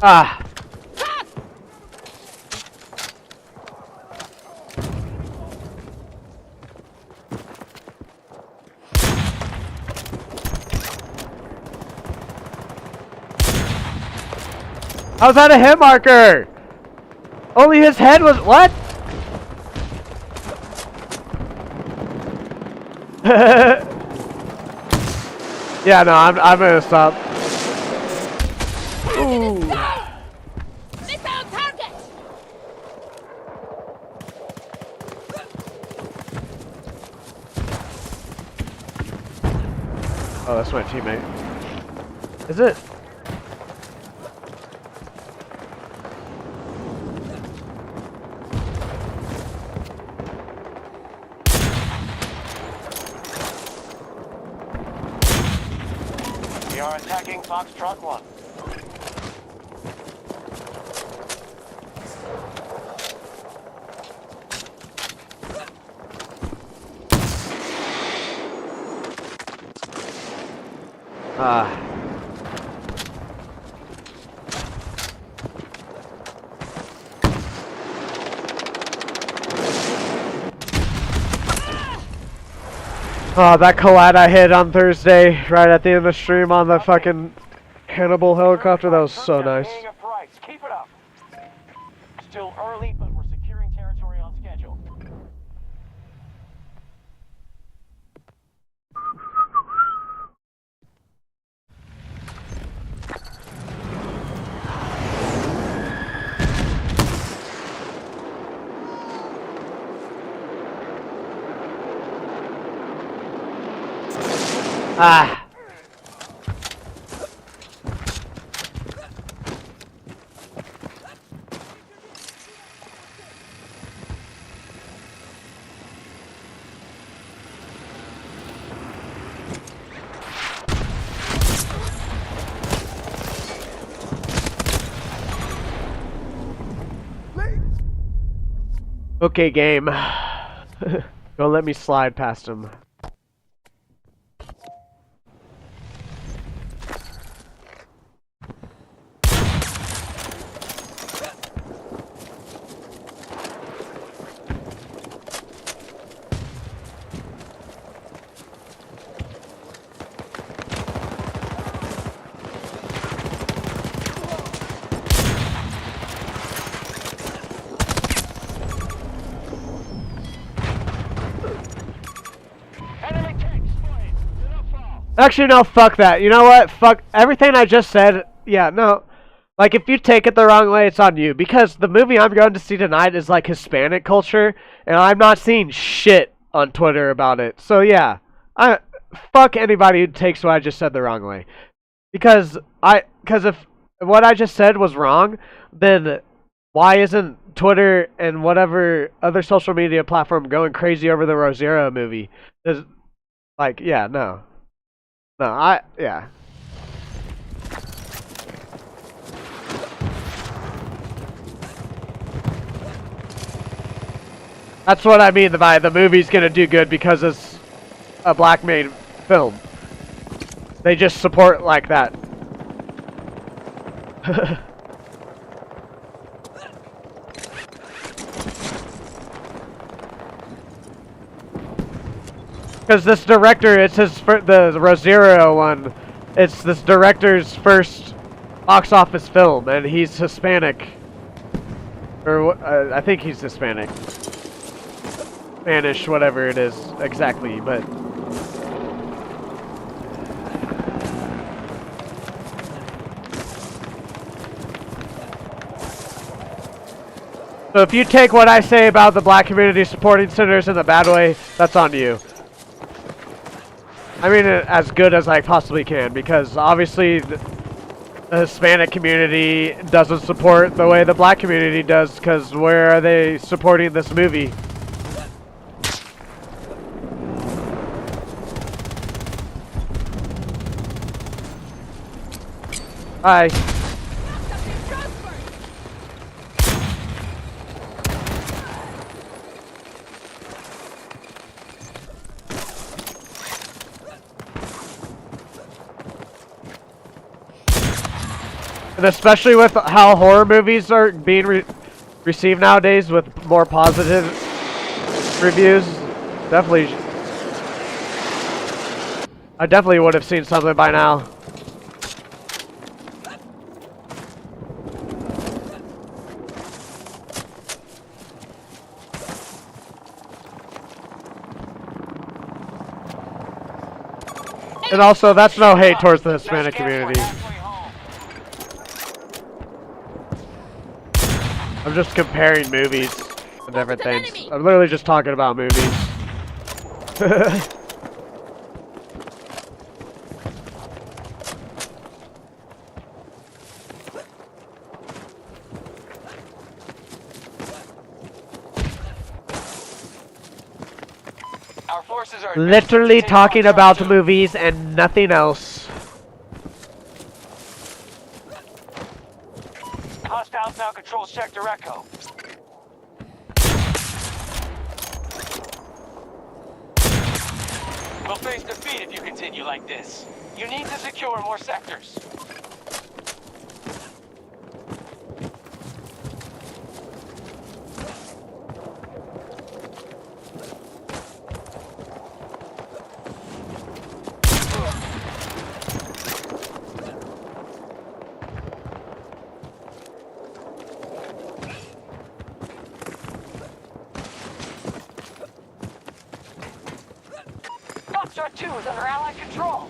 Ah. How's that a hit marker? Only his head was what? Yeah, no, I'm gonna stop. Ooh. Oh, that's my teammate. Is it? We are attacking Foxtrot 1. Oh, that collide I hit on Thursday, right at the end of the stream on the fucking Hannibal helicopter, that was so nice. Keep it up. Still early, but we're securing territory on schedule. Ah. Okay, game. Don't let me slide past him. Actually, no, fuck that. You know what? Fuck everything I just said. Yeah, no. Like, if you take it the wrong way, it's on you. Because the movie I'm going to see tonight is, like, Hispanic culture, and I'm not seeing shit on Twitter about it. So, yeah. Fuck anybody who takes what I just said the wrong way. Because if what I just said was wrong, then why isn't Twitter and whatever other social media platform going crazy over the Rosero movie? Like, yeah, no. No, yeah. That's what I mean by the movie's gonna do good because it's a black made film. They just support like that. Because this director, it's the Rosero one. It's this director's first box office film, and he's Hispanic, or I think he's Hispanic, Spanish, whatever it is exactly. But so if you take what I say about the black community supporting sinners in a bad way, that's on you. I mean it as good as I possibly can, because obviously the Hispanic community doesn't support the way the black community does, because where are they supporting this movie? Hi. And especially with how horror movies are being received nowadays with more positive reviews, I definitely would have seen something by now. And also, that's no hate towards the Hispanic community. I'm just comparing movies and different things. I'm literally just talking about movies. Our forces are Literally talking about movies and nothing else. Hostiles now control Sector Echo. We'll face defeat if you continue like this. You need to secure more sectors. Foxtrot 2 is under Allied control.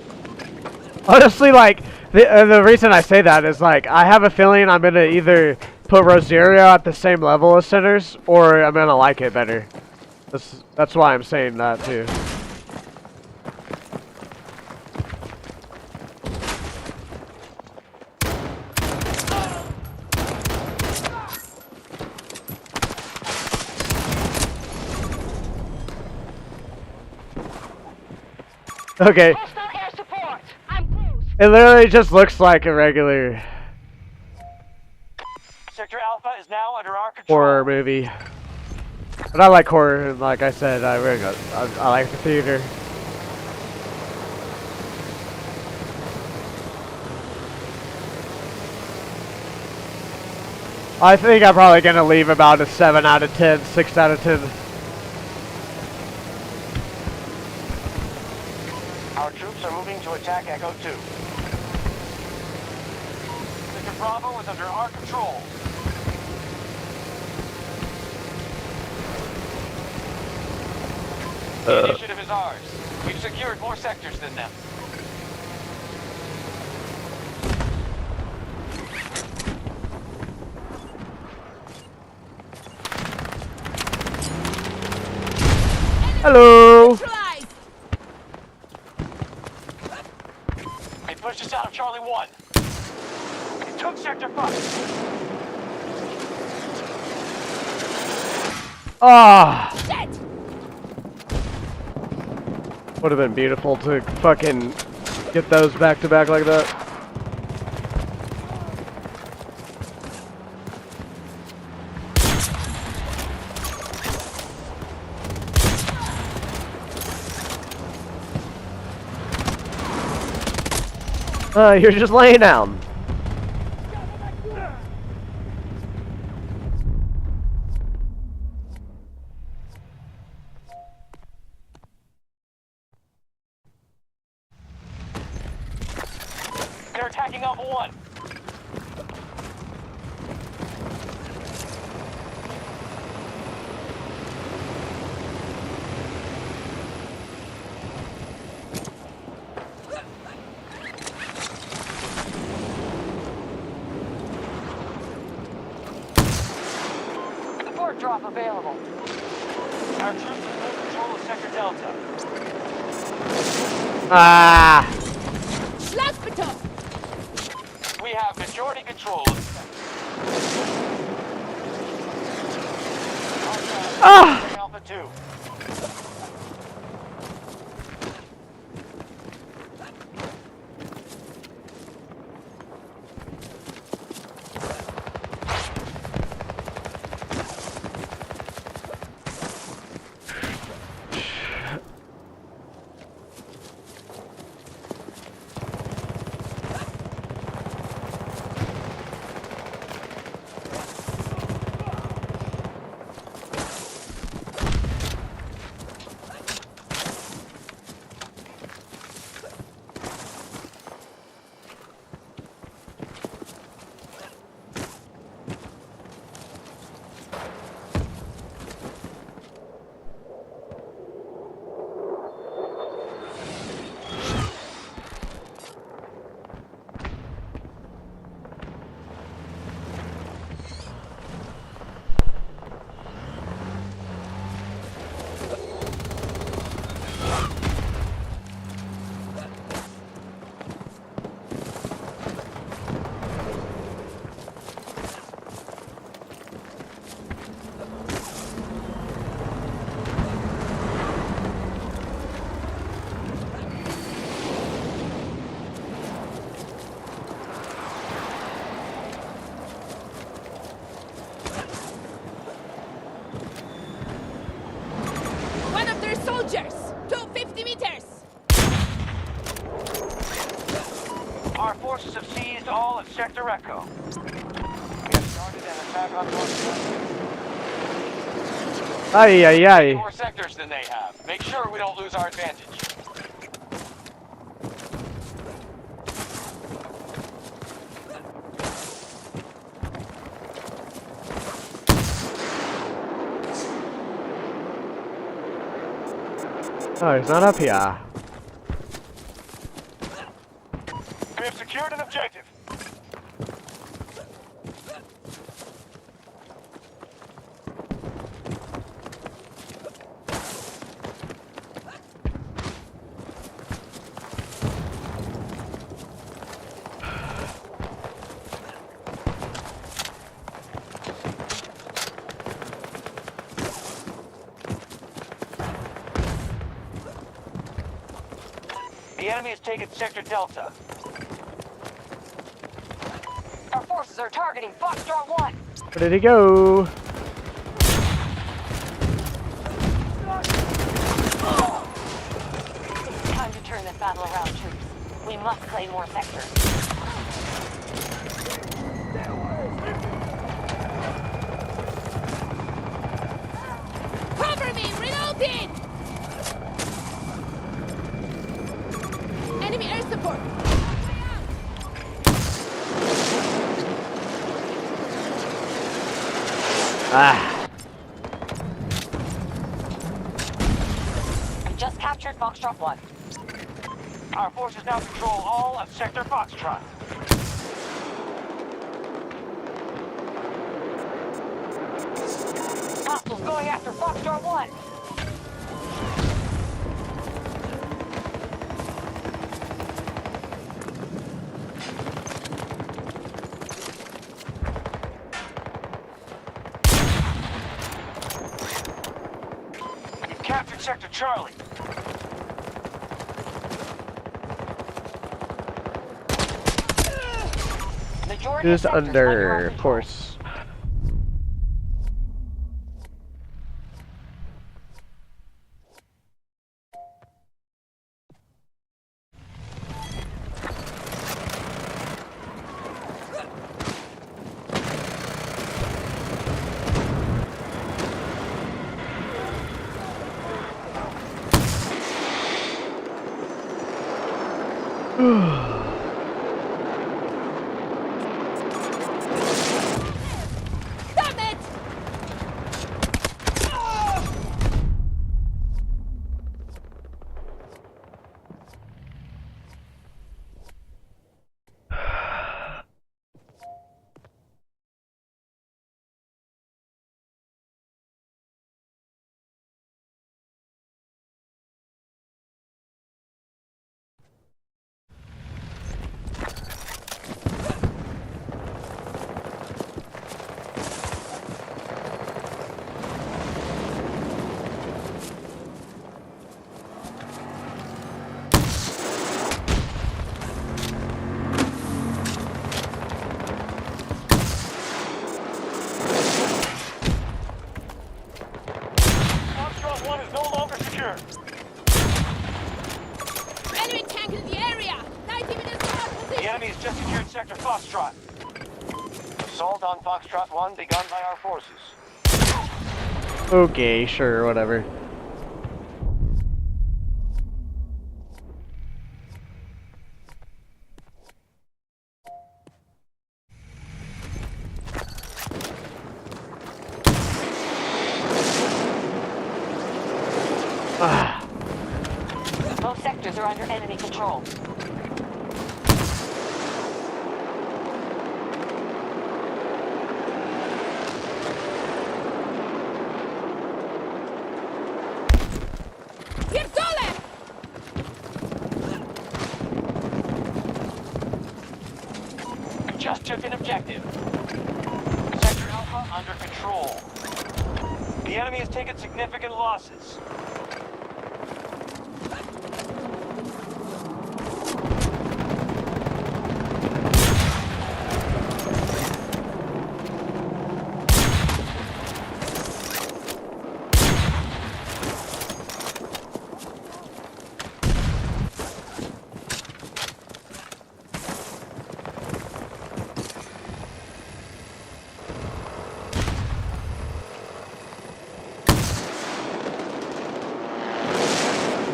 Honestly, like, the reason I say that is, like, I have a feeling I'm gonna either put Rosario at the same level as Sinners, or I'm gonna like it better. That's why I'm saying that, too. Okay. Hostile air support. I'm close. It literally just looks like a regular Sector Alpha is now under our control. horror movie. But I like horror, and like I said, I like the theater. I think I'm probably gonna leave about a 7 out of 10, 6 out of 10. Our troops are moving to attack Echo 2. Sector Bravo is under our control. The initiative is ours. We've secured more sectors than them. Hello. Neutralized! They pushed us out of Charlie 1. They took Sector 5. Ah. Shit! Would have been beautiful to fucking get those back to back like that. You're just laying down. They're attacking Alpha 1. Support drop available. Our troops have full control of Sector Delta. Ah. Schlagbeton! We have majority control of Ah. Alpha 2. One of their soldiers! 250 meters! Our forces have seized all of Sector Echo. We have started an attack on North. Ay, ay, ay. More sectors than they have. Make sure we don't lose our advantage. Oh, he's not up here. We have secured an objective. The enemy has taken Sector Delta. Our forces are targeting Foxtrot 1. Where did he go? Time to turn this battle around, troops. We must claim more sectors. Cover me! Reloading! Enemy air support! Ah. We just captured Foxtrot 1. Our forces now control all of Sector Foxtrot. Hostiles going after Foxtrot 1. captured Sector Charlie. Majority Just of sectors under our under, of control. course. Damn it! Foxtrot 1 is no longer secure. Enemy tank in the area! 90 minutes to our The position! enemy has just secured Sector Foxtrot. Assault on Foxtrot 1 begun by our forces. Okay, sure, whatever. Ah, Both sectors are under enemy control. Pierdolę! We just took an objective. Sector Alpha under control. The enemy has taken significant losses.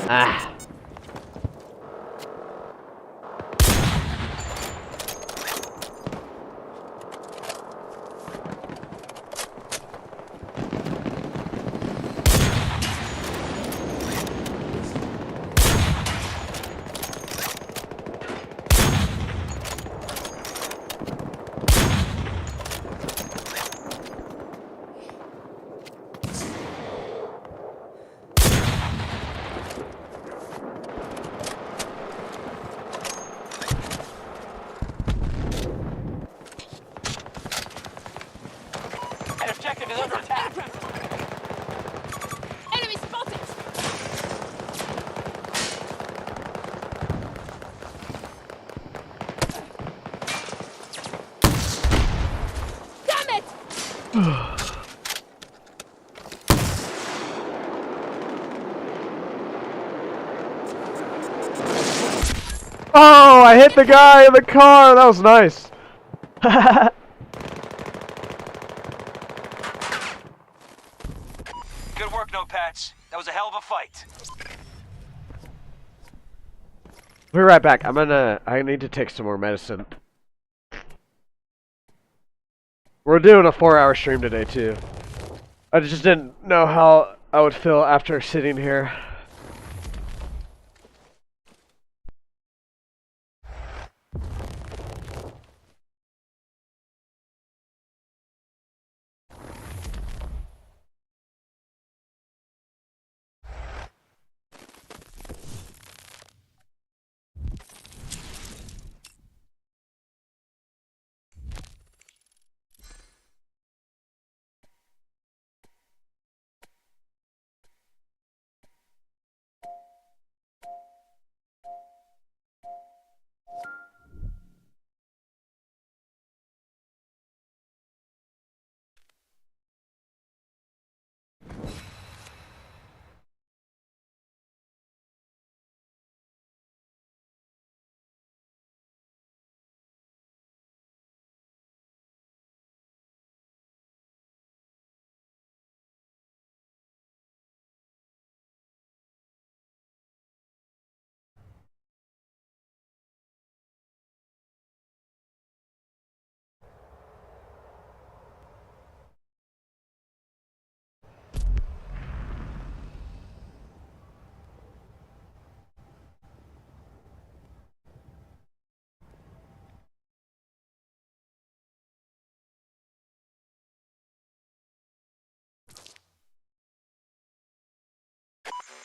ah. An objective is under attack. Enemy spotted! Damn it! Oh, I hit the guy in the car. That was nice. Good work, Notepads. That was a hell of a fight. We'll be right back. I need to take some more medicine. We're doing a 4-hour stream today too. I just didn't know how I would feel after sitting here.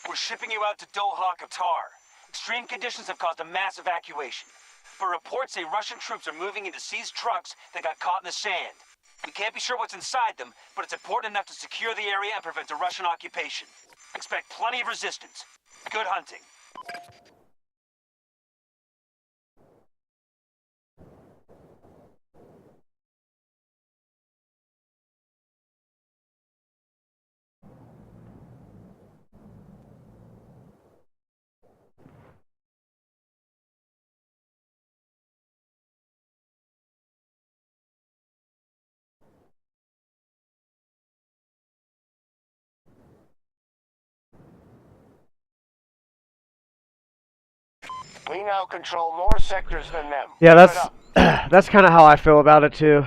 We're shipping you out to Doha, Qatar. Extreme conditions have caused a mass evacuation. But reports say Russian troops are moving into seized trucks that got caught in the sand. We can't be sure what's inside them, but it's important enough to secure the area and prevent a Russian occupation. Expect plenty of resistance. Good hunting. We now control more sectors than them. Yeah, Keep it that's up. that's kind of how I feel about it too.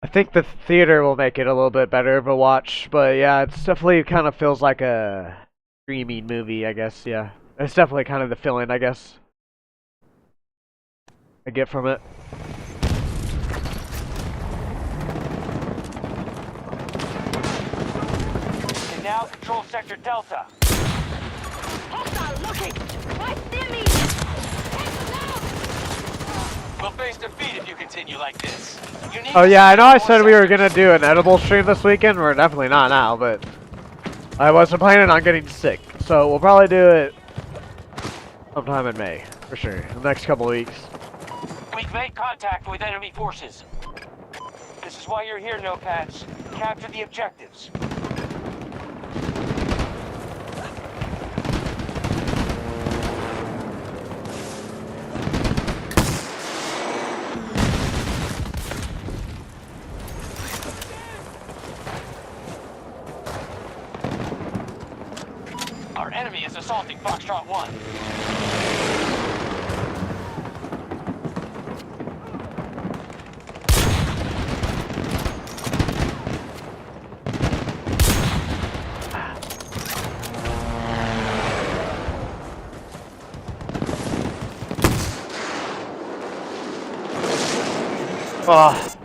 I think the theater will make it a little bit better of a watch, but yeah, it's definitely kind of feels like a streaming movie, I guess. Yeah, it's definitely kind of the feeling, I guess, I get from it. We now control Sector Delta. Hostile looking! Right near me! We'll face defeat if you continue like this. You need Oh to yeah, I know I secure said more we were sectors. gonna do an edible stream this weekend. We're definitely not now, but I wasn't planning on getting sick, so we'll probably do it sometime in May, for sure, the next couple of weeks. We've made contact with enemy forces. This is why you're here, Notepads. Capture the objectives. Our enemy is assaulting Foxtrot 1. Oh.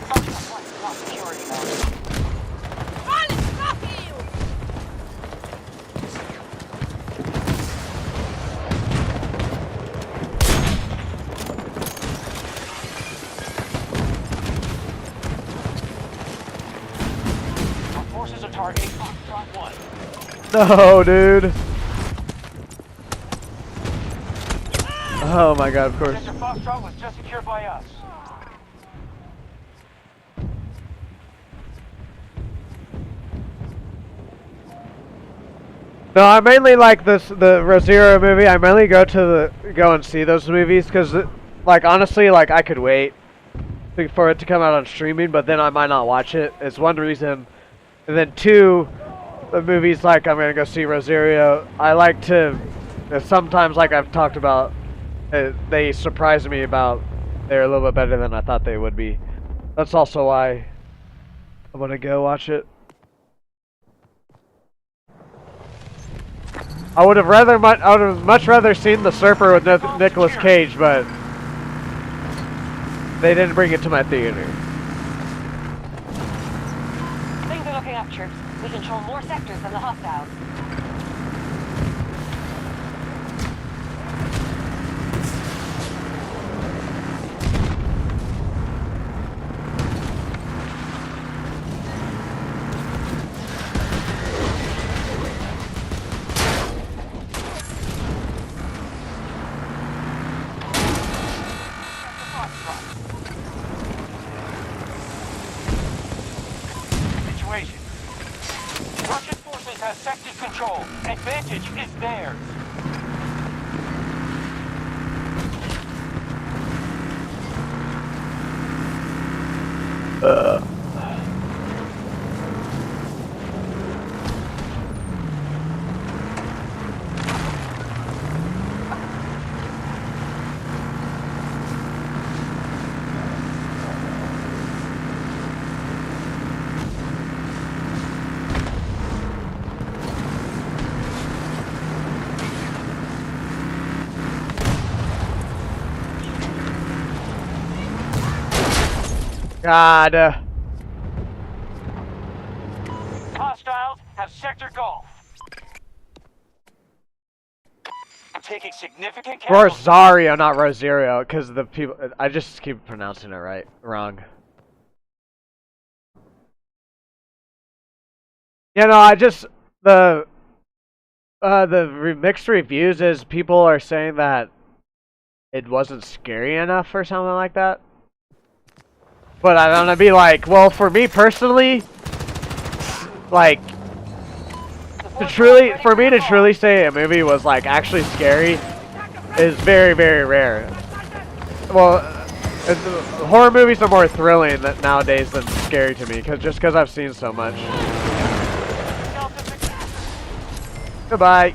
Foxtrot 1 is not security mode. Our forces are targeting Foxtrot 1. No, dude. Oh my god, of course. Sector Foxtrot was just secured by us. No, I mainly like the Rosero movie. I mainly go and see those movies because, like, honestly, like I could wait for it to come out on streaming, but then I might not watch it. It's one reason, and then two, the movies like I'm gonna go see Rosario. I like to sometimes, like I've talked about, they surprise me about they're a little bit better than I thought they would be. That's also why I want to go watch it. I would have much rather seen The Surfer with Nicolas Cage, but they didn't bring it to my theater. Things are looking up, troops. We control more sectors than the hostiles. Situation. Russian forces have sector control. Advantage is theirs. God. Hostiles have sector Golf. Taking significant casualties. Rosario, not Rosario, because the people. I just keep pronouncing it wrong. You know, I just mixed reviews is people are saying that it wasn't scary enough or something like that. But I don't know, be like, well, for me personally, like, for me to truly say a movie was like actually scary is very, very rare. Well, horror movies are more thrilling nowadays than scary to me, just because I've seen so much. Goodbye.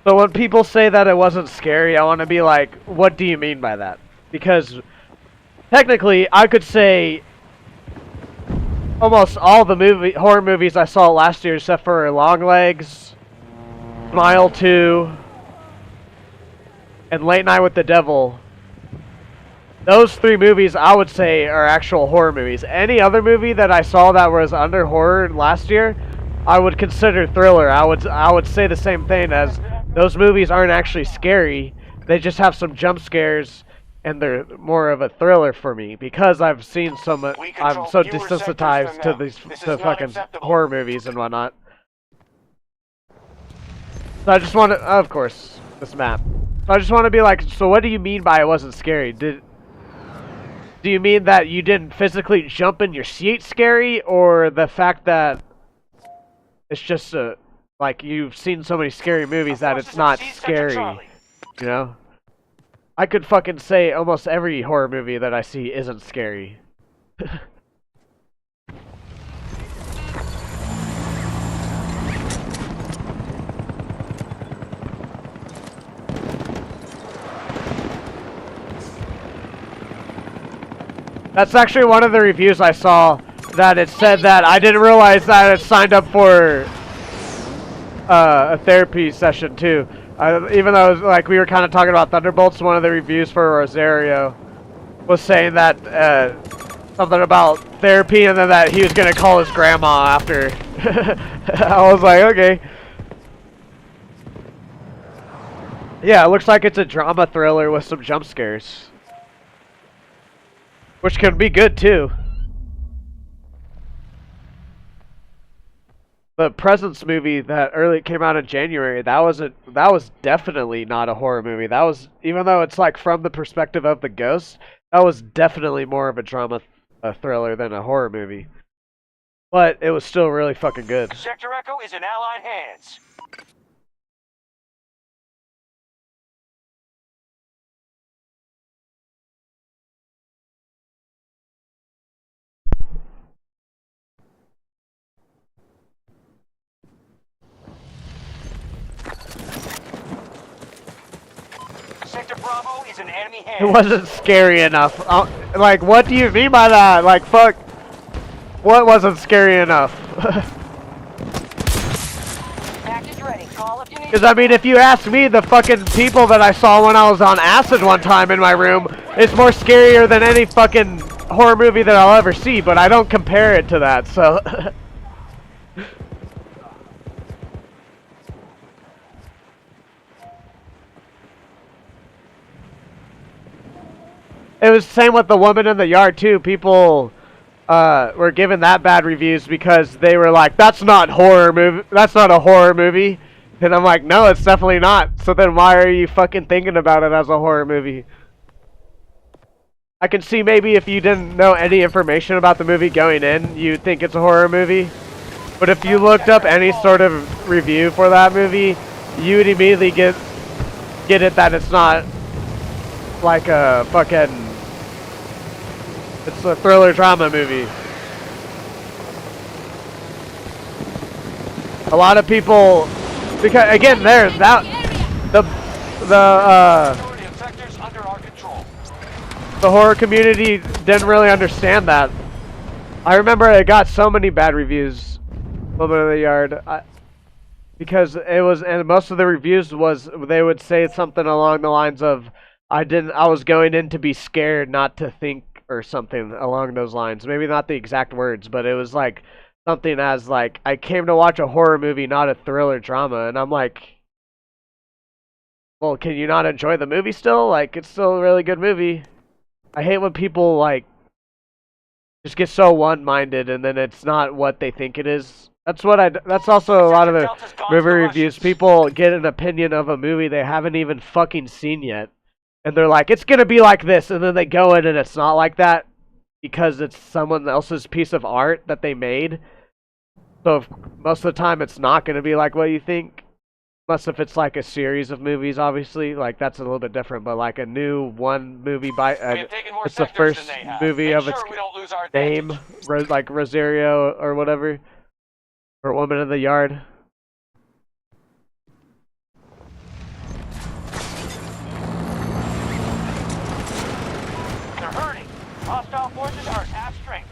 So when people say that it wasn't scary, I want to be like, what do you mean by that? Because technically, I could say almost all the horror movies I saw last year, except for Longlegs, Smile 2, and Late Night with the Devil. Those 3 movies I would say are actual horror movies. Any other movie that I saw that was under horror last year, I would consider thriller. I would say the same thing, as those movies aren't actually scary. They just have some jump scares, and they're more of a thriller for me because I've seen so much. I'm so desensitized to fucking horror movies and whatnot. So I just want to, of course, this map. So I just want to be like, so what do you mean by it wasn't scary? Do you mean that you didn't physically jump in your seat scary, or the fact that it's just like you've seen so many scary movies that it's not scary, you know? I could fucking say almost every horror movie that I see isn't scary. That's actually one of the reviews I saw, that it said that I didn't realize that it signed up for a therapy session too. Even though like we were kind of talking about Thunderbolts, one of the reviews for Rosario was saying that something about therapy, and then that he was gonna call his grandma after. I was like, okay. Yeah, it looks like it's a drama thriller with some jump scares, which can be good too. The Presence movie that came out in January, that was definitely not a horror movie. That was, even though it's like from the perspective of the ghost, that was definitely more of a drama thriller than a horror movie. But it was still really fucking good. Sector Echo is in Allied hands. Sector Bravo is in enemy hands. It wasn't scary enough. Like, what do you mean by that? Like, fuck. What wasn't scary enough? Package ready. Call if you need. Because, I mean, if you ask me, the fucking people that I saw when I was on acid one time in my room is more scarier than any fucking horror movie that I'll ever see, but I don't compare it to that, so... It was the same with The Woman in the Yard, too. People were giving that bad reviews because they were like, that's not horror movie. That's not a horror movie. And I'm like, no, it's definitely not. So then why are you fucking thinking about it as a horror movie? I can see maybe if you didn't know any information about the movie going in, you'd think it's a horror movie. But if you looked up any sort of review for that movie, you would immediately get it that it's not like a fucking. It's a thriller drama movie. A lot of people, because again, the Majority of sectors under our control. the horror community didn't really understand that. I remember it got so many bad reviews, Woman in the Yard, because it was, and most of the reviews was they would say something along the lines of, I was going in to be scared, not to think, or something along those lines. Maybe not the exact words, but it was like something as like, I came to watch a horror movie, not a thriller drama, and I'm like, well, can you not enjoy the movie still? Like, it's still a really good movie. I hate when people like just get so one-minded and then it's not what they think it is. That's also a lot of the movie reviews. People get an opinion of a movie they haven't even fucking seen yet. And they're like, it's gonna be like this, and then they go in and it's not like that because it's someone else's piece of art that they made. So most of the time it's not gonna be like what you think. Unless if it's like a series of movies, obviously, like that's a little bit different. But like a new one movie by, it's the first movie of its name, like Rosario or whatever, or Woman in the Yard. They're hurting. Hostile forces are at half strength.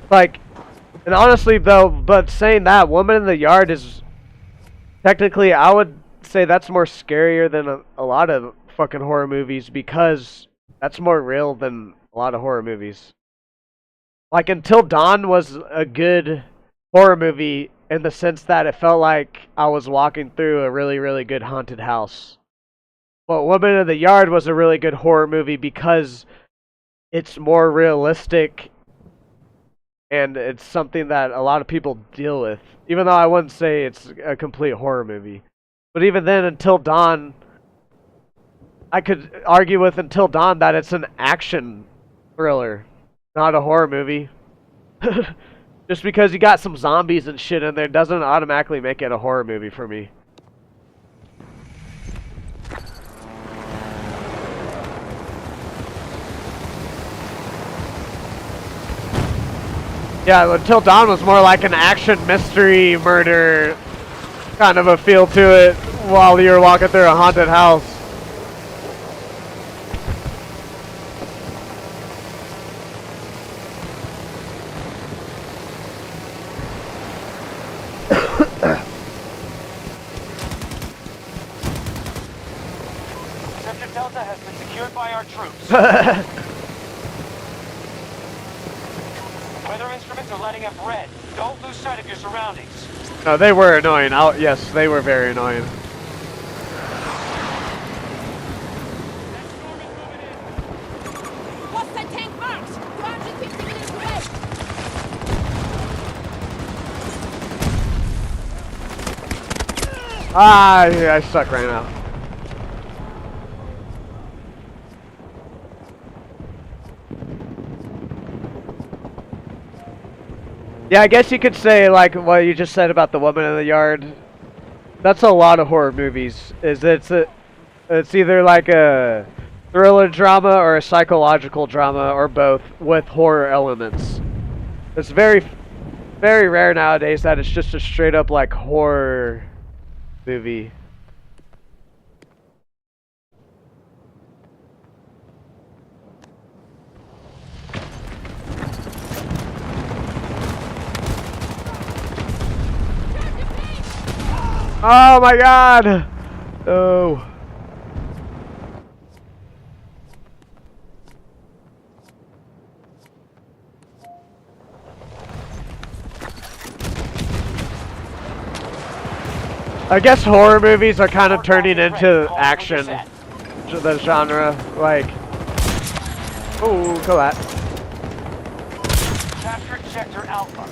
Like, and honestly though, but saying that, Woman in the Yard is technically, I would say that's more scarier than a lot of fucking horror movies because that's more real than a lot of horror movies. Like, Until Dawn was a good horror movie in the sense that it felt like I was walking through a really, really good haunted house. But Woman in the Yard was a really good horror movie because it's more realistic. And it's something that a lot of people deal with. Even though I wouldn't say it's a complete horror movie. But even then, Until Dawn, I could argue with Until Dawn that it's an action thriller, not a horror movie. Just because you got some zombies and shit in there doesn't automatically make it a horror movie for me. Yeah, Until Dawn was more like an action mystery murder kind of a feel to it while you're walking through a haunted house. Sector Delta has been secured by our troops. Weather instruments are lighting up red. Don't lose sight of your surroundings. No, they were annoying. Yes, they were very annoying. Hostile tank marked! 250 meters away! Ah, yeah, I suck right now. Yeah, I guess you could say, like, what you just said about the Woman in the Yard. That's a lot of horror movies. It's either like a thriller drama or a psychological drama or both with horror elements. It's very, very rare nowadays that it's just a straight up like horror movie. Oh my god! Oh. I guess horror movies are kind of turning into action, the genre, like... Ooh, kill that. Captured Sector Alpha.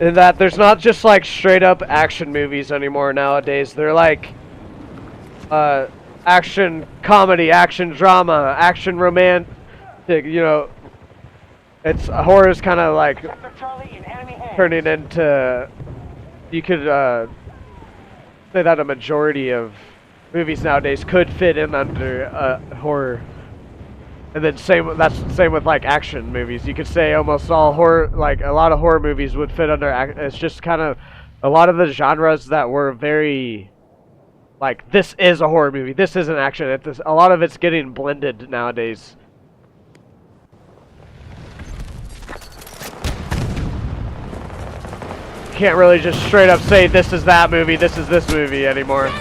In that there's not just like straight up action movies anymore nowadays. They're like action comedy, action drama, action romantic, you know. It's horror's kind of like Sector Charlie in enemy hands. turning into, you could say that a majority of movies nowadays could fit in under horror. And then that's the same with like action movies. You could say almost all horror, like a lot of horror movies would fit under. It's just kind of a lot of the genres that were very, like, this is a horror movie, this is an action. A lot of it's getting blended nowadays. You can't really just straight up say this is that movie, this is this movie anymore.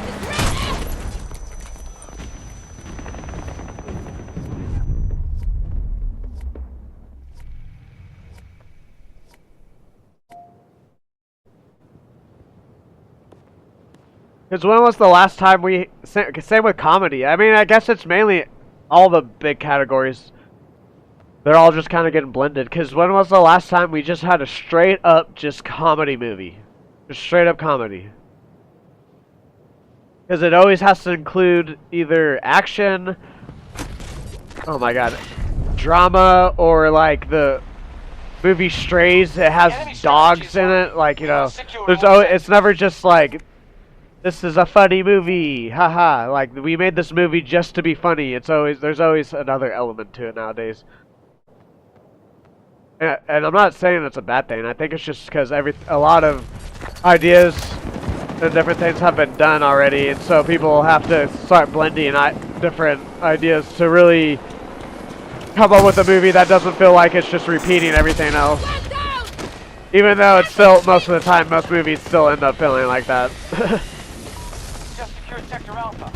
Because when was the last time same with comedy? I mean, I guess it's mainly all the big categories. They're all just kind of getting blended. Because when was the last time we just had a straight up just comedy movie? Just straight up comedy. Because it always has to include either action, oh my god, drama, or like the movie Strays. It has dogs in it. Like, you know, it's never just like, this is a funny movie, haha. Like, we made this movie just to be funny. There's always another element to it nowadays. And I'm not saying it's a bad thing. I think it's just because a lot of ideas and different things have been done already, and so people have to start blending different ideas to really come up with a movie that doesn't feel like it's just repeating everything else. Even though it's still, most of the time, most movies still end up feeling like that. Just secured Sector Alpha.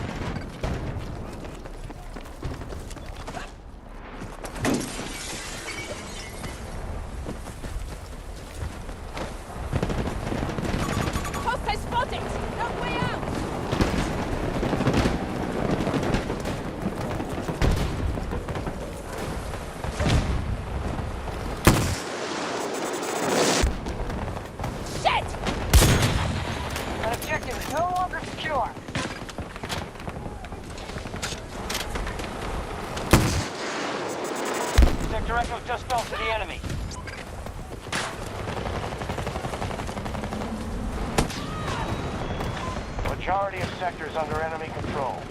Hostile spotted! No way out! Shit! An objective is no longer secure. Sector Echo just fell to the enemy. Majority of sectors under enemy control.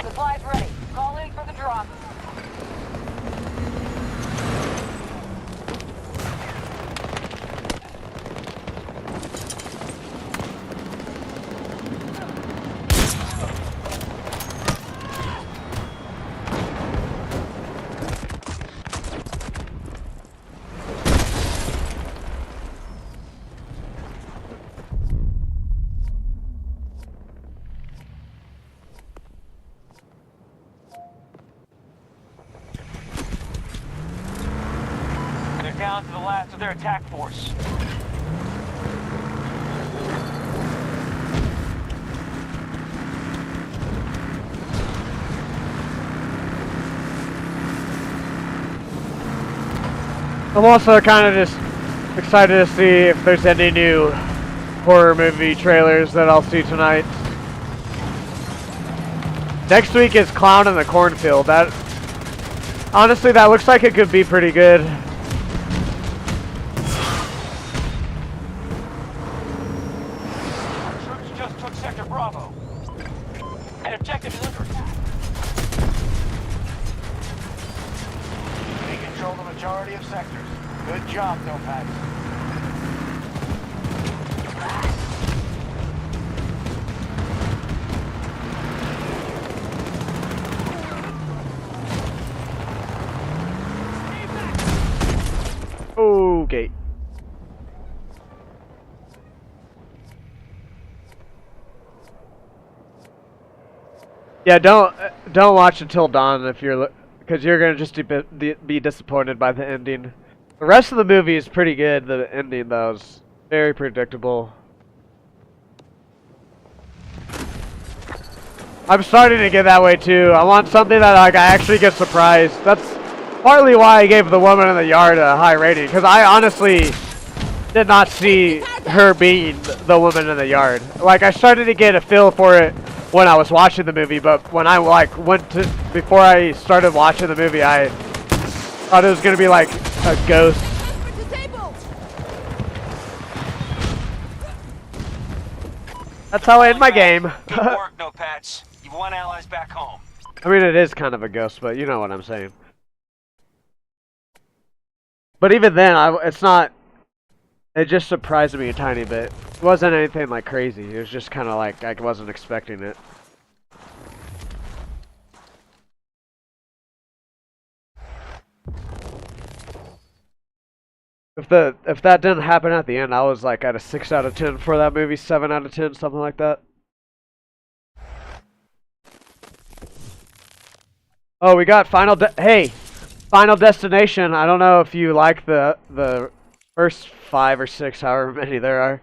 Supplies ready. Call in for the drop. They're down to the last of their attack force. I'm also kind of just excited to see if there's any new horror movie trailers that I'll see tonight. Next week is Clown in the Cornfield. Honestly, that looks like it could be pretty good. Our troops just took Sector Bravo. An objective is under attack. They control the majority of sectors. Good job, Nopax. Okay. Yeah, don't watch Until Dawn if you're because you're gonna just be disappointed by the ending. The rest of the movie is pretty good. The ending though is very predictable. I'm starting to get that way too. I want something that like I actually get surprised. That's partly why I gave The Woman in the Yard a high rating, because I honestly did not see her being the woman in the yard. Like, I started to get a feel for it when I was watching the movie, but when I like before I started watching the movie, I thought it was gonna be like a ghost. That's how I end my game. Good work, no pets. You've won allies back home. I mean, it is kind of a ghost, but you know what I'm saying. But even then, it's not. It just surprised me a tiny bit. It wasn't anything like crazy. It was just kind of like I wasn't expecting it. If that didn't happen at the end, I was like at a 6 out of 10 for that movie, 7 out of 10, something like that. Oh, we got Final Destination. I don't know if you like the first 5 or 6, however many there are.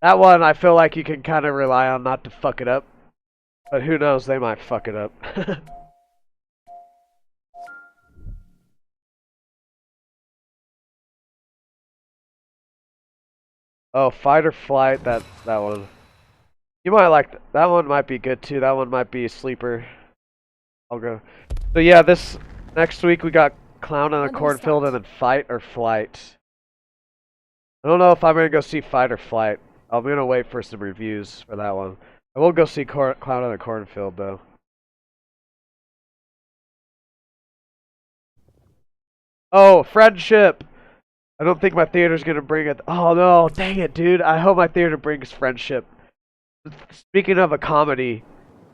That one, I feel like you can kind of rely on not to fuck it up. But who knows, they might fuck it up. Oh, Fight or Flight, that one. You might like that one. Might be good too. That one might be a sleeper. I'll go. So yeah, this next week we got Clown in a Cornfield and then Fight or Flight. I don't know if I'm gonna go see Fight or Flight. I'm gonna wait for some reviews for that one. I will go see Clown in a Cornfield though. Oh, Friendship. I don't think my theater's gonna bring it. Oh no, dang it, dude. I hope my theater brings Friendship. Speaking of a comedy,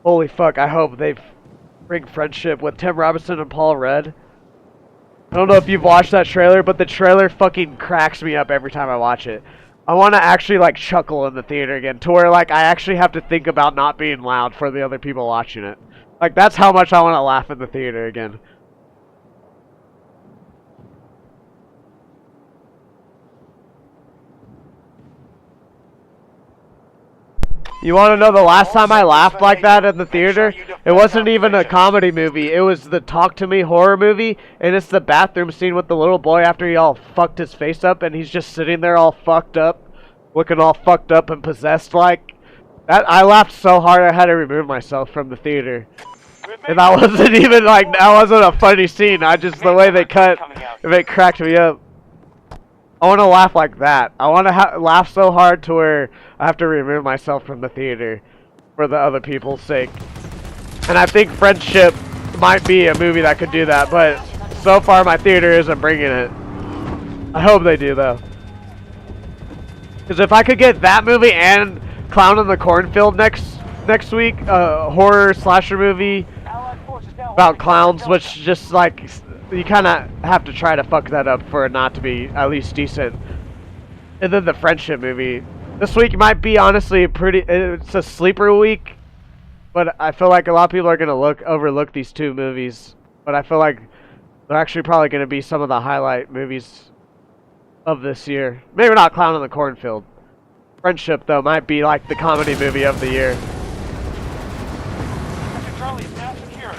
holy fuck, I hope they bring Friendship with Tim Robinson and Paul Rudd. I don't know if you've watched that trailer, but the trailer fucking cracks me up every time I watch it. I want to actually like chuckle in the theater again, to where like I actually have to think about not being loud for the other people watching it. Like, that's how much I want to laugh in the theater again. You want to know the last time I laughed like that in the theater? It wasn't even a comedy movie. It was the Talk to Me horror movie, and it's the bathroom scene with the little boy after he all fucked his face up, and he's just sitting there all fucked up, looking all fucked up and possessed like. That I laughed so hard I had to remove myself from the theater. And that wasn't even like, that wasn't a funny scene. I just, the way they cut, it cracked me up. I want to laugh like that. I want to laugh so hard to where I have to remove myself from the theater for the other people's sake. And I think Friendship might be a movie that could do that, but so far my theater isn't bringing it. I hope they do though. Because if I could get that movie and Clown in the Cornfield next week, horror slasher movie about clowns, which just like, you kind of have to try to fuck that up for it not to be at least decent. And then the Friendship movie. This week might be honestly it's a sleeper week, but I feel like a lot of people are going to overlook these two movies. But I feel like they're actually probably going to be some of the highlight movies of this year. Maybe not Clown in the Cornfield. Friendship, though, might be like the comedy movie of the year. Charlie is now secure.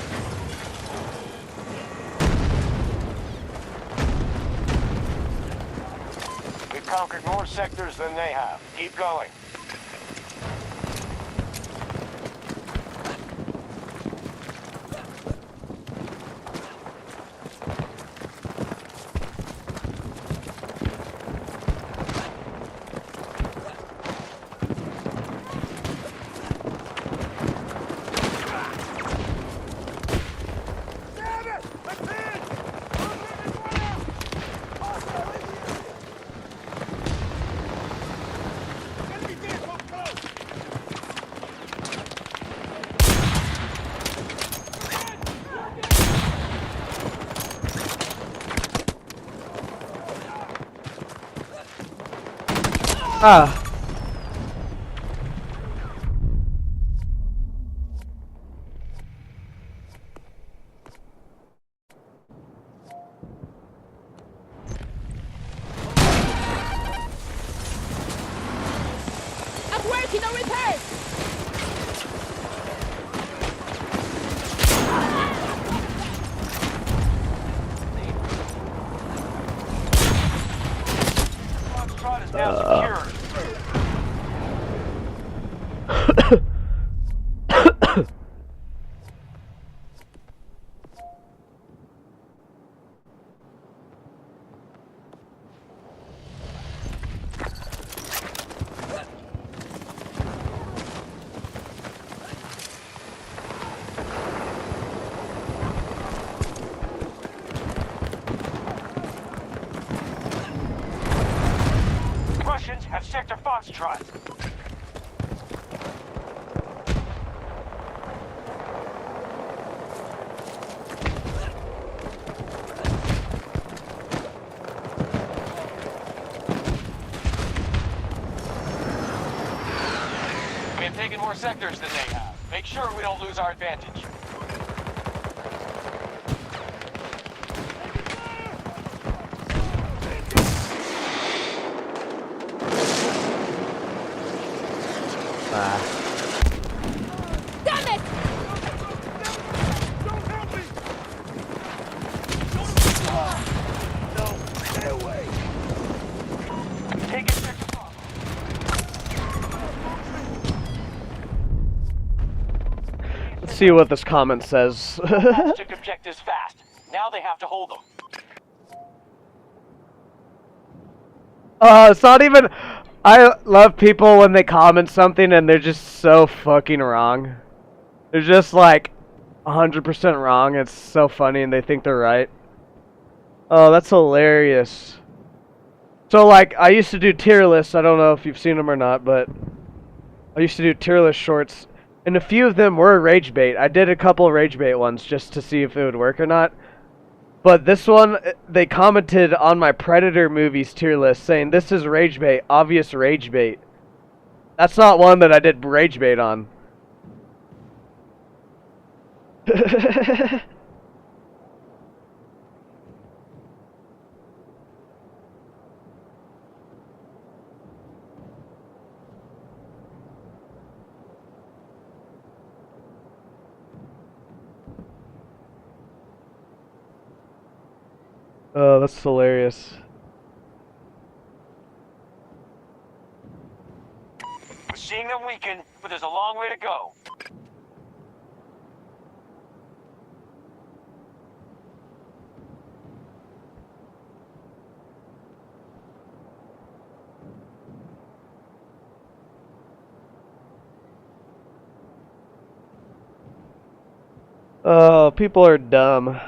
We've conquered more sectors than they have. Keep going. now secured. Russians have Sector Foxtrot. We have taken more sectors than they have. Make sure we don't lose our advantage. Damn it! Take it, Sector Fox. Let's see what this comment says. Took objectives fast. Now they have to hold them. It's not even. I love people when they comment something and they're just so fucking wrong. They're just like 100% wrong. It's so funny and they think they're right. Oh, that's hilarious. So, like, I used to do tier lists. I don't know if you've seen them or not, but I used to do tier list shorts. And a few of them were rage bait. I did a couple rage bait ones just to see if it would work or not. But this one, they commented on my Predator movies tier list saying, this is rage bait, obvious rage bait. That's not one that I did rage bait on. Oh, that's hilarious. We're seeing them weaken, but there's a long way to go. Oh, people are dumb.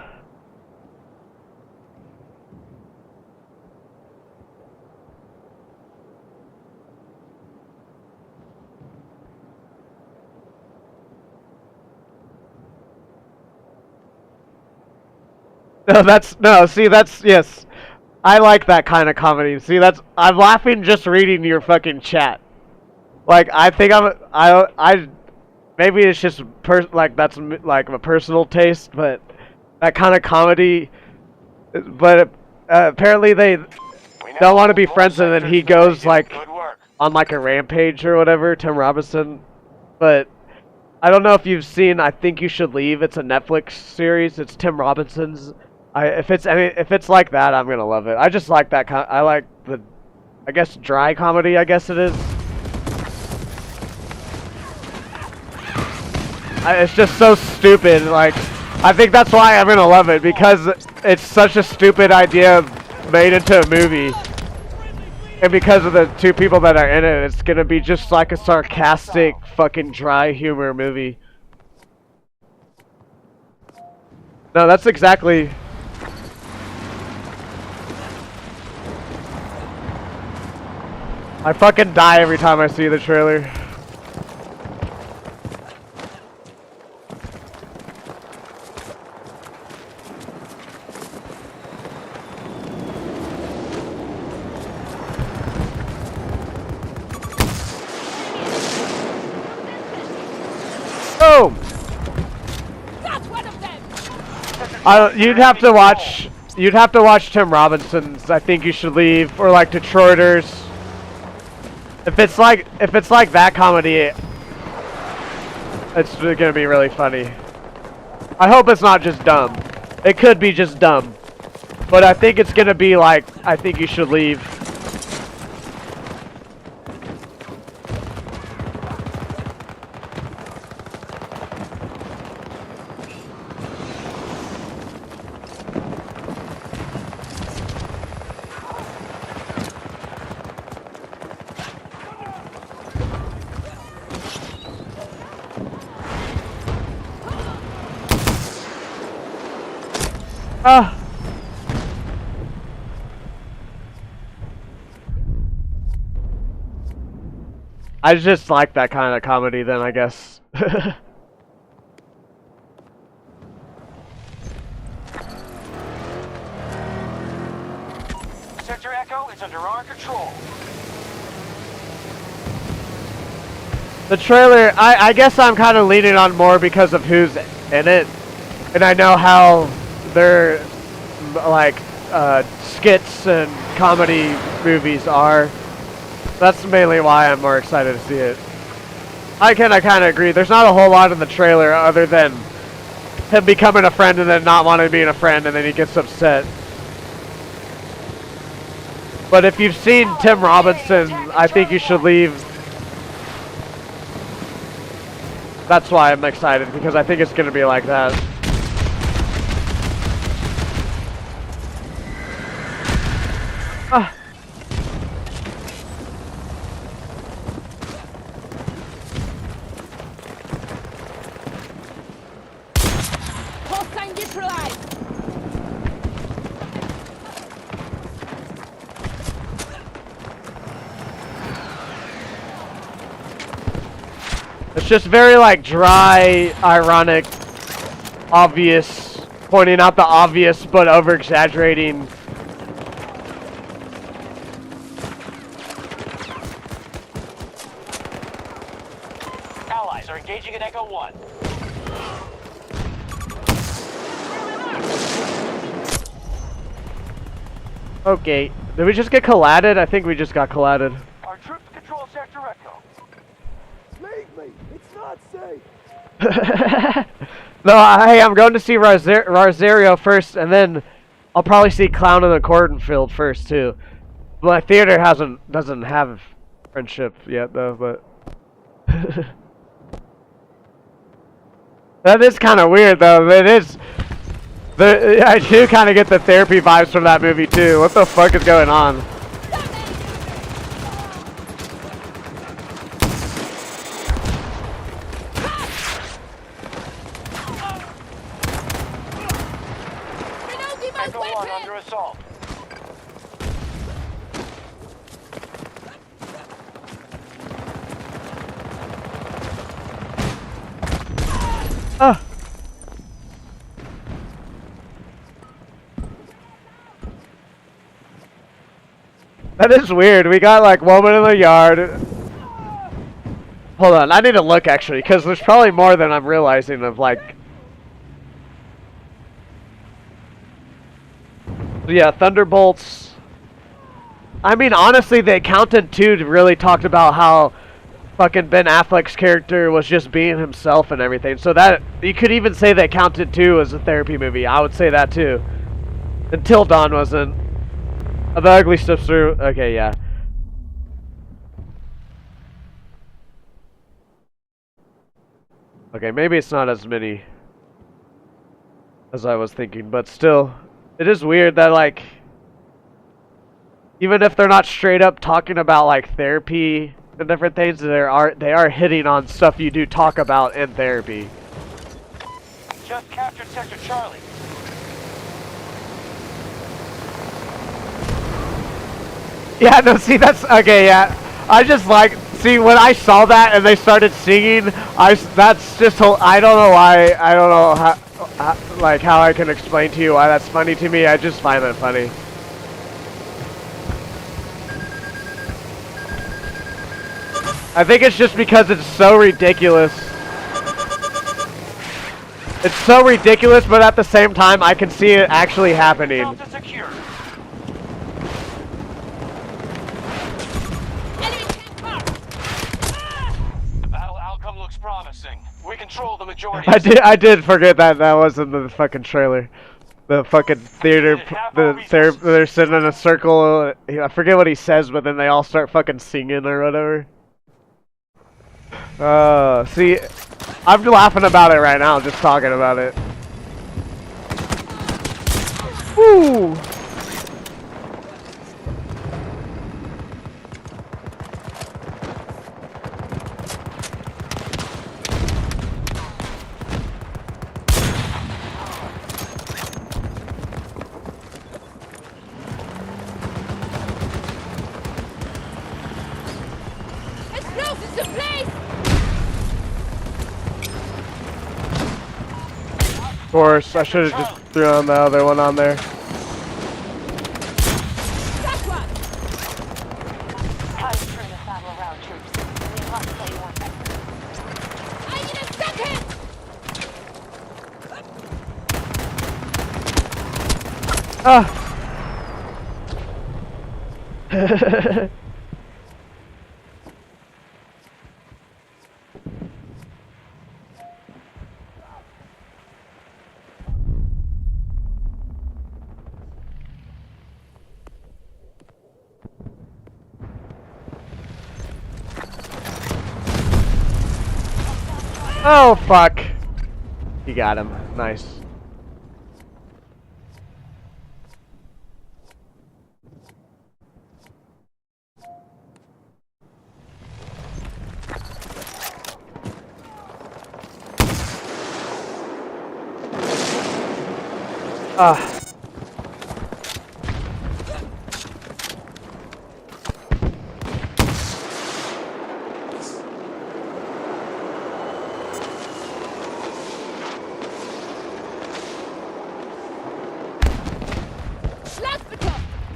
Yes. I like that kind of comedy. See, I'm laughing just reading your fucking chat. Like, I think maybe it's just that's like a personal taste, but that kind of comedy. But apparently they don't want to be friends, and then he goes like on like a rampage or whatever. Tim Robinson, but I don't know if you've seen I Think You Should Leave. It's a Netflix series. It's Tim Robinson's. If it's like that, I'm gonna love it. I just like that I like the, I guess, dry comedy. I guess it is. It's just so stupid. Like, I think that's why I'm gonna love it, because it's such a stupid idea made into a movie, and because of the two people that are in it, it's gonna be just like a sarcastic, fucking dry humor movie. No, that's exactly. I fucking die every time I see the trailer. Boom! That's one of them. You'd have to watch Tim Robinson's I Think You Should Leave, or like Detroiters. If it's like that comedy, it's gonna be really funny. I hope it's not just dumb. It could be just dumb, but I think it's gonna be like I Think You Should Leave. Ah. I just like that kind of comedy then, I guess. Sector Echo is under our control. The trailer, I guess I'm kind of leaning on more because of who's in it. And I know how their, like, skits and comedy movies are. That's mainly why I'm more excited to see it. I kind of agree. There's not a whole lot in the trailer other than him becoming a friend and then not wanting to be a friend and then he gets upset. But if you've seen Tim Robinson, I think you should leave. That's why I'm excited, because I think it's going to be like that. Ah. Hostile neutralized. It's just very like dry, ironic, obvious, pointing out the obvious but over-exaggerating. Allies are engaging at Echo 1. Okay, did we just get collided? I think we just got collided. Our troops control Sector Echo. Leave me. It's not safe. No, hey, I'm going to see Rosario first, and then I'll probably see Clown in the Cornfield first too. My theater doesn't have friendship yet though, but that is kind of weird though. It is. I do kind of get the therapy vibes from that movie too. What the fuck is going on? Echo 1 under assault. Ah. That is weird. We got like woman in the yard. Hold on, I need to look actually, because there's probably more than I'm realizing of like. Yeah, Thunderbolts. I mean, honestly, The Accountant 2 really talked about how fucking Ben Affleck's character was just being himself and everything. So that, you could even say The Accountant 2 is a therapy movie. I would say that too. Until Dawn wasn't. The Ugly Sister, okay, yeah. Okay, maybe it's not as many as I was thinking, but still, it is weird that, like, even if they're not straight up talking about, like, therapy and different things, they are hitting on stuff you do talk about in therapy. Just captured Sector Charlie. Yeah, no, see, that's, okay, yeah. I just like, see, when I saw that and they started singing, that's just, I don't know why, I don't know how I can explain to you why that's funny to me. I just find it funny. I think it's just because it's so ridiculous. It's so ridiculous, but at the same time, I can see it actually happening. Outcome looks promising. We control the majority. I did forget that was in the fucking trailer. The fucking theater, they're sitting in a circle. I forget what he says, but then they all start fucking singing or whatever. See, I'm laughing about it right now, just talking about it. Woo! Explosives in place! Of course, I should have just threw on the other one on there. That one! Time to turn this battle around, troops. We must play more sectors. I need a second! Ah! Oh, fuck. He got him. Nice. Ah.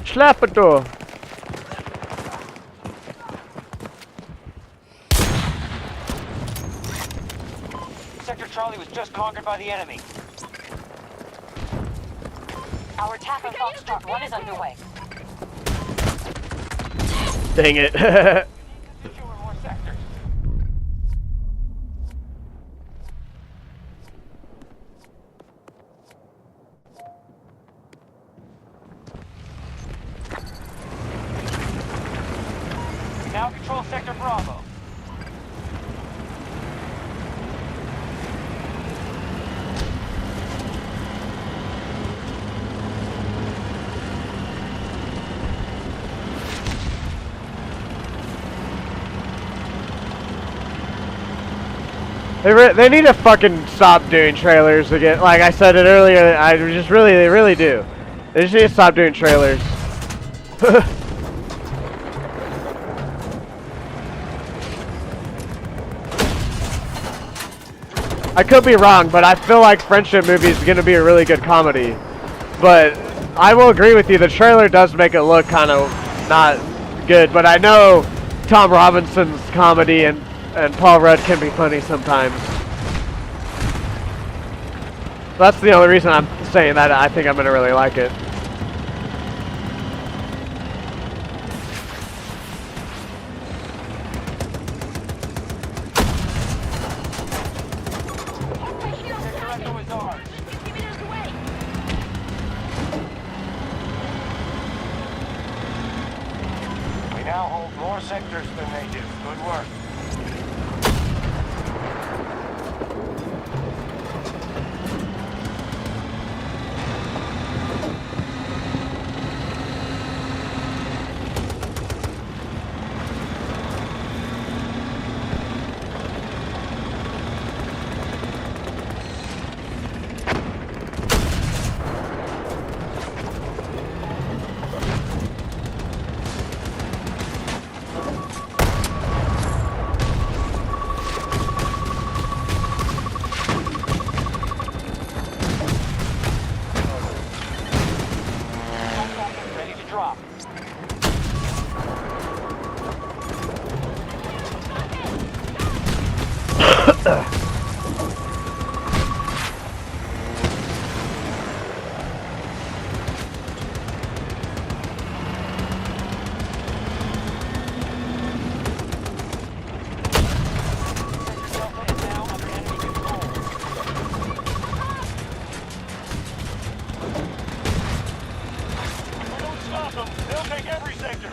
Schlappertor. Sector Charlie was just conquered by the enemy. Our attack on Foxtrot 1 is underway. Dang it. Secure more sectors. Now control Sector Bravo. They need to fucking stop doing trailers again. Like I said it earlier, they really do. They just need to stop doing trailers. I could be wrong, but I feel like Friendship Movie is going to be a really good comedy. But I will agree with you, the trailer does make it look kind of not good. But I know Tom Robinson's comedy and Paul Rudd can be funny sometimes. That's the only reason I'm saying that. I think I'm going to really like it. We now hold more sectors than they do. Good work. Ready to drop. Stop them. They'll take every sector.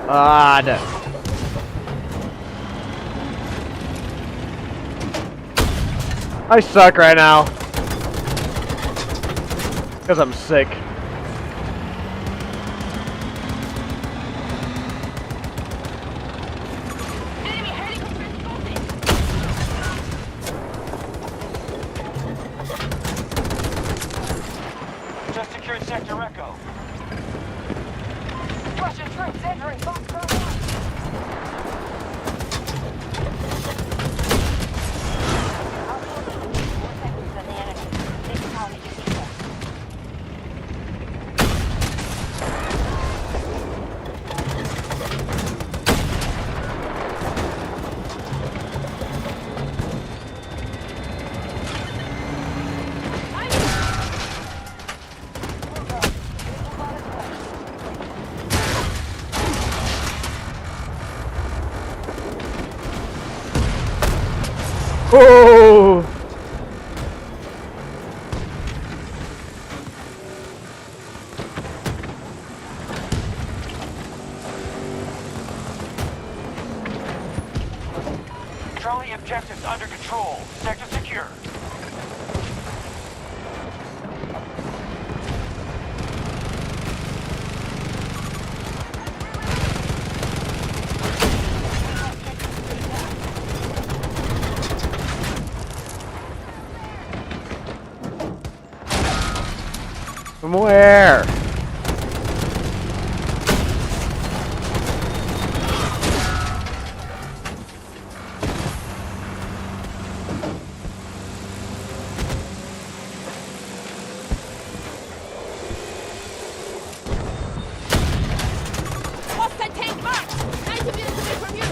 God. I suck right now. Because I'm sick. Enemy helicopter spotted. Just secured Sector Echo. Russian troops entering Foxtrot 1. More sectors than the enemy. They can probably defeat them. Oh! Charlie objectives under control. Sector secure. From where? Hostile tank marked. 90 meters away from you.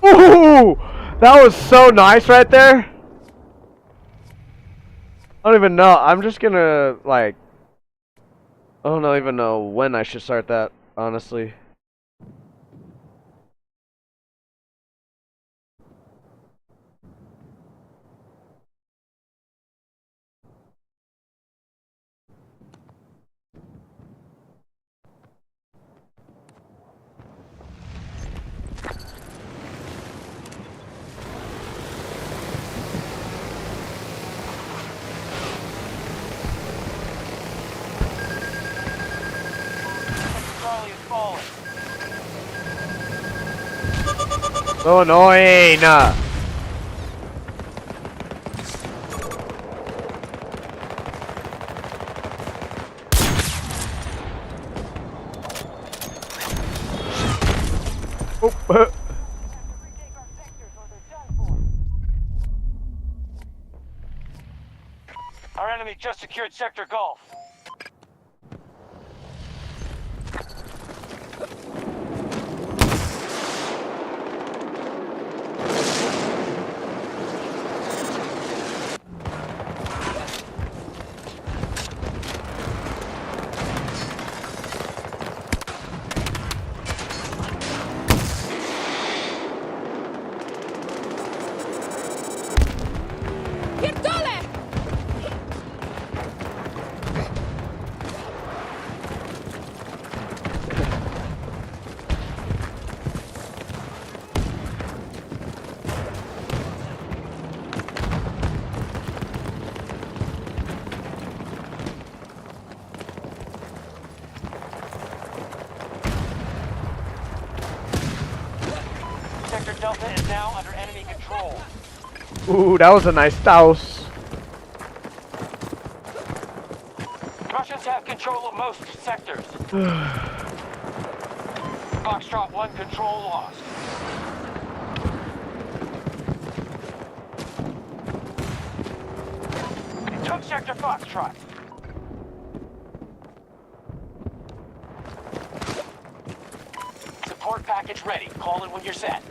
Ooh! That was so nice right there. I don't even know. I'm just gonna, like... I don't even know when I should start that, honestly. Charlie is falling. So annoying! Oh, Our enemy just secured Sector Golf. Pierdolę! Sector Delta is now under enemy control. ooh, that was a nice douse. Russians have control of most sectors. Foxtrot 1 control lost. Took Sector Foxtrot. Support package ready. Call in when you're set.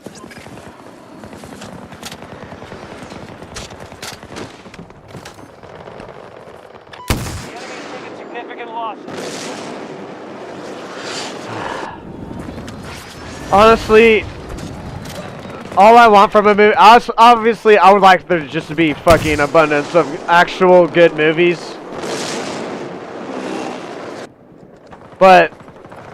The enemy has taken significant losses. Honestly, all I want from a movie, obviously, I would like there just to be fucking abundance of actual good movies. But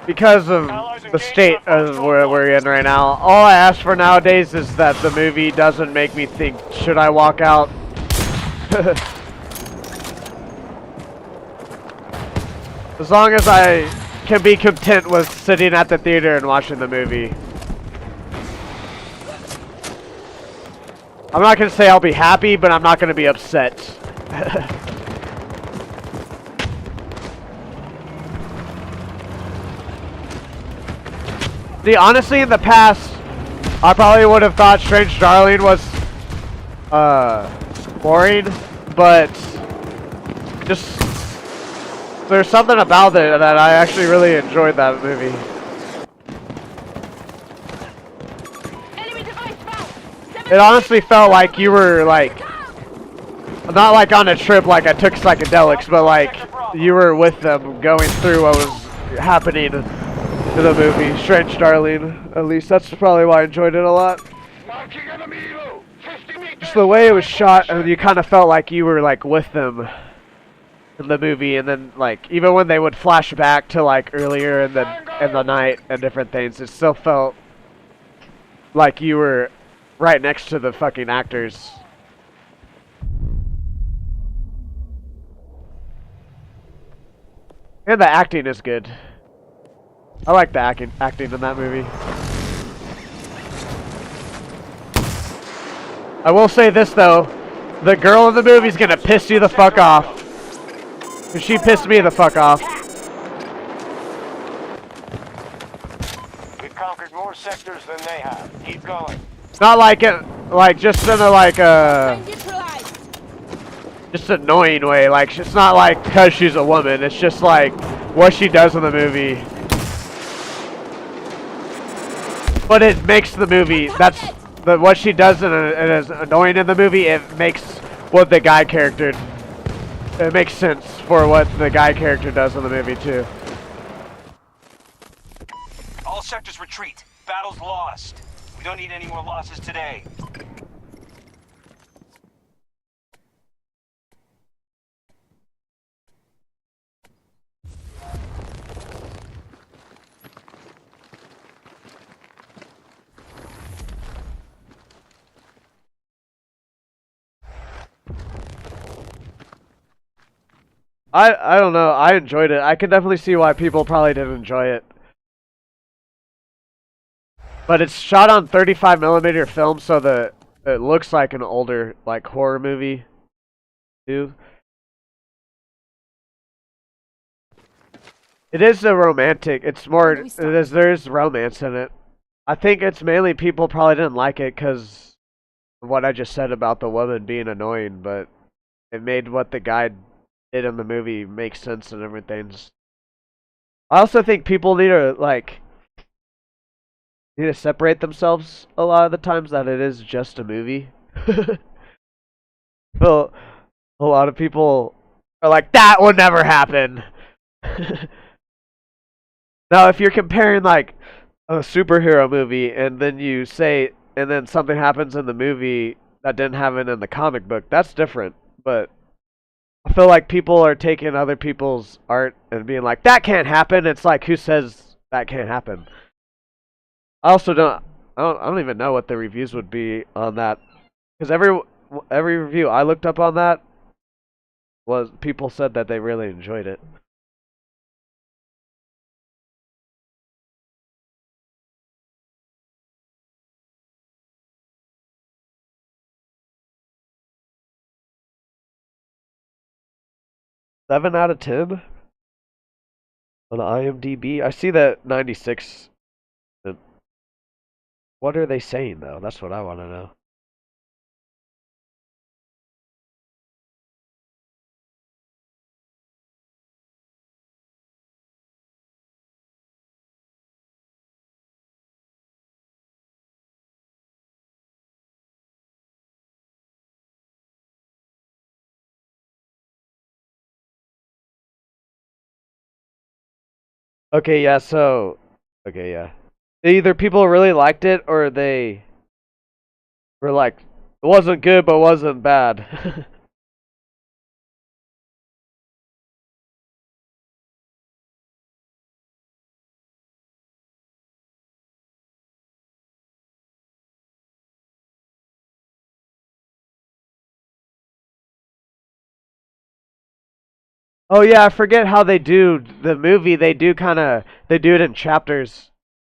because of the state of where we're in right now, all I ask for nowadays is that the movie doesn't make me think, should I walk out? As long as I can be content with sitting at the theater and watching the movie. I'm not going to say I'll be happy, but I'm not going to be upset. See, honestly, in the past, I probably would have thought Strange Darling was boring, but just there's something about it that I actually really enjoyed that movie. It honestly felt like you were like, not like on a trip like I took psychedelics, but like you were with them going through what was happening in the movie, Strange Darling. At least that's probably why I enjoyed it a lot. Just the way it was shot, and you kind of felt like you were like with them in the movie, and then like even when they would flash back to like earlier in the night and different things, it still felt like you were right next to the fucking actors. And the acting is good. I like the acting in that movie. I will say this though, the girl in the movie is gonna piss you the fuck off. She pissed me the fuck off. We've conquered more sectors than they have. Keep going. It's not like it, like just in a like just annoying way. Like it's not like because she's a woman. It's just like what she does in the movie. But it makes the movie. That's what she does and is annoying in the movie. It makes what the guy character. It makes sense for what the guy character does in the movie too. All sectors retreat. Battle's lost. We don't need any more losses today. I don't know. I enjoyed it. I can definitely see why people probably didn't enjoy it. But it's shot on 35mm film, so it looks like an older like horror movie too. It is a romantic. It's more. There's romance in it. I think it's mainly people probably didn't like it because of what I just said about the woman being annoying, but it made what the guy did in the movie make sense and everything. I also think people need to separate themselves a lot of the times that it is just a movie. So a lot of people are like, that would never happen. Now, if you're comparing like a superhero movie and then you say, and then something happens in the movie that didn't happen in the comic book, that's different. But I feel like people are taking other people's art and being like, that can't happen. It's like, who says that can't happen? I also I don't even know what the reviews would be on that, because every review I looked up on that was people said that they really enjoyed it. Seven out of 10 on IMDb. I see that 96. What are they saying though? That's what I want to know. Okay, yeah, so okay, yeah. Either people really liked it or they were like, it wasn't good but wasn't bad. Oh yeah, I forget how they do the movie. They do it in chapters.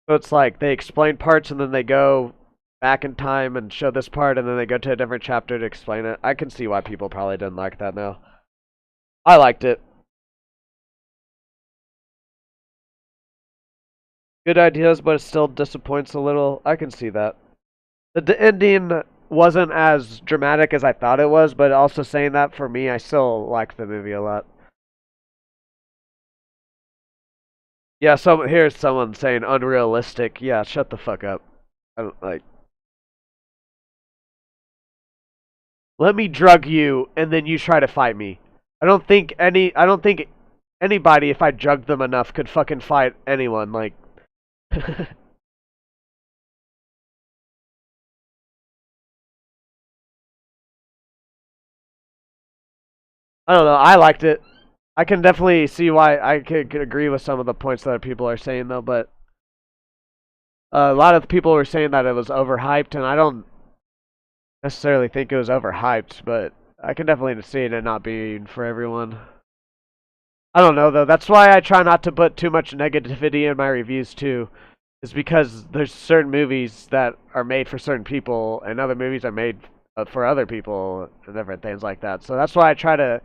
So it's like they explain parts and then they go back in time and show this part and then they go to a different chapter to explain it. I can see why people probably didn't like that now. I liked it. Good ideas, but it still disappoints a little. I can see that. The ending wasn't as dramatic as I thought it was, but also saying that for me, I still like the movie a lot. Yeah, here's someone saying unrealistic. Yeah, shut the fuck up. I don't like. Let me drug you, and then you try to fight me. I don't think anybody, if I drugged them enough, could fucking fight anyone. Like, I don't know. I liked it. I can definitely see why I could agree with some of the points that people are saying though, but a lot of people were saying that it was overhyped, and I don't necessarily think it was overhyped, but I can definitely see it not being for everyone. I don't know though. That's why I try not to put too much negativity in my reviews too, is because there's certain movies that are made for certain people, and other movies are made for other people, and different things like that. So that's why I try to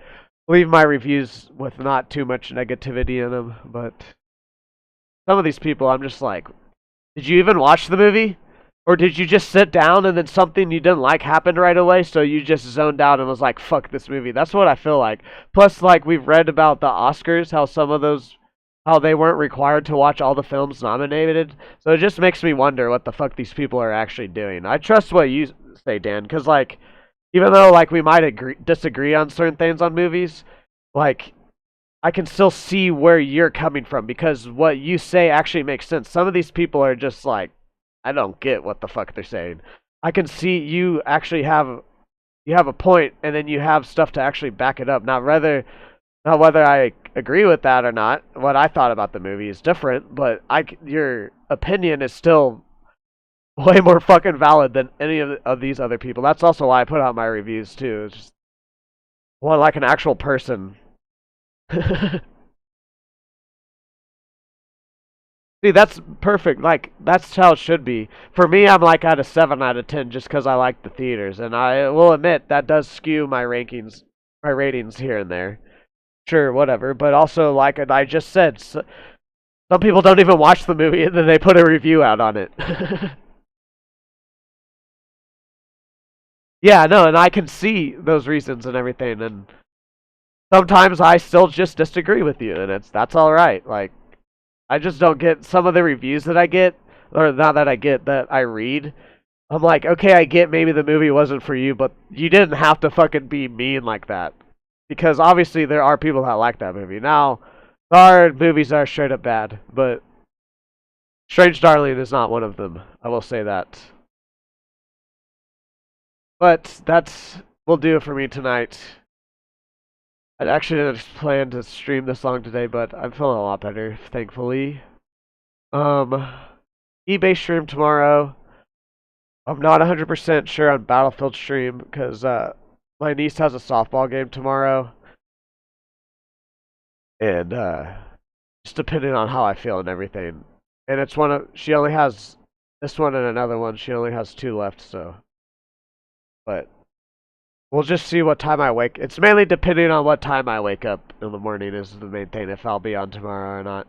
leave my reviews with not too much negativity in them. But some of these people, I'm just like, did you even watch the movie? Or did you just sit down and then something you didn't like happened right away, so you just zoned out and was like, fuck this movie? That's what I feel like. Plus, like, we've read about the Oscars, how they weren't required to watch all the films nominated. So it just makes me wonder what the fuck these people are actually doing. I trust what you say, Dan, because, like, even though, like, we might disagree on certain things on movies, like, I can still see where you're coming from because what you say actually makes sense. Some of these people are just like, I don't get what the fuck they're saying. I can see you actually have a point, and then you have stuff to actually back it up. Not whether I agree with that or not. What I thought about the movie is different, but your opinion is still way more fucking valid than any of these other people. That's also why I put out my reviews too. It's just one like an actual person. See, that's perfect. Like, that's how it should be. For me, I'm like at a 7 out of 10 just because I like the theaters. And I will admit, that does skew my ratings here and there. Sure, whatever. But also, like I just said, some people don't even watch the movie and then they put a review out on it. Yeah, no, and I can see those reasons and everything. And sometimes I still just disagree with you, and that's all right. Like, I just don't get some of the reviews that I get, or not that I get, that I read. I'm like, okay, I get maybe the movie wasn't for you, but you didn't have to fucking be mean like that. Because obviously there are people that like that movie. Now, there are movies that are straight up bad, but Strange Darling is not one of them. I will say that. But will do it for me tonight. I actually didn't plan to stream this long today, but I'm feeling a lot better, thankfully. eBay stream tomorrow. I'm not 100% sure on Battlefield stream because my niece has a softball game tomorrow. And just depending on how I feel and everything. And she only has this one and another one. She only has 2 left, so. But we'll just see what time I wake. It's mainly depending on what time I wake up in the morning is the main thing, if I'll be on tomorrow or not.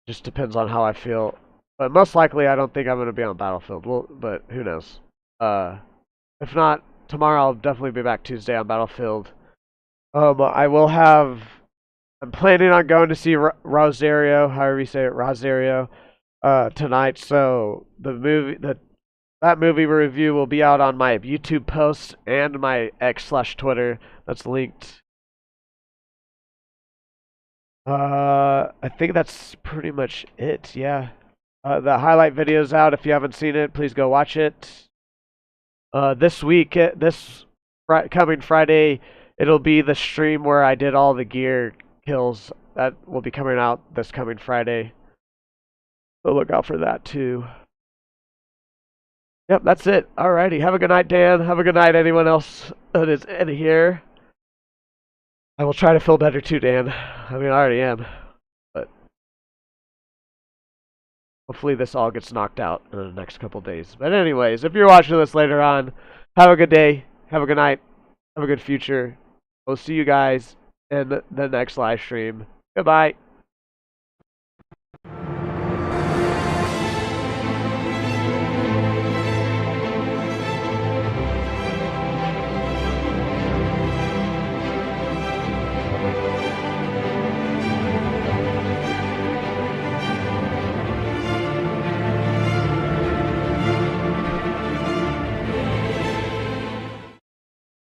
Just depends on how I feel. But most likely, I don't think I'm going to be on Battlefield. Well, but who knows? If not, tomorrow I'll definitely be back Tuesday on Battlefield. I will have. I'm planning on going to see Rosario, however you say it, Rosario, tonight. So that movie review will be out on my YouTube post and my X/Twitter. That's linked. I think that's pretty much it. Yeah. The highlight video's out. If you haven't seen it, please go watch it. This week, coming Friday, it'll be the stream where I did all the gear kills. That will be coming out this coming Friday. So look out for that too. Yep, that's it. Alrighty. Have a good night, Dan. Have a good night, anyone else that is in here. I will try to feel better too, Dan. I mean, I already am. But hopefully this all gets knocked out in the next couple days. But anyways, if you're watching this later on, have a good day. Have a good night. Have a good future. We'll see you guys in the next live stream. Goodbye.